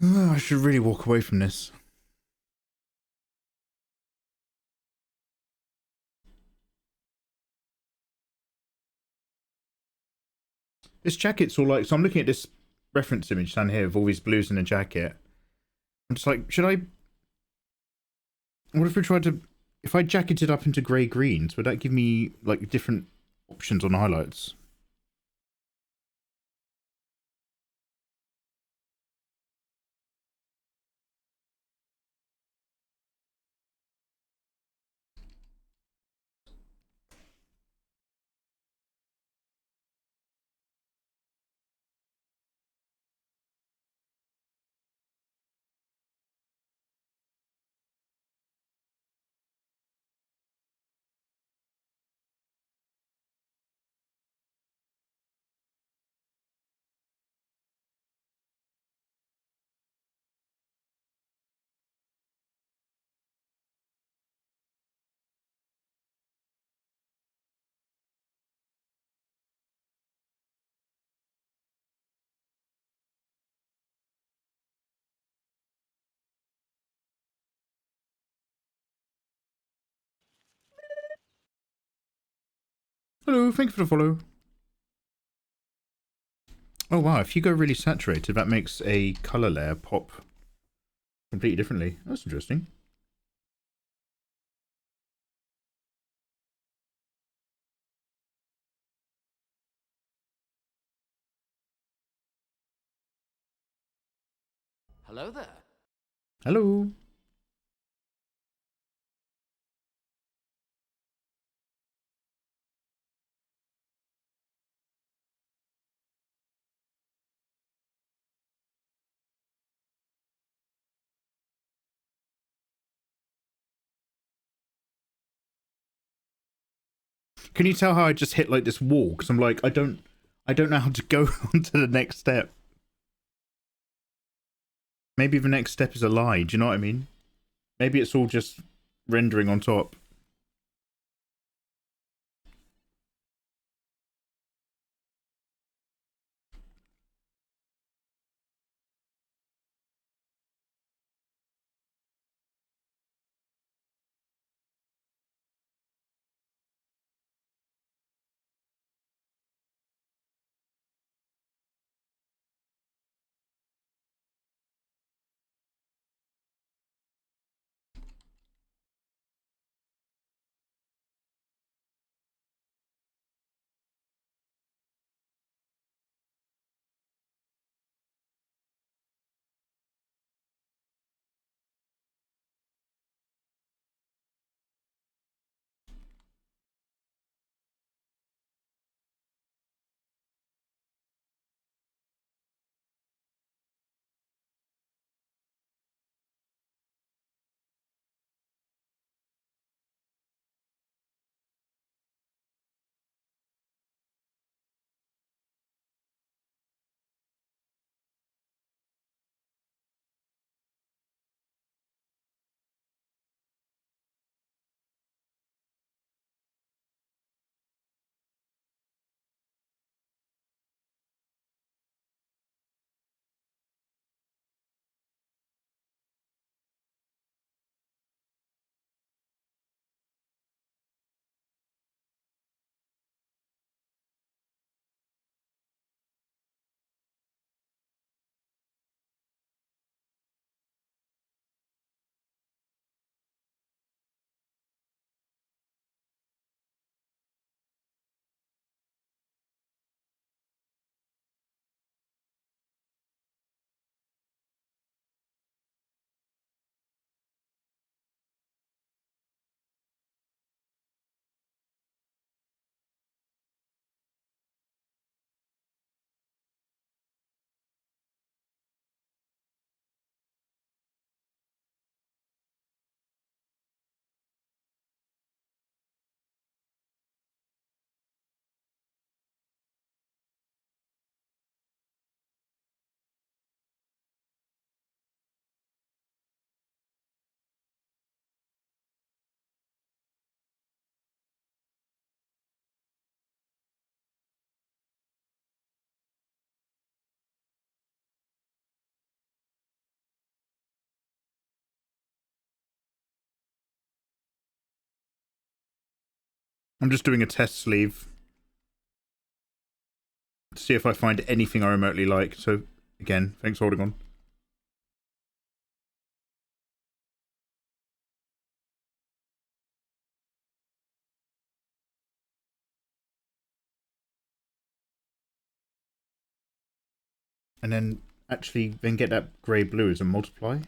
Oh, I should really walk away from this. This jacket's all like... So I'm looking at this reference image down here of all these blues in a jacket. I'm just like, should I... What if we tried to... If I jacketed up into grey greens, would that give me, like, different options on the highlights? Hello, thank you for the follow. Oh wow, if you go really saturated, that makes a colour layer pop completely differently. That's interesting. Hello there. Hello. Can you tell how I just hit like this wall? Because I'm like, I don't know how to go on to the next step. Maybe the next step is a lie. Do you know what I mean? Maybe it's all just rendering on top. I'm just doing a test sleeve to see if I find anything I remotely like. So, again, thanks for holding on. And then actually then get that grey blue as a multiply.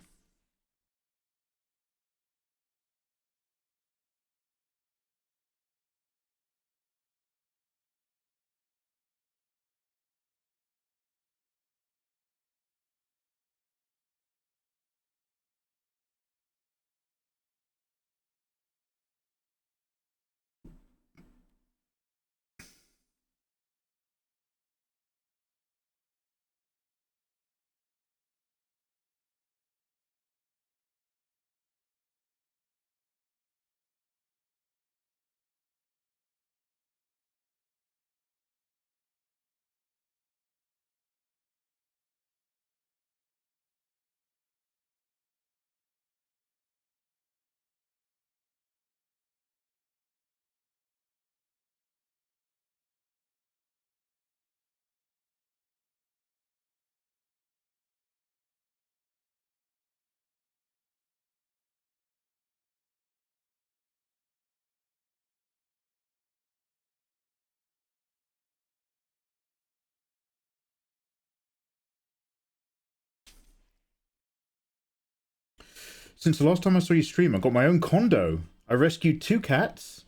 Since the last time I saw you stream, I got my own condo. I rescued 2 cats.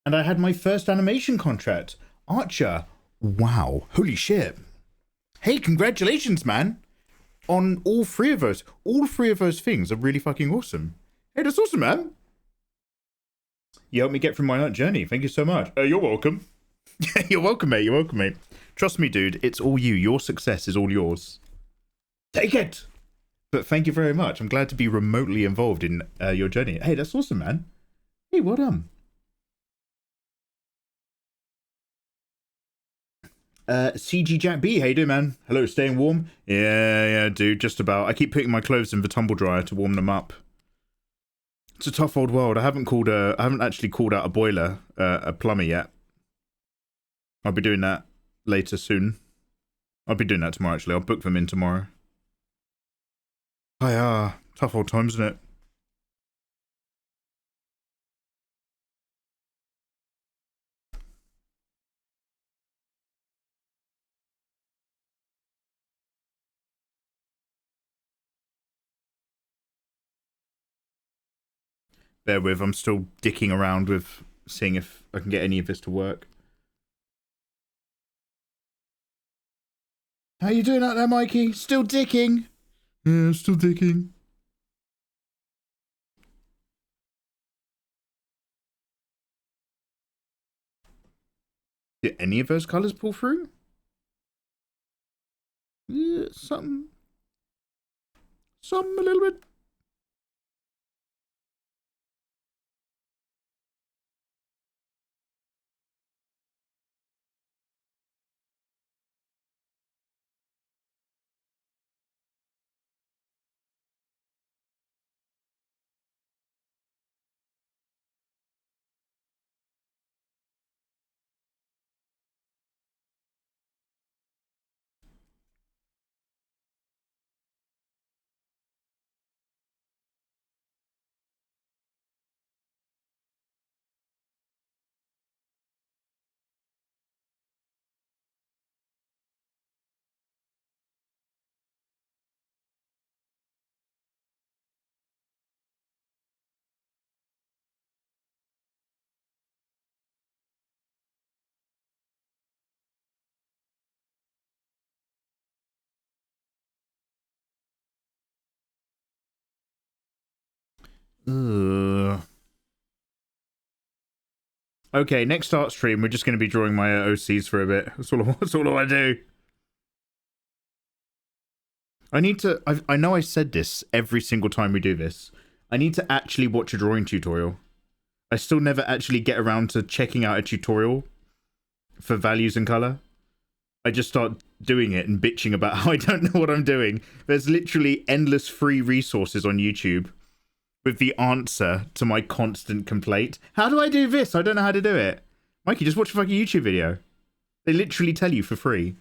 And I had my first animation contract. Archer. Wow. Holy shit. Hey, congratulations, man. On all 3 of those. All 3 of those things are really fucking awesome. Hey, that's awesome, man. You helped me get through my art journey. Thank you so much. You're welcome. You're welcome, mate. You're welcome, mate. Trust me, dude. It's all you. Your success is all yours. Take it. But thank you very much. I'm glad to be remotely involved in your journey. Hey, that's awesome, man. Hey, well done. CG Jack B, how you doing, man? Hello, staying warm? Yeah, dude, just about. I keep putting my clothes in the tumble dryer to warm them up. It's a tough old world. I haven't actually called out a boiler, a plumber yet. I'll be doing that later soon. I'll be doing that tomorrow, actually. I'll book them in tomorrow. Tough old times, isn't it? Bear with, I'm still dicking around with seeing if I can get any of this to work. How you doing out there, Mikey? Still dicking? Yeah, still dicking. Did any of those colours pull through? Yeah, some a little bit. Okay, next art stream, we're just going to be drawing my OCs for a bit. That's all I do. I need to... I know I said this every single time we do this. I need to actually watch a drawing tutorial. I still never actually get around to checking out a tutorial for values and colour. I just start doing it and bitching about how I don't know what I'm doing. There's literally endless free resources on YouTube with the answer to my constant complaint. How do I do this? I don't know how to do it. Mikey, just watch a fucking YouTube video. They literally tell you for free.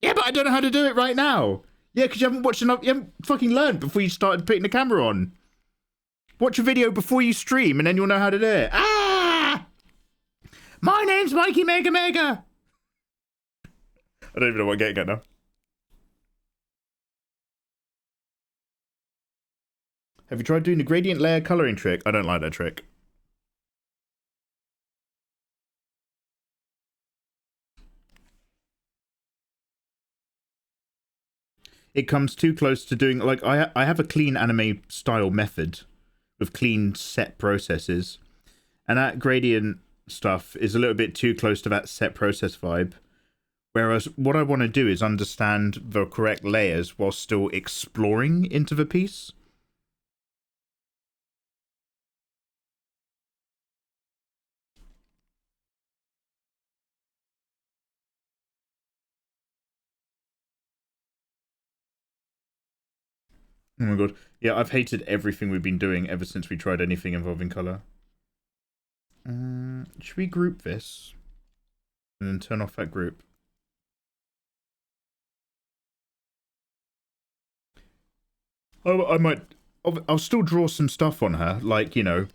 Yeah, but I don't know how to do it right now. Yeah, because you haven't watched enough. You haven't fucking learned before you started putting the camera on. Watch a video before you stream and then you'll know how to do it. Ah! My name's mikeymegamega. I don't even know what I'm getting at now. Have you tried doing the gradient layer coloring trick? I don't like that trick. It comes too close to doing, like, I have a clean anime style method with clean set processes. And that gradient stuff is a little bit too close to that set process vibe. Whereas what I want to do is understand the correct layers while still exploring into the piece. Oh my god. Yeah, I've hated everything we've been doing ever since we tried anything involving colour. Should we group this? And then turn off that group. I might... I'll still draw some stuff on her. Like, you know,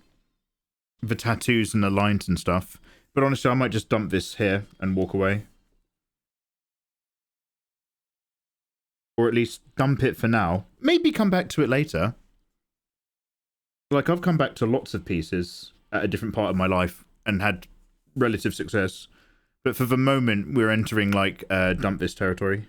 the tattoos and the lines and stuff. But honestly, I might just dump this here and walk away. Or at least dump it for now. Maybe come back to it later. Like, I've come back to lots of pieces at a different part of my life and had relative success. But for the moment, we're entering, like, dump this territory.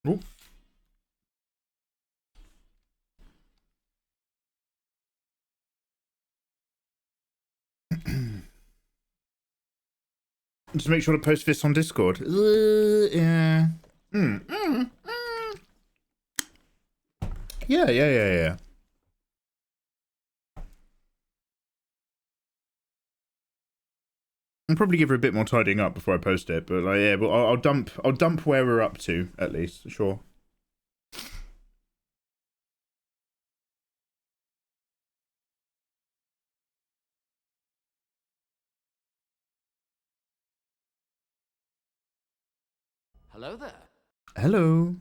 Ooh. Just make sure to post this on Discord. Yeah. Yeah. I'll probably give her a bit more tidying up before I post it, but like, yeah, but I'll dump where we're up to at least, sure. Hello there. Hello.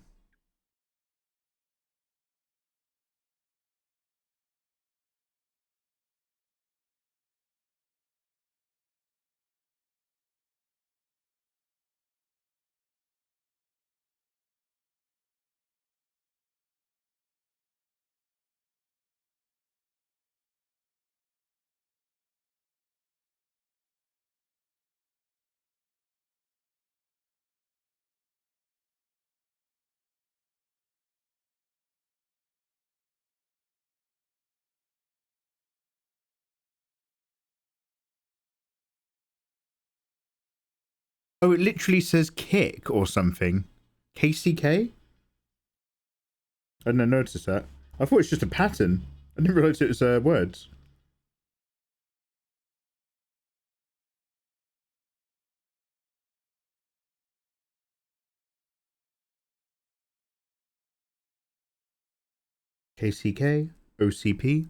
Oh, it literally says kick or something. KCK? I didn't notice that. I thought it's just a pattern. I didn't realize it was words. KCK, OCP.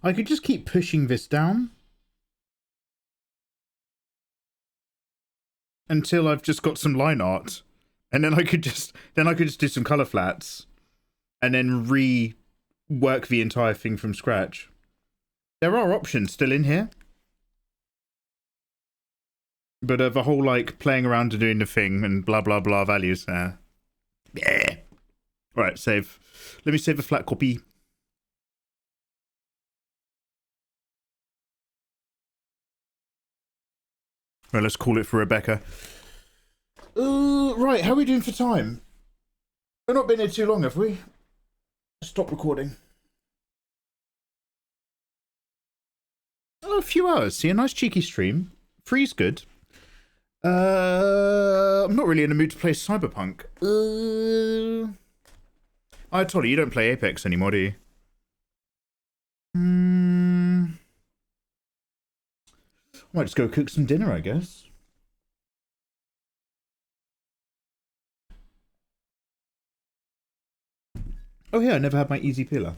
I could just keep pushing this down until I've just got some line art, and then I could just do some color flats, and then rework the entire thing from scratch. There are options still in here, but the whole like playing around and doing the thing and blah blah blah values. Yeah. All right, save. Let me save a flat copy. Right, let's call it for Rebecca. Right, how are we doing for time? We've not been here too long, have we? Stop recording. Oh, a few hours. See, a nice cheeky stream. Three's good. I'm not really in the mood to play Cyberpunk. I told you don't play Apex anymore, do you? I might just go cook some dinner, I guess. Oh yeah, I never had my easy peeler.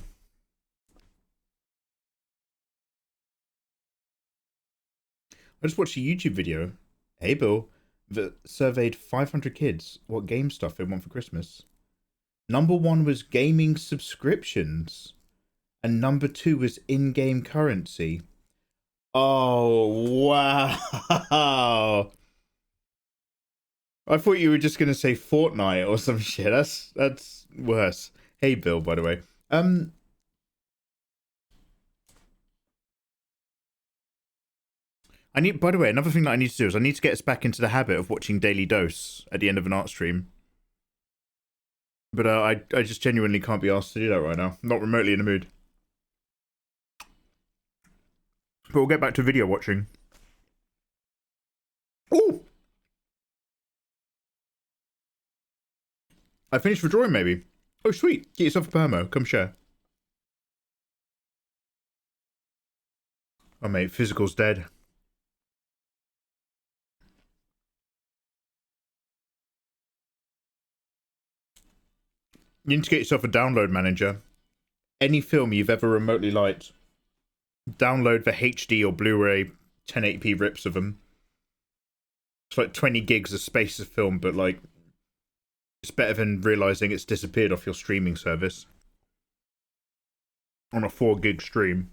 I just watched a YouTube video, hey Bill, that surveyed 500 kids what game stuff they want for Christmas. Number 1 was gaming subscriptions, and number 2 was in-game currency. Oh, wow. I thought you were just going to say Fortnite or some shit. That's worse. Hey, Bill, by the way. By the way, another thing that I need to do is I need to get us back into the habit of watching Daily Dose at the end of an art stream. But I just genuinely can't be asked to do that right now. I'm not remotely in the mood. But we'll get back to video watching. Ooh! I finished the drawing, maybe. Oh, sweet. Get yourself a permo. Come share. Oh, mate. Physical's dead. You need to get yourself a download manager. Any film you've ever remotely liked, download the HD or Blu-ray 1080p rips of them. It's like 20 gigs of space of film, but like it's better than realizing it's disappeared off your streaming service on a 4 gig stream.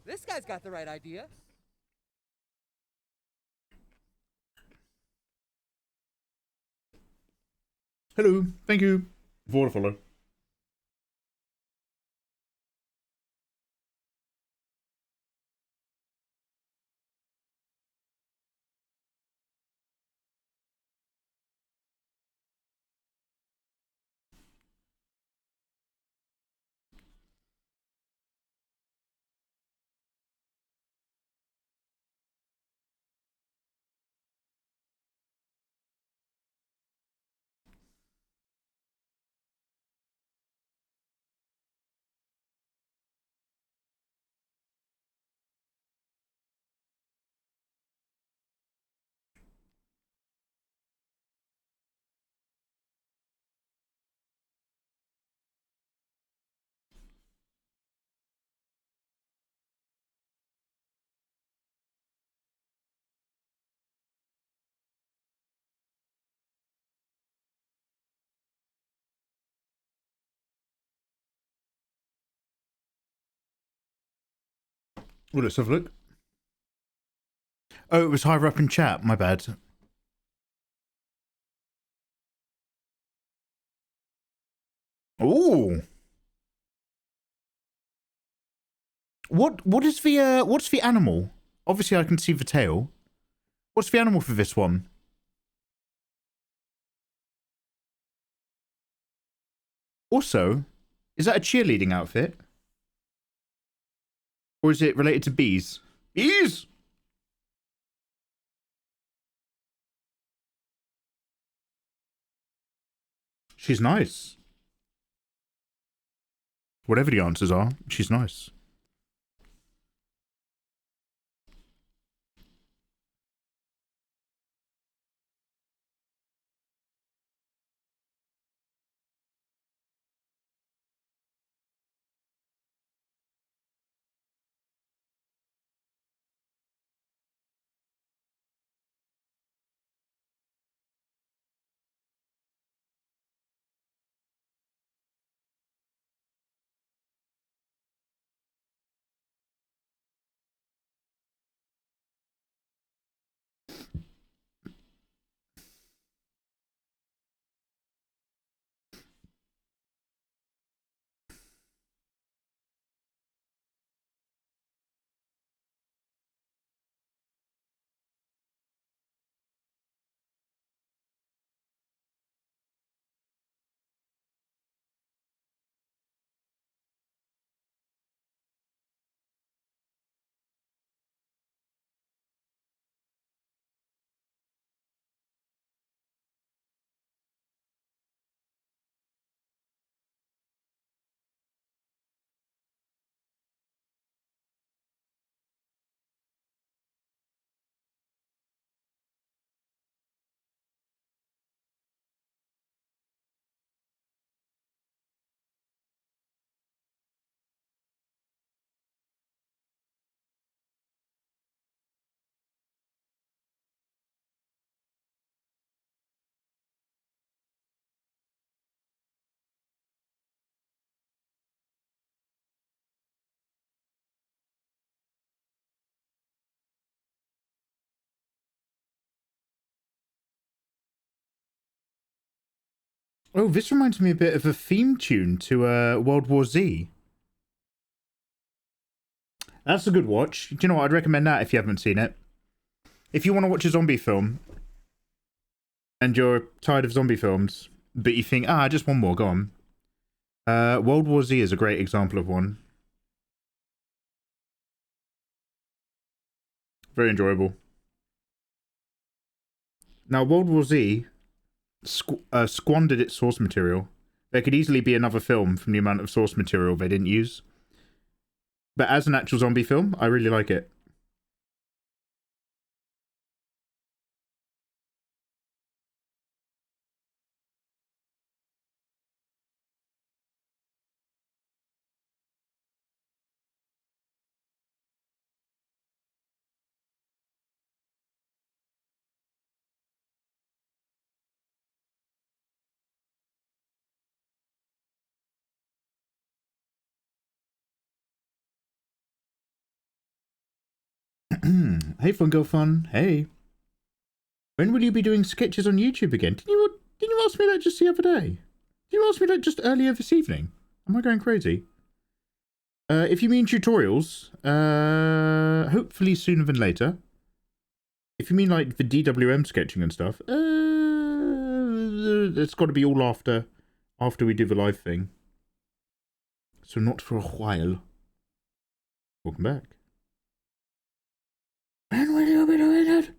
This guy's got the right idea. Hello, thank you for the follow. Well, let's have a look. Oh, it was higher up in chat. My bad. Ooh. What is the what's the animal? Obviously I can see the tail. What's the animal for this one? Also, is that a cheerleading outfit? Or is it related to bees? Bees! She's nice. Whatever the answers are, she's nice. Oh, this reminds me a bit of a theme tune to World War Z. That's a good watch. Do you know what? I'd recommend that if you haven't seen it. If you want to watch a zombie film and you're tired of zombie films, but you think, just one more, go on. World War Z is a great example of one. Very enjoyable. Now, World War Z squandered its source material. There could easily be another film from the amount of source material they didn't use. But as an actual zombie film, I really like it. Hey, Fungo Fun. Hey. When will you be doing sketches on YouTube again? Didn't you ask me that just the other day? Did you ask me that just earlier this evening? Am I going crazy? If you mean tutorials, hopefully sooner than later. If you mean like the DWM sketching and stuff, it's got to be all after we do the live thing. So not for a while. Welcome back. When will you be doing it?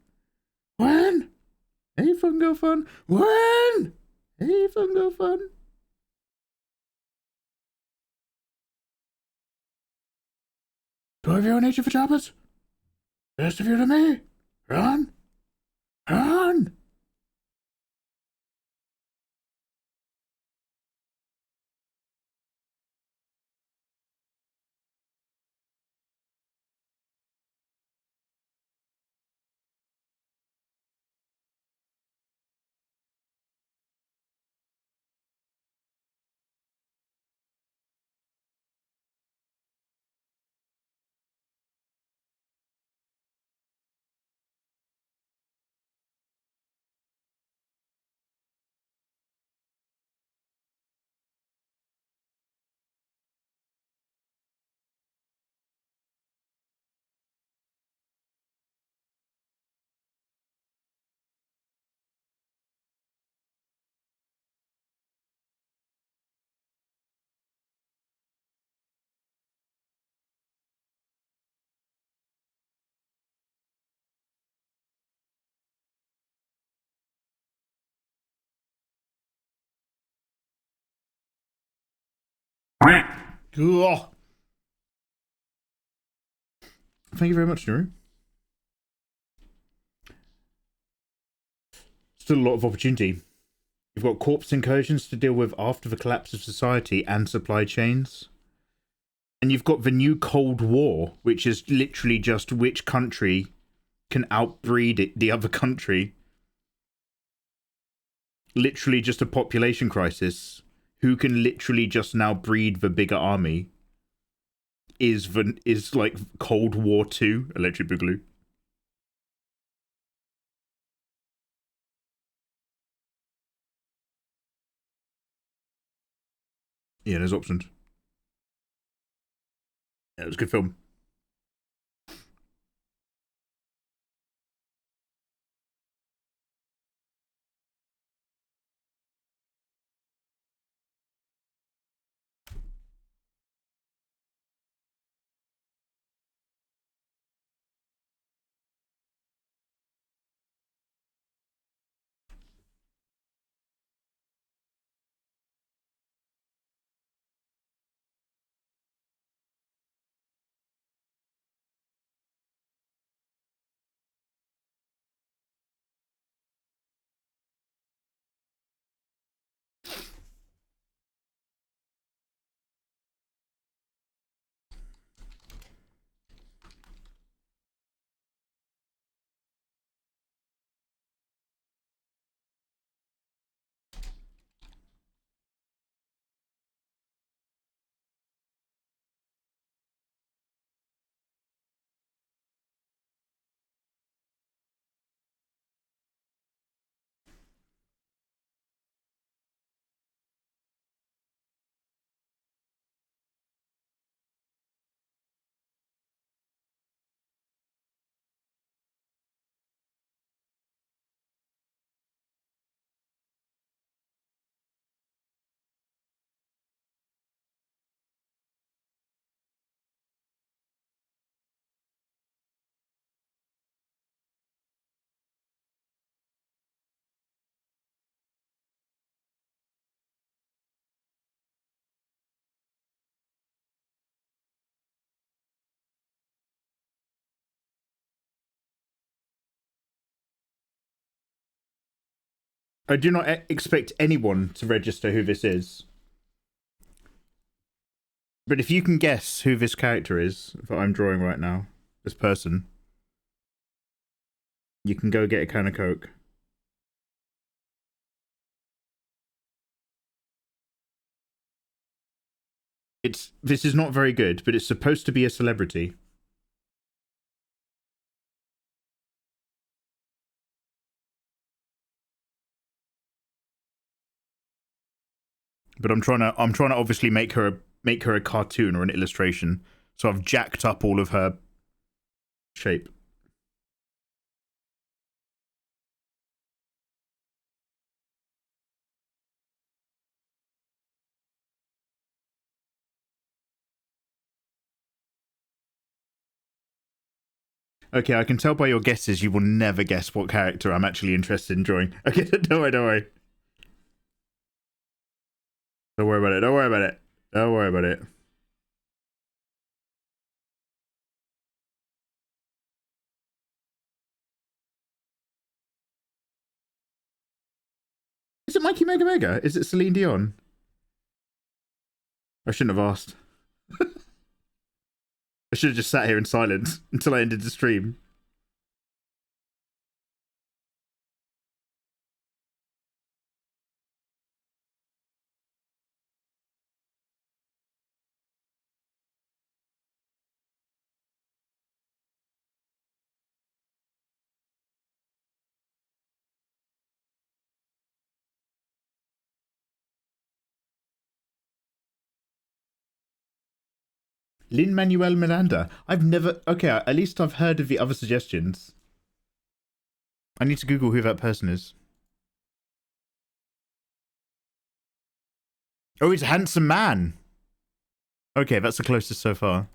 When? Hey, Fungo Fun. When? Hey, Fungo Fun. Do I have your nature for choppers? Best of you to me. Run. Run. Ugh. Thank you very much, Nuru. Still a lot of opportunity. You've got corpse incursions to deal with after the collapse of society and supply chains. And you've got the new Cold War, which is literally just which country can outbreed the other country. Literally just a population crisis. Who can literally just now breed the bigger army is like Cold War 2 Electric Boogaloo. Yeah, there's options. Yeah, it was a good film. I do not expect anyone to register who this is. But if you can guess who this character is that I'm drawing right now, this person, you can go get a can of Coke. This is not very good, but it's supposed to be a celebrity. But I'm trying to obviously make her a cartoon or an illustration. So I've jacked up all of her shape. Okay, I can tell by your guesses you will never guess what character I'm actually interested in drawing. Okay, don't worry. Don't worry about it. Don't worry about it. Don't worry about it. Is it mikeymegamega? Is it Celine Dion? I shouldn't have asked. I should have just sat here in silence until I ended the stream. Lin-Manuel Miranda. I've never... Okay, at least I've heard of the other suggestions. I need to Google who that person is. Oh, it's a handsome man. Okay, that's the closest so far.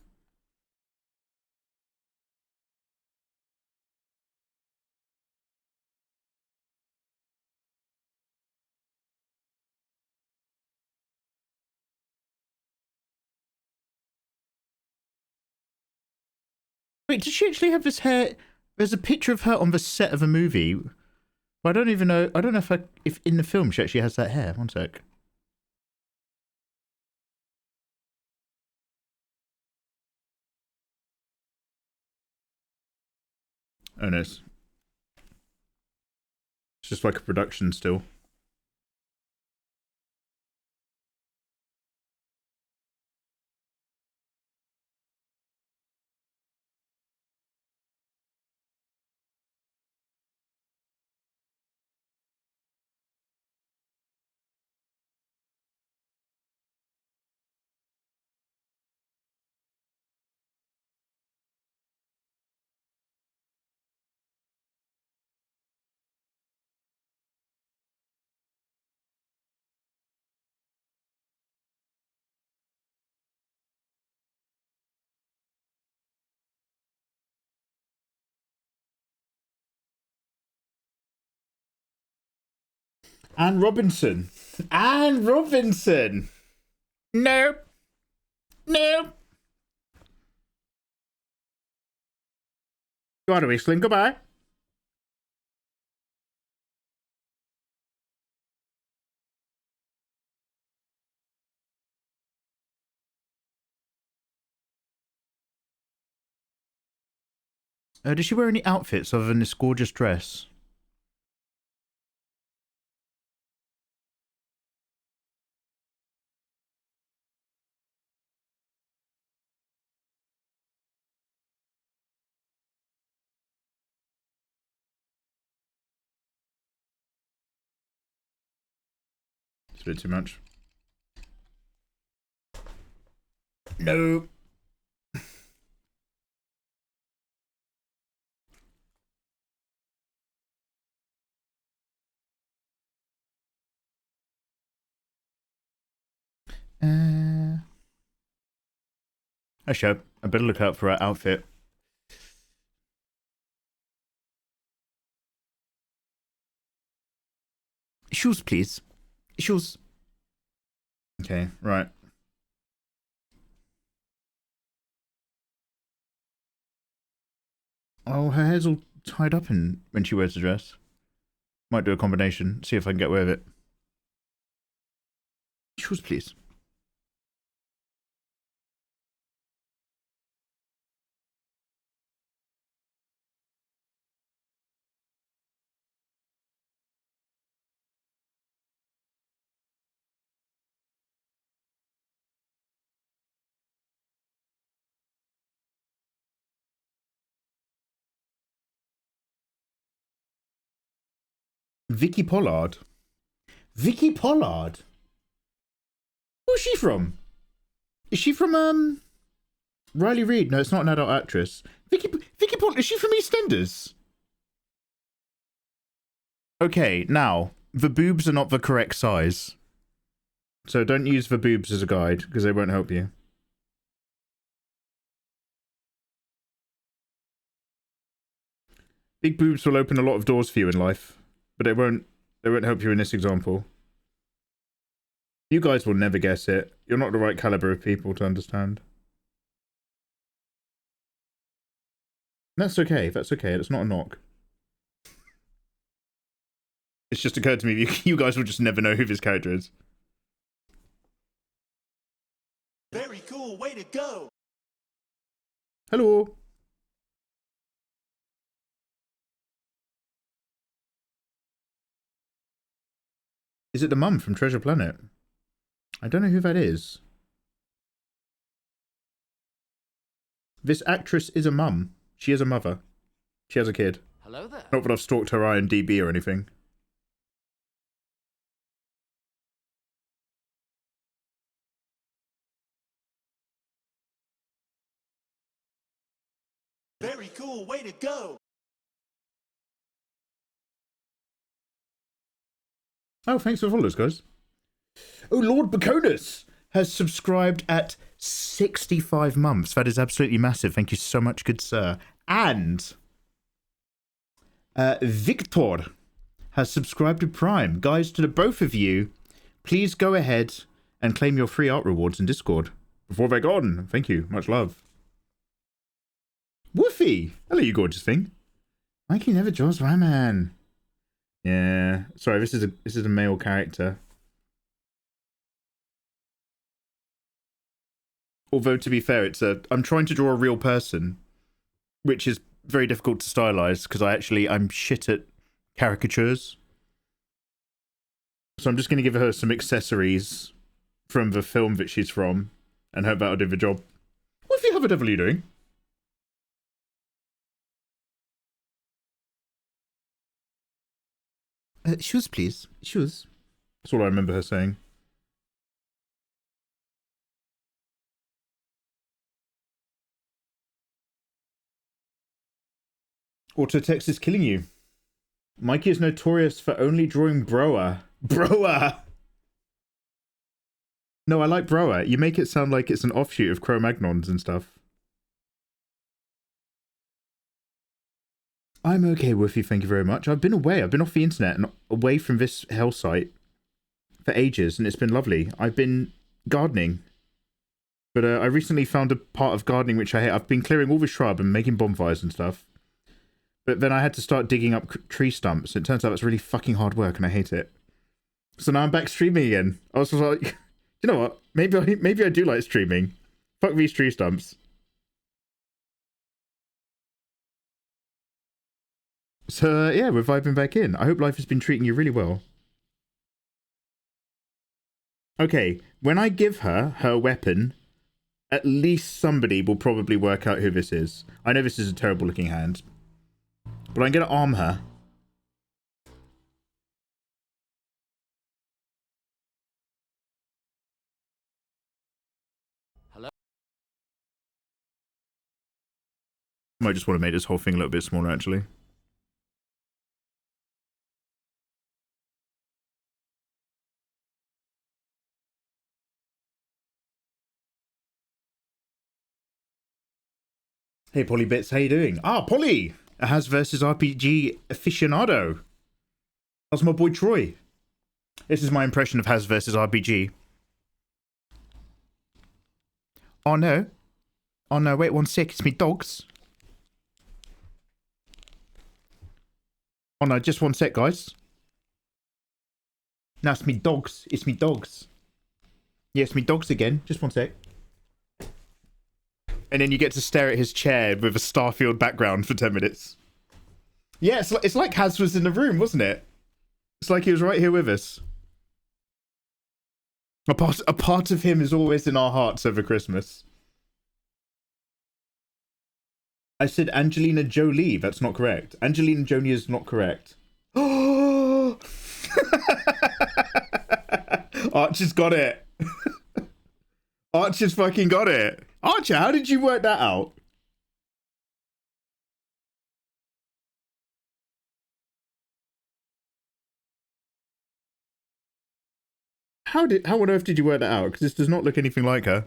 Wait, does she actually have this hair? There's a picture of her on the set of a movie. But I don't even know. I don't know if in the film she actually has that hair. One sec. Oh no. It's just like a production still. Anne Robinson. Anne Robinson. Nope. Nope. Go on, Whistling. Goodbye. Does she wear any outfits other than this gorgeous dress? It's a bit too much. No. Actually, I better look out for her outfit. Shoes, please. Shoes. Okay, right. Oh, her hair's all tied up when she wears the dress. Might do a combination. See if I can get away with it. Choose, please. Vicky Pollard. Vicky Pollard? Where's she from? Is she from, Riley Reid? No, it's not an adult actress. Vicky Pollard, is she from EastEnders? Okay, now, the boobs are not the correct size. So don't use the boobs as a guide, because they won't help you. Big boobs will open a lot of doors for you in life. But they won't help you in this example. You guys will never guess it. You're not the right caliber of people to understand. That's okay. That's okay. It's not a knock. It's just occurred to me, you guys will just never know who this character is. Very cool. Way to go. Hello. Is it the mum from Treasure Planet? I don't know who that is. This actress is a mum. She is a mother. She has a kid. Hello there. Not that I've stalked her IMDb or anything. Very cool. Way to go. Oh, thanks for the follows, guys. Oh, Lord Baconus has subscribed at 65 months. That is absolutely massive. Thank you so much, good sir. And Victor has subscribed to Prime. Guys, to the both of you, please go ahead and claim your free art rewards in Discord before they're gone. Thank you. Much love. Woofy! Hello, you gorgeous thing. Mikey never draws Rayman. Yeah, sorry. This is a male character. Although to be fair, I'm trying to draw a real person, which is very difficult to stylize because I'm shit at caricatures. So I'm just going to give her some accessories from the film that she's from, and hope that'll do the job. What the devil are you doing? Shoes, please. Shoes. That's all I remember her saying. Autotext is killing you. Mikey is notorious for only drawing Broa. Broa! No, I like Broa. You make it sound like it's an offshoot of Cro-Magnons and stuff. I'm okay, Woofy, thank you very much. I've been away. I've been off the internet and away from this hell site for ages, and it's been lovely. I've been gardening. But I recently found a part of gardening which I hate. I've been clearing all the shrub and making bonfires and stuff. But then I had to start digging up tree stumps. It turns out it's really fucking hard work, and I hate it. So now I'm back streaming again. I was like, you know what? Maybe I do like streaming. Fuck these tree stumps. So, yeah, we're vibing back in. I hope life has been treating you really well. Okay, when I give her weapon, at least somebody will probably work out who this is. I know this is a terrible looking hand, but I'm going to arm her. Hello? I might just want to make this whole thing a little bit smaller, actually. Hey, Polly Bits, how you doing? Ah, Polly! A Has versus RPG aficionado. That's my boy Troy. This is my impression of Has versus RPG. Oh no. Oh no, wait one sec, it's me dogs. Oh no, just one sec, guys. No, it's me dogs. It's me dogs. Yeah, it's me dogs again. Just one sec. And then you get to stare at his chair with a Starfield background for 10 minutes. Yeah, it's like Haz was in the room, wasn't it? It's like he was right here with us. A part of him is always in our hearts over Christmas. I said Angelina Jolie. That's not correct. Angelina Jolie is not correct. Oh! Archer's got it. Archer's fucking got it. Archer, how did you work that out? How on earth did you work that out? Because this does not look anything like her.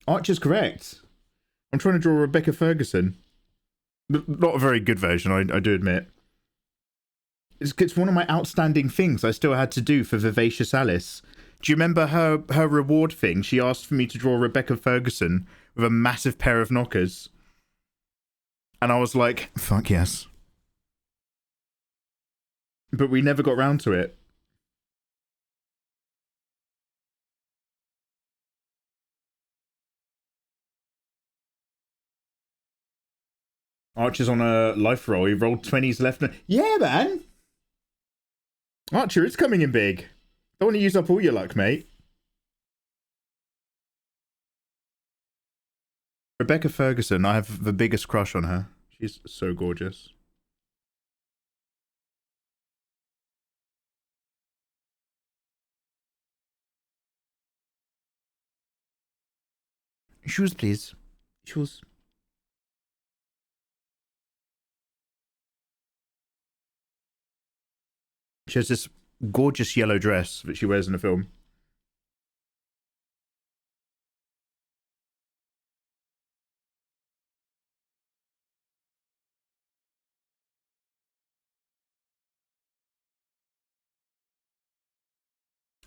Archer's correct. I'm trying to draw Rebecca Ferguson. Not a very good version, I do admit. It's one of my outstanding things I still had to do for Vivacious Alice. Do you remember her reward thing? She asked for me to draw Rebecca Ferguson with a massive pair of knockers. And I was like, fuck yes. But we never got round to it. Archer's on a life roll. He rolled 20s left. Yeah, man. Archer, it's coming in big. Don't want to use up all your luck, mate. Rebecca Ferguson, I have the biggest crush on her. She's so gorgeous. Shoes, please. Shoes. She has this gorgeous yellow dress that she wears in the film.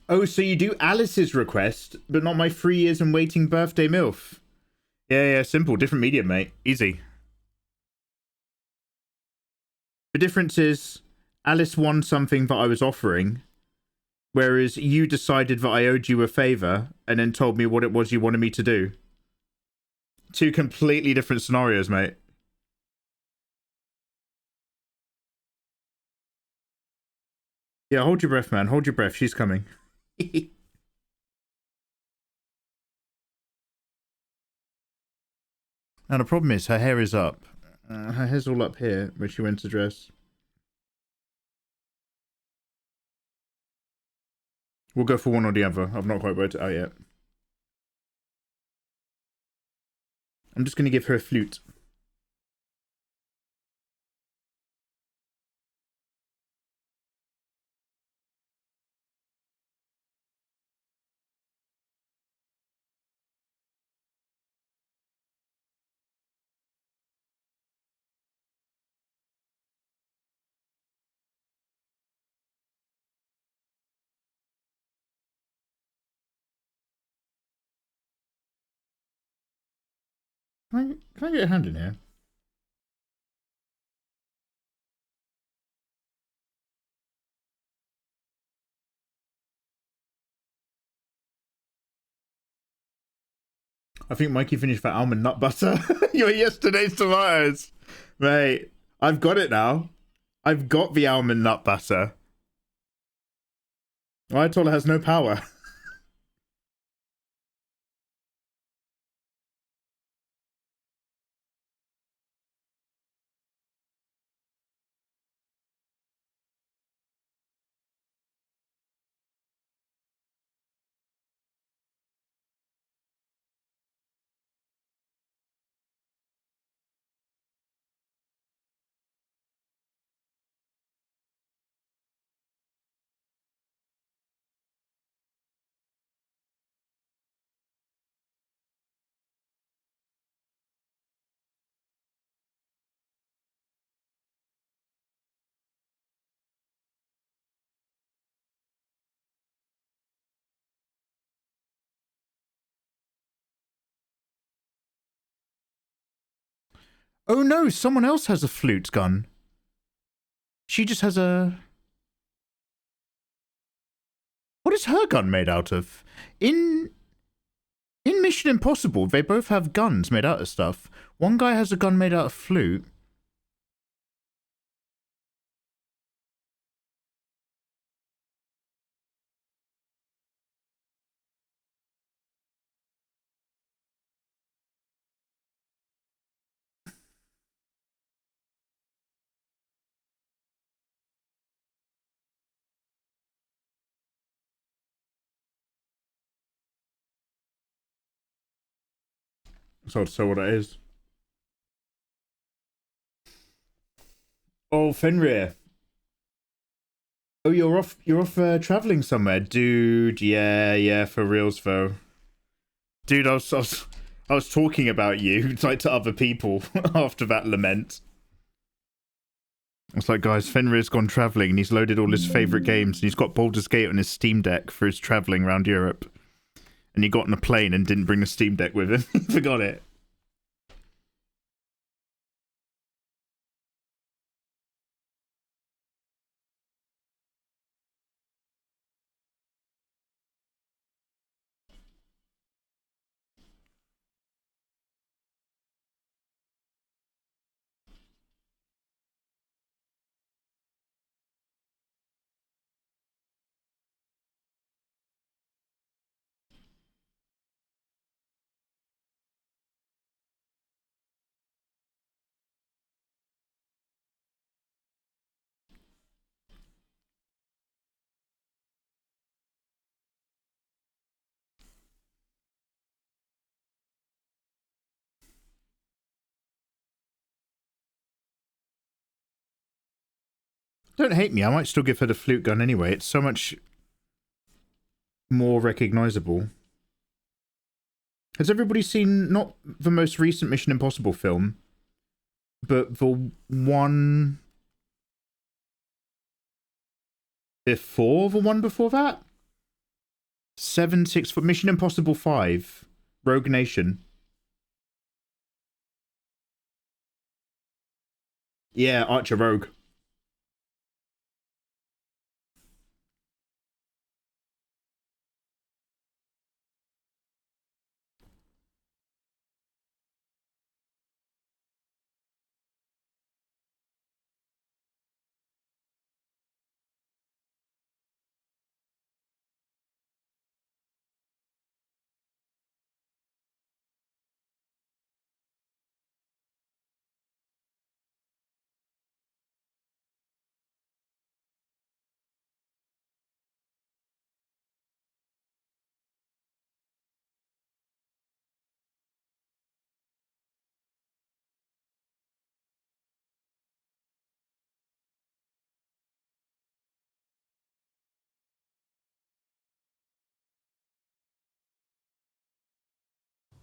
Oh, so you do Alice's request, but not my 3 years and waiting birthday MILF. Yeah, simple. Different medium, mate. Easy. The difference is Alice won something that I was offering, whereas you decided that I owed you a favour and then told me what it was you wanted me to do. 2 completely different scenarios, mate. Yeah, hold your breath, man. Hold your breath. She's coming. Now, the problem is her hair is up. Her hair's all up here when she went to dress. We'll go for one or the other. I've not quite worked it out yet. I'm just going to give her a flute. Can I get a hand in here? I think Mikey finished for almond nut butter. Your yesterday's tomatoes. Mate, I've got it now. I've got the almond nut butter. Ayatollah has no power. Oh no, someone else has a flute gun. She just has a... What is her gun made out of? In Mission Impossible, they both have guns made out of stuff. One guy has a gun made out of flute. So to say what it is. Oh, Fenrir. Oh, you're off traveling somewhere, dude. Yeah, for reals though. Dude, I was talking about you like to other people after that lament. It's like, guys, Fenrir's gone traveling and he's loaded all his favorite games and he's got Baldur's Gate on his Steam Deck for his traveling around Europe. And he got on a plane and didn't bring the Steam Deck with him. He forgot it. Don't hate me, I might still give her the flute gun anyway. It's so much more recognizable. Has everybody seen, not the most recent Mission Impossible film, but the one before that? 7, 6 foot Mission Impossible 5, Rogue Nation. Yeah, Archer Rogue.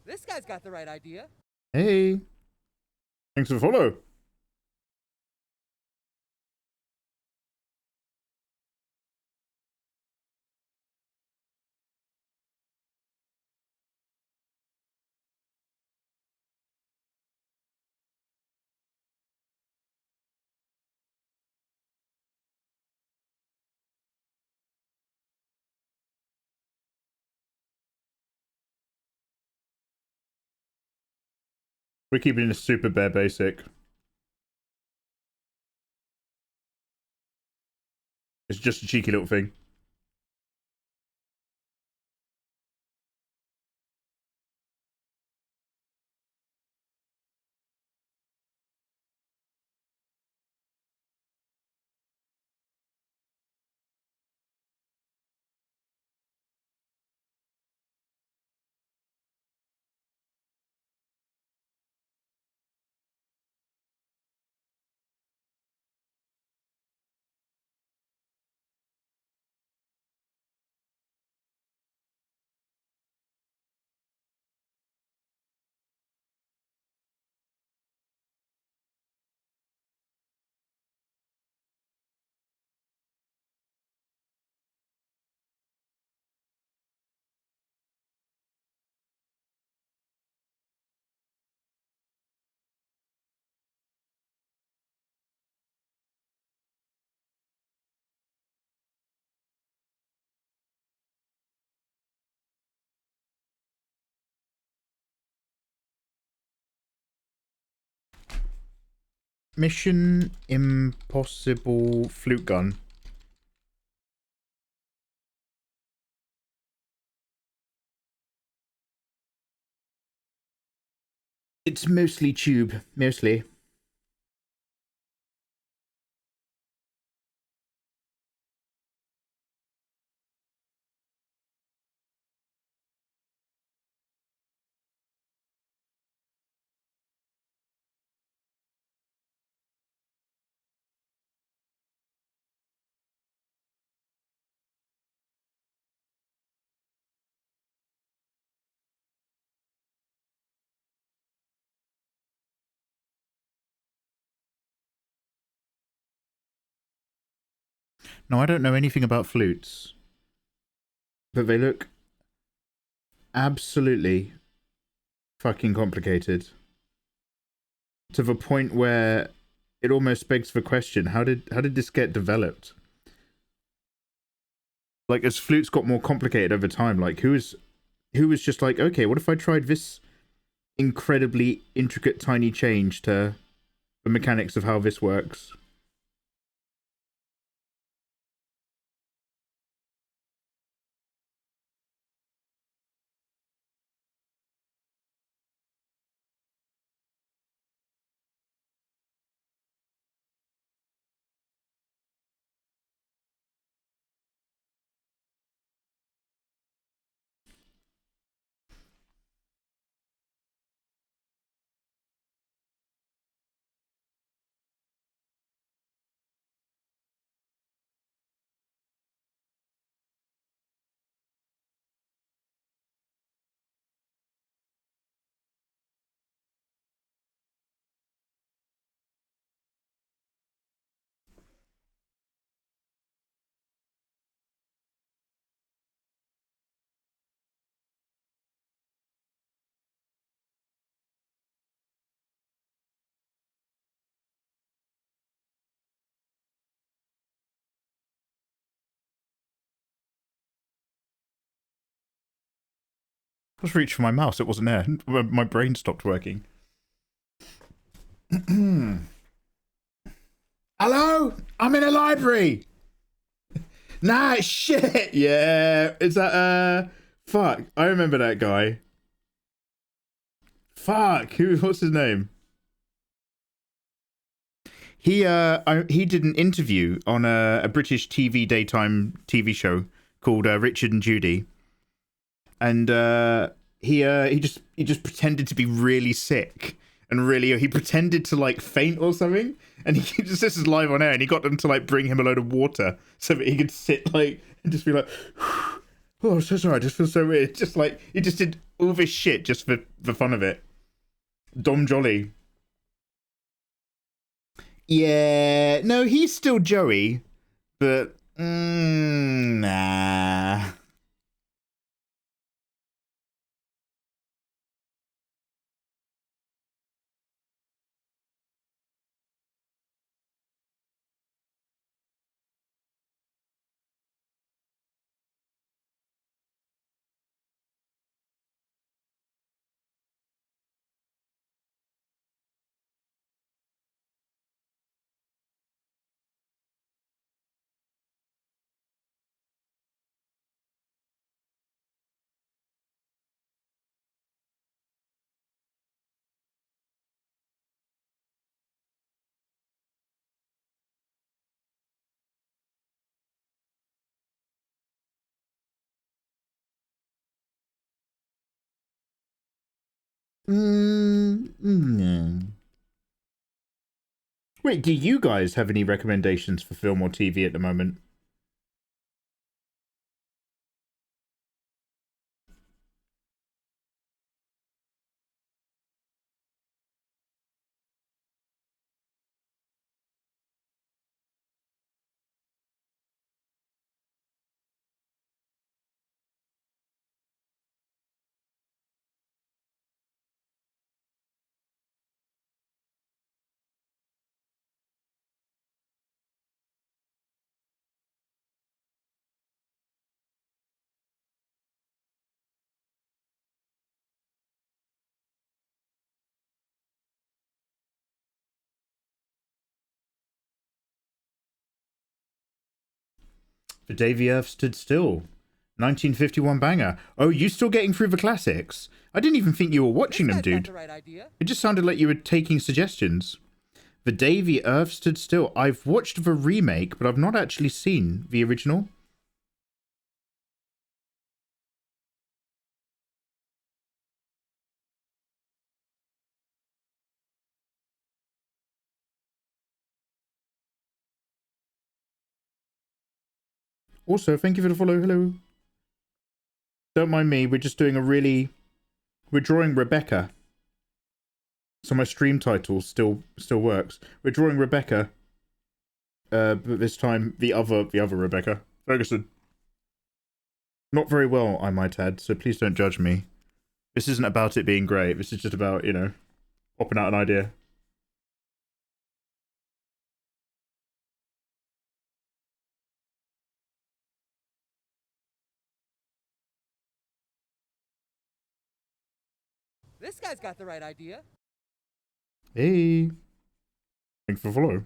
This guy's got the right idea. Hey. Thanks for the follow. We're keeping this super bare basic. It's just a cheeky little thing. Mission Impossible flute gun. It's mostly tube, mostly. No, I don't know anything about flutes. But they look absolutely fucking complicated. To the point where it almost begs the question, how did this get developed? Like, as flutes got more complicated over time, like who was just like, okay, what if I tried this incredibly intricate tiny change to the mechanics of how this works? I was reaching for my mouse, it wasn't there. My brain stopped working. Hello? I'm in a library! Nah, shit! Yeah, is that, fuck, I remember that guy. Fuck, what's his name? He did an interview on a British daytime TV show called Richard and Judy. And he just pretended to be really sick, and he pretended to like faint or something, and he just, this is live on air, and he got them to like bring him a load of water so that he could sit like and just be like, oh, so sorry, I just feel so weird. Just like he just did all this shit just for the fun of it. Dom Jolly. Yeah, no, he's still Joey, but nah. Wait, do you guys have any recommendations for film or TV at the moment? The day the Earth stood still. 1951 banger. Oh, you still getting through the classics? I didn't even think you were watching them, dude. It just sounded like you were taking suggestions. The day the Earth stood still. I've watched the remake, but I've not actually seen the original. Also, thank you for the follow. Hello. Don't mind me. We're just doing a really... We're drawing Rebecca. So my stream title still works. We're drawing Rebecca. But this time the other Rebecca. Ferguson. Not very well, I might add, so please don't judge me. This isn't about it being great. This is just about, you know, popping out an idea. This guy's got the right idea. Hey. Thanks for follow.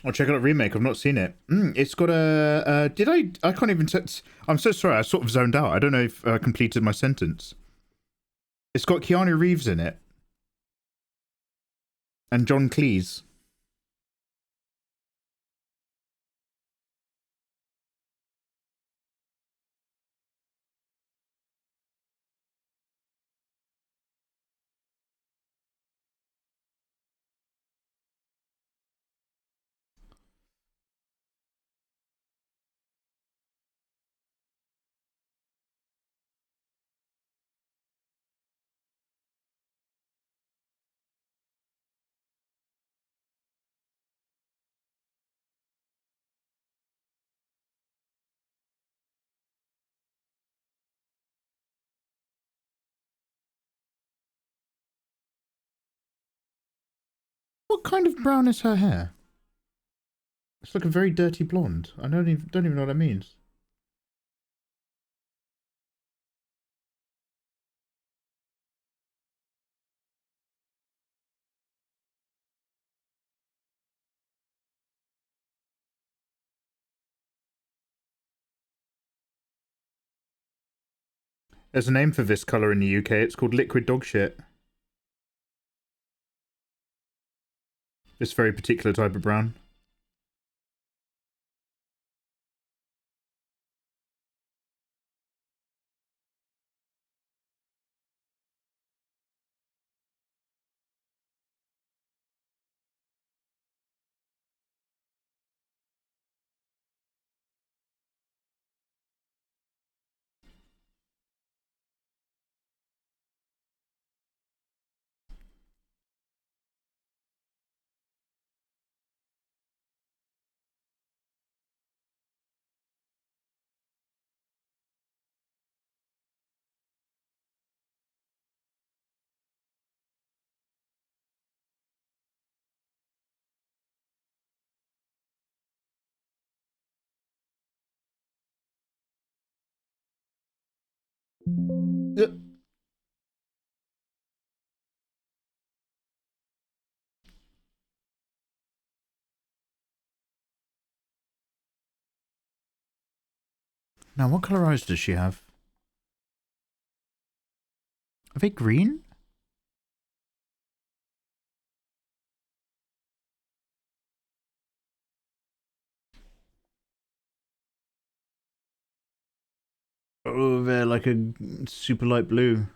I'll check out a remake. I've not seen it. It's got a... I can't even... I'm so sorry. I sort of zoned out. I don't know if I completed my sentence. It's got Keanu Reeves in it. And John Cleese. What kind of brown is her hair? It's like a very dirty blonde. I don't even know what that means. There's a name for this colour in the UK. It's called liquid dog shit. This very particular type of brown. Now, what colour eyes does she have? Are they green? Oh, they're like a super light blue.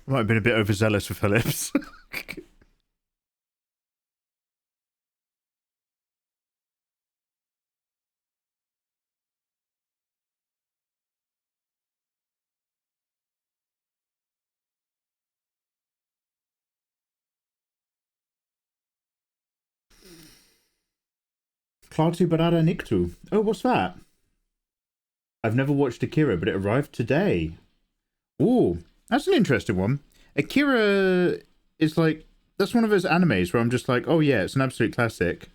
Might have been a bit overzealous with her lips. Klaatu Barada Niktu. Oh, what's that? I've never watched Akira, but it arrived today. Ooh, that's an interesting one. Akira is like, that's one of those animes where I'm just like, oh yeah, it's an absolute classic.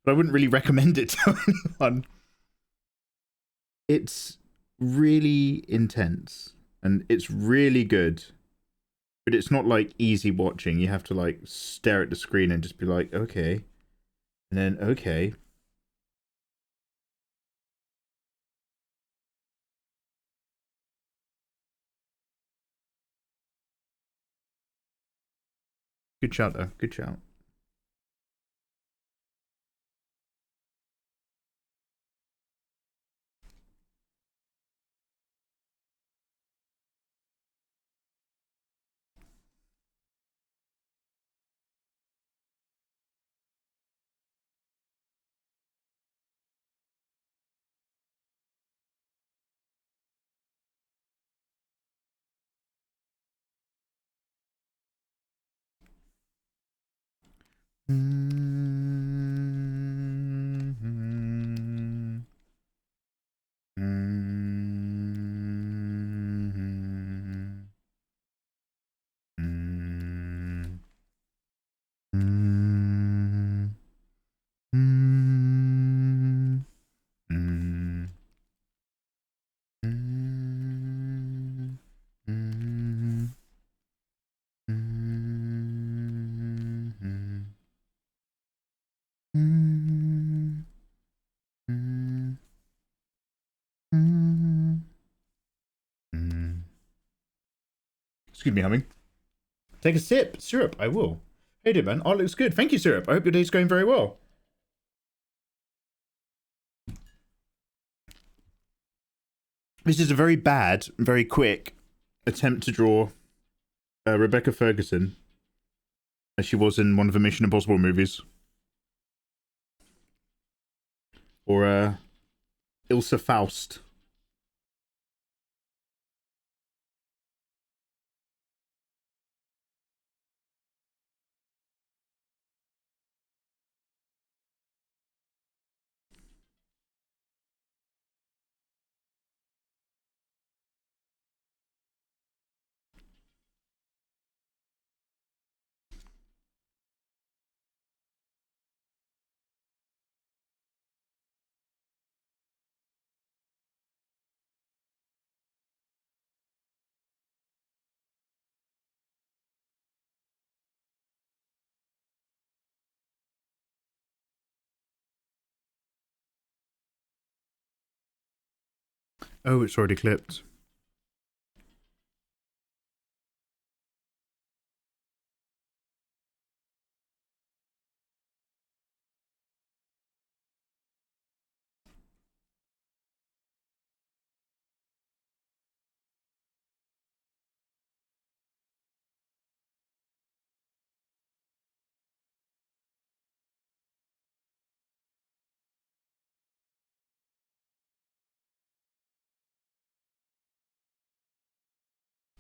But I wouldn't really recommend it to anyone. It's really intense and it's really good. But it's not like easy watching. You have to like stare at the screen and just be like, okay. And then, okay. Good shout though. Good shout. Excuse me, humming. Take a sip. Syrup, I will. Hey, dude, man. Oh, it looks good. Thank you, Syrup. I hope your day's going very well. This is a very bad, very quick attempt to draw Rebecca Ferguson as she was in one of the Mission Impossible movies. Or Ilsa Faust. Oh, it's already clipped.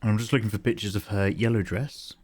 I'm just looking for pictures of her yellow dress.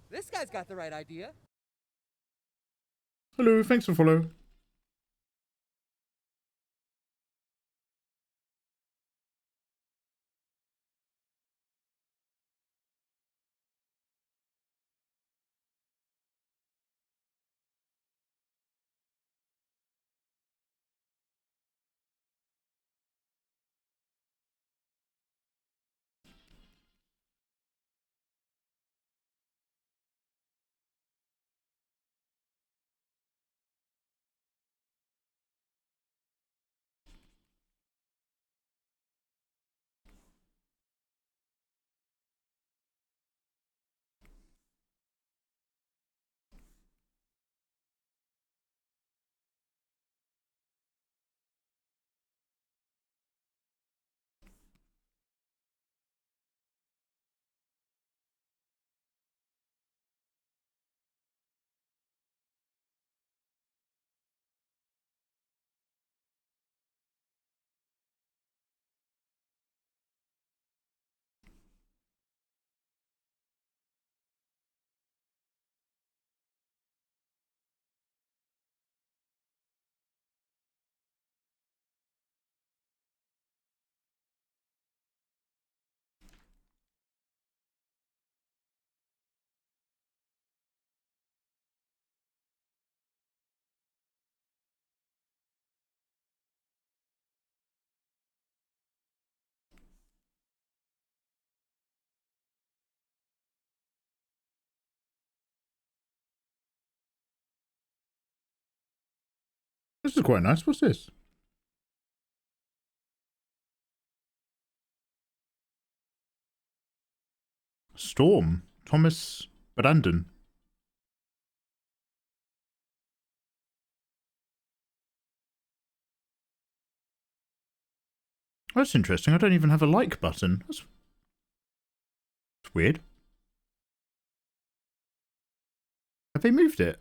This guy's got the right idea. Hello, thanks for follow. This is quite nice. What's this? Storm. Thomas Brandon. That's interesting. I don't even have a like button. That's weird. Have they moved it?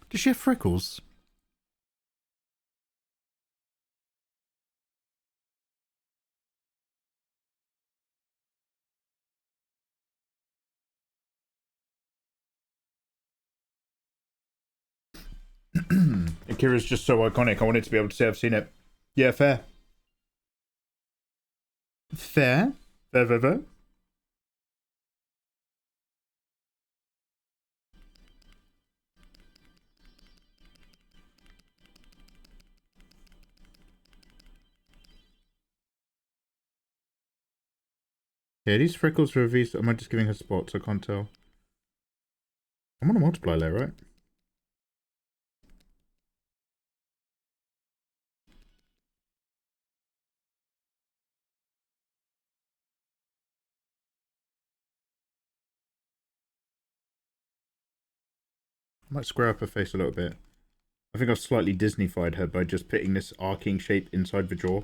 Does she have freckles? Akira's just so iconic. I wanted to be able to say I've seen it. Yeah, fair. Fair? Fair, fair, fair. Okay, these freckles for Visa. Am I just giving her spots? I can't tell. I'm on a multiply layer, right? I might square up her face a little bit. I think I've slightly Disney-fied her by just putting this arcing shape inside the jaw.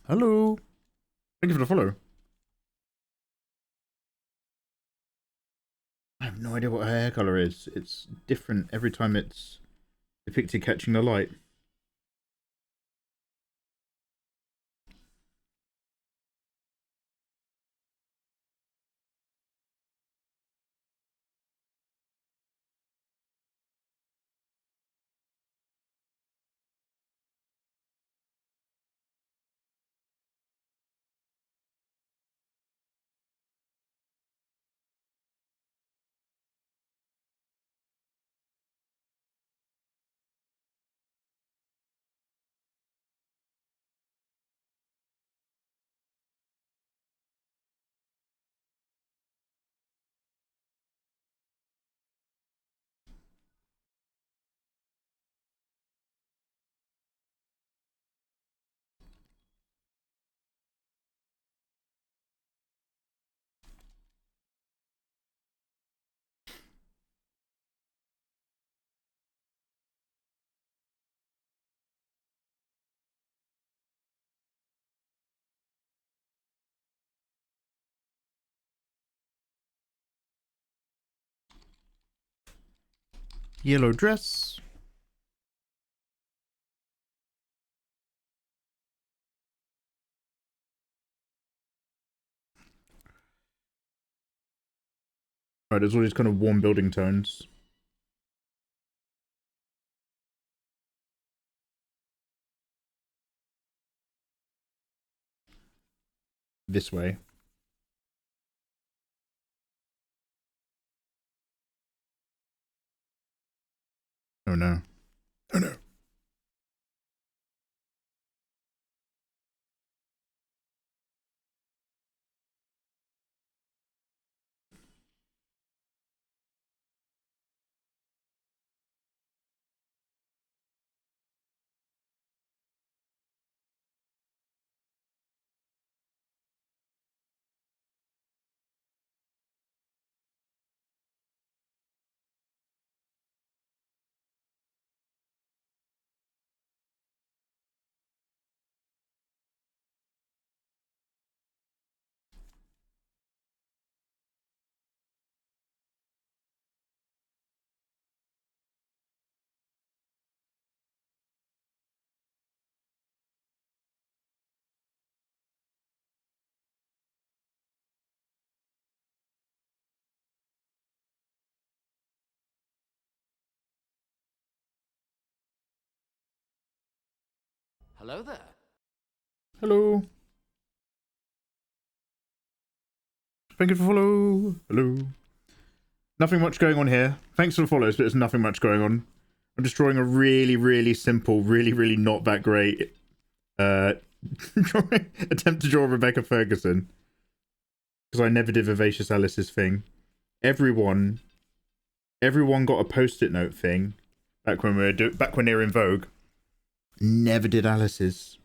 Hello. Thank you for the follow. I have no idea what her hair color is. It's different every time it's depicted catching the light. Yellow dress. Right, there's all these kind of warm building tones. This way. Oh no. Oh no. Hello there. Hello. Thank you for follow. Hello. Nothing much going on here. Thanks for the follows, but there's nothing much going on. I'm just drawing a really, really simple, really, really not that great attempt to draw Rebecca Ferguson. Because I never did Vivacious Alice's thing. Everyone got a post-it note thing back when they were in vogue. Never did Alice's.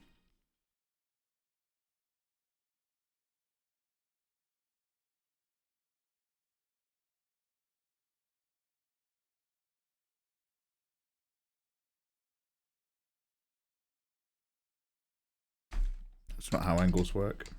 That's not how angles work.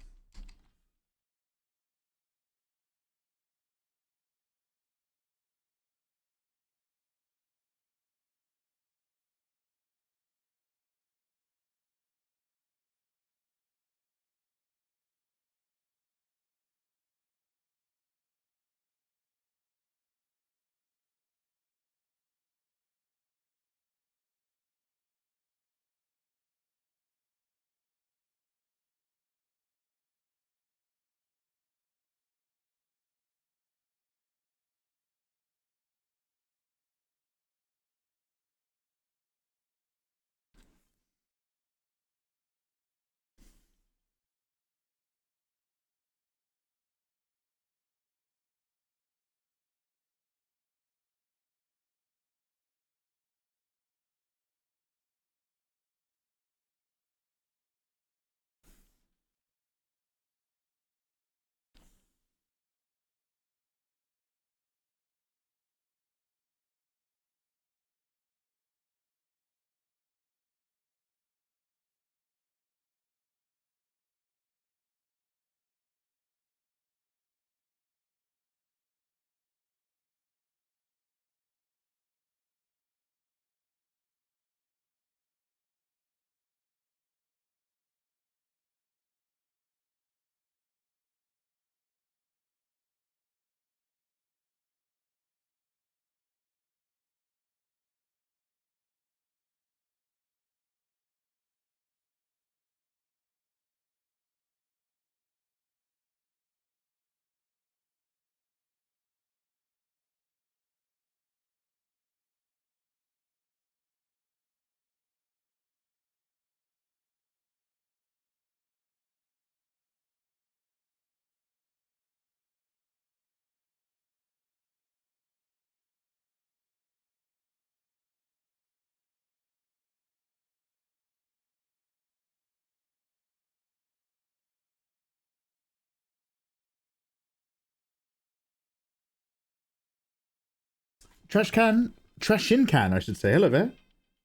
Trash in can, I should say. Hello there. How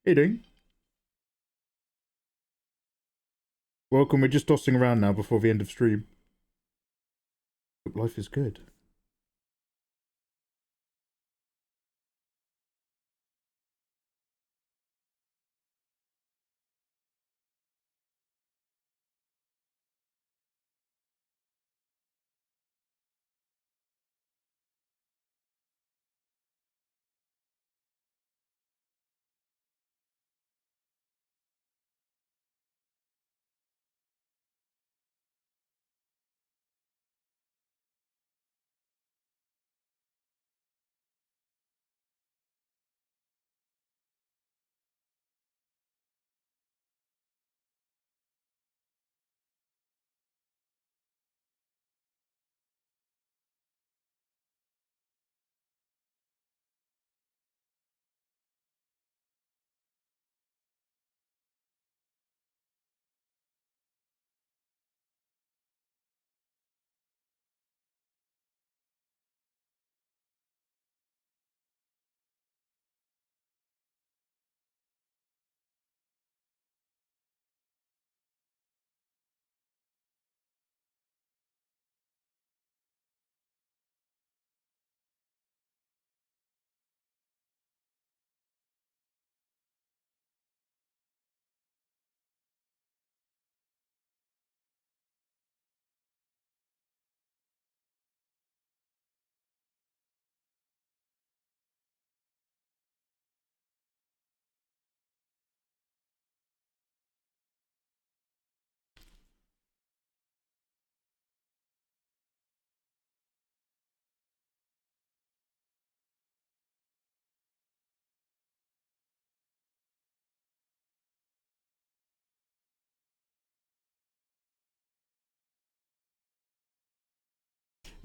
you doing? Welcome. We're just tossing around now before the end of stream. Hope life is good.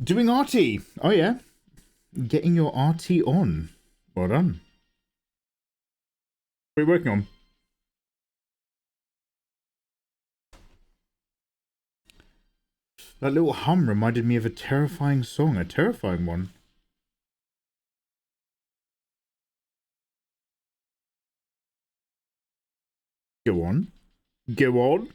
Doing arty. Oh, yeah. Getting your arty on. Well done. What are you working on? That little hum reminded me of a terrifying song. A terrifying one. Go on. Go on.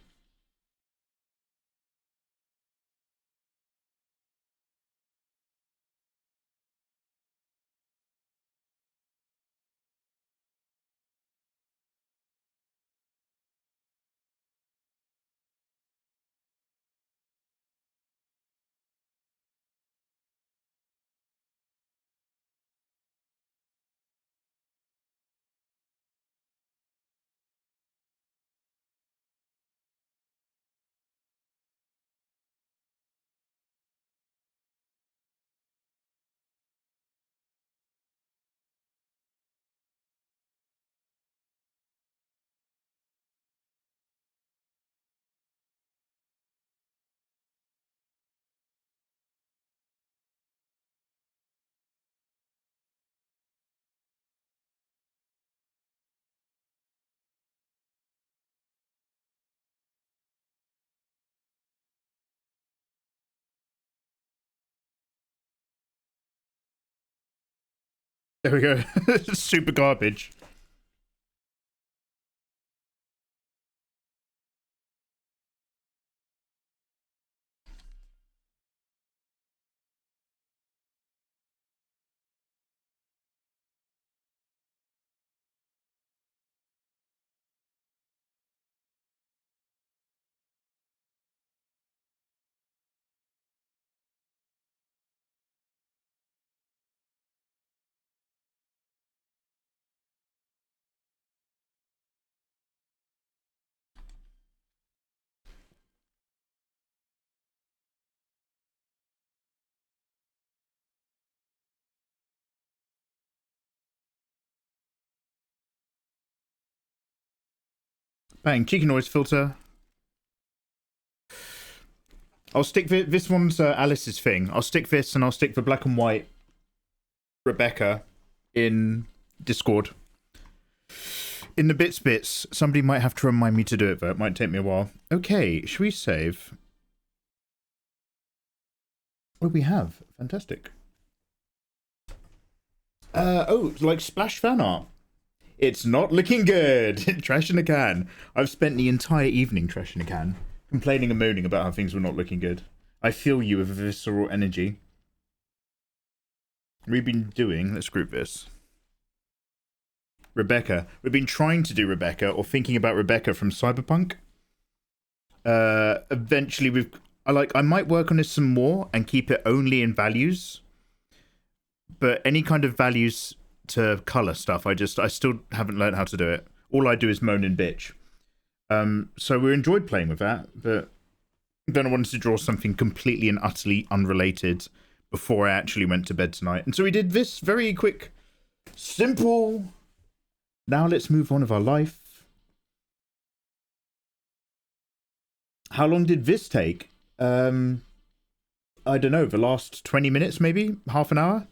There we go. Super garbage. Bang, cheeky noise filter. I'll stick this one's Alice's thing. I'll stick this and I'll stick the black and white Rebecca in Discord. In the bits, somebody might have to remind me to do it though. It might take me a while. Okay, should we save? Oh, we have. Fantastic. Oh, like splash fan art. It's not looking good. Trash in a can. I've spent the entire evening trash in a can, complaining and moaning about how things were not looking good. I feel you with a visceral energy. We've been doing, let's group this. Rebecca. We've been trying to do Rebecca, or thinking about Rebecca from Cyberpunk. Eventually I might work on this some more and keep it only in values. But any kind of values to color stuff, I still haven't learned how to do it. All I do is moan and bitch. So we enjoyed playing with that, but then I wanted to draw something completely and utterly unrelated before I actually went to bed tonight. And so we did this very quick, simple. Now let's move on with our life. How long did this take? I don't know, the last 20 minutes maybe? Half an hour?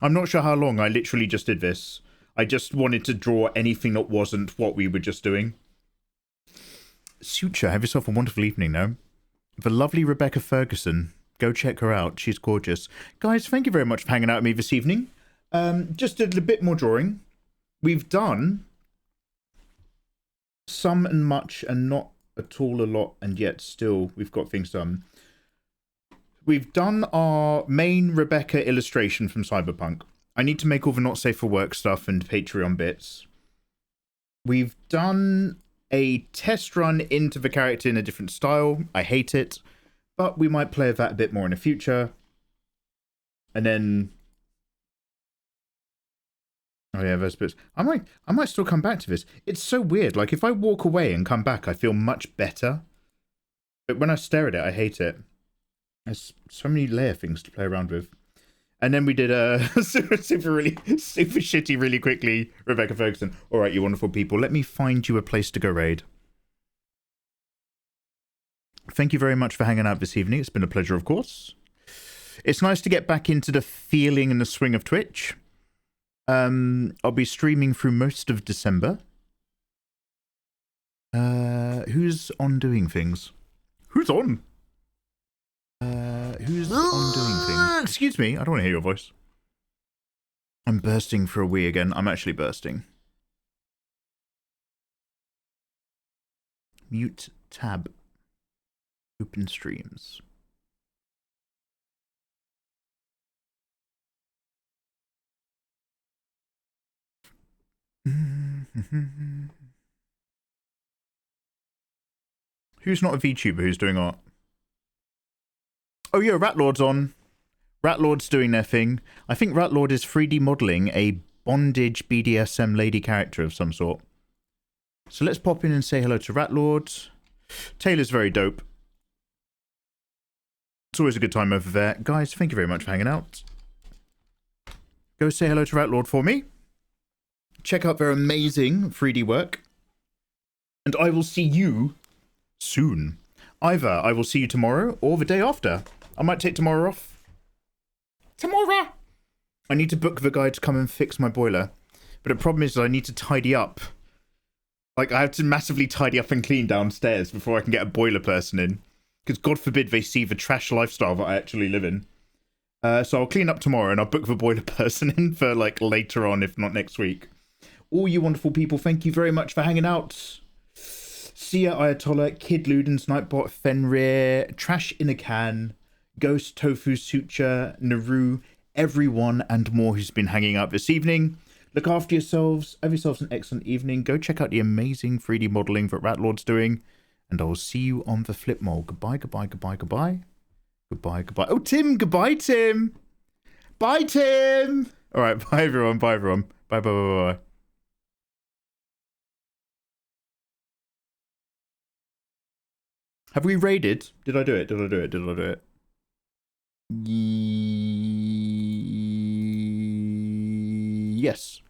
I'm not sure how long. I literally just did this. I just wanted to draw anything that wasn't what we were just doing. Suture, have yourself a wonderful evening now. The lovely Rebecca Ferguson. Go check her out. She's gorgeous. Guys, thank you very much for hanging out with me this evening. Just did a bit more drawing. We've done some and much and not at all a lot, and yet still we've got things done. We've done our main Rebecca illustration from Cyberpunk. I need to make all the not safe for work stuff and Patreon bits. We've done a test run into the character in a different style. I hate it, but we might play with that a bit more in the future. And then, oh yeah, those bits. I might still come back to this. It's so weird. Like if I walk away and come back, I feel much better. But when I stare at it, I hate it. There's so many layer things to play around with. And then we did a super shitty, really quickly, Rebecca Ferguson. All right, you wonderful people. Let me find you a place to go raid. Thank you very much for hanging out this evening. It's been a pleasure, of course. It's nice to get back into the feeling and the swing of Twitch. I'll be streaming through most of December. Who's on doing things? Who's on? Who's on doing things? Excuse me, I don't want to hear your voice. I'm bursting for a wee again. I'm actually bursting. Mute tab. Open streams. Who's not a VTuber who's doing art? Oh yeah, Ratlord's on. Ratlord's doing their thing. I think Ratlord is 3D modelling a bondage BDSM lady character of some sort. So let's pop in and say hello to Ratlord. Taylor's very dope. It's always a good time over there. Guys, thank you very much for hanging out. Go say hello to Ratlord for me. Check out their amazing 3D work. And I will see you soon. Either I will see you tomorrow or the day after. I might take tomorrow off. Tomorrow! I need to book the guy to come and fix my boiler. But the problem is that I need to tidy up. Like, I have to massively tidy up and clean downstairs before I can get a boiler person in. Because God forbid they see the trash lifestyle that I actually live in. So I'll clean up tomorrow and I'll book the boiler person in for, like, later on, if not next week. All you wonderful people, thank you very much for hanging out. Sia Ayatollah, Kid Ludens, Nightbot, Fenrir, Trash in a Can, Ghost, Tofu, Suture, Naru, everyone and more who's been hanging out this evening. Look after yourselves. Have yourselves an excellent evening. Go check out the amazing 3D modelling that Ratlord's doing. And I will see you on the flip mole. Goodbye, goodbye, goodbye, goodbye. Goodbye, goodbye. Oh, Tim. Goodbye, Tim. Bye, Tim. All right. Bye, everyone. Bye, everyone. Bye, bye, bye, bye. Have we raided? Did I do it? Did I do it? Did I do it? Yes.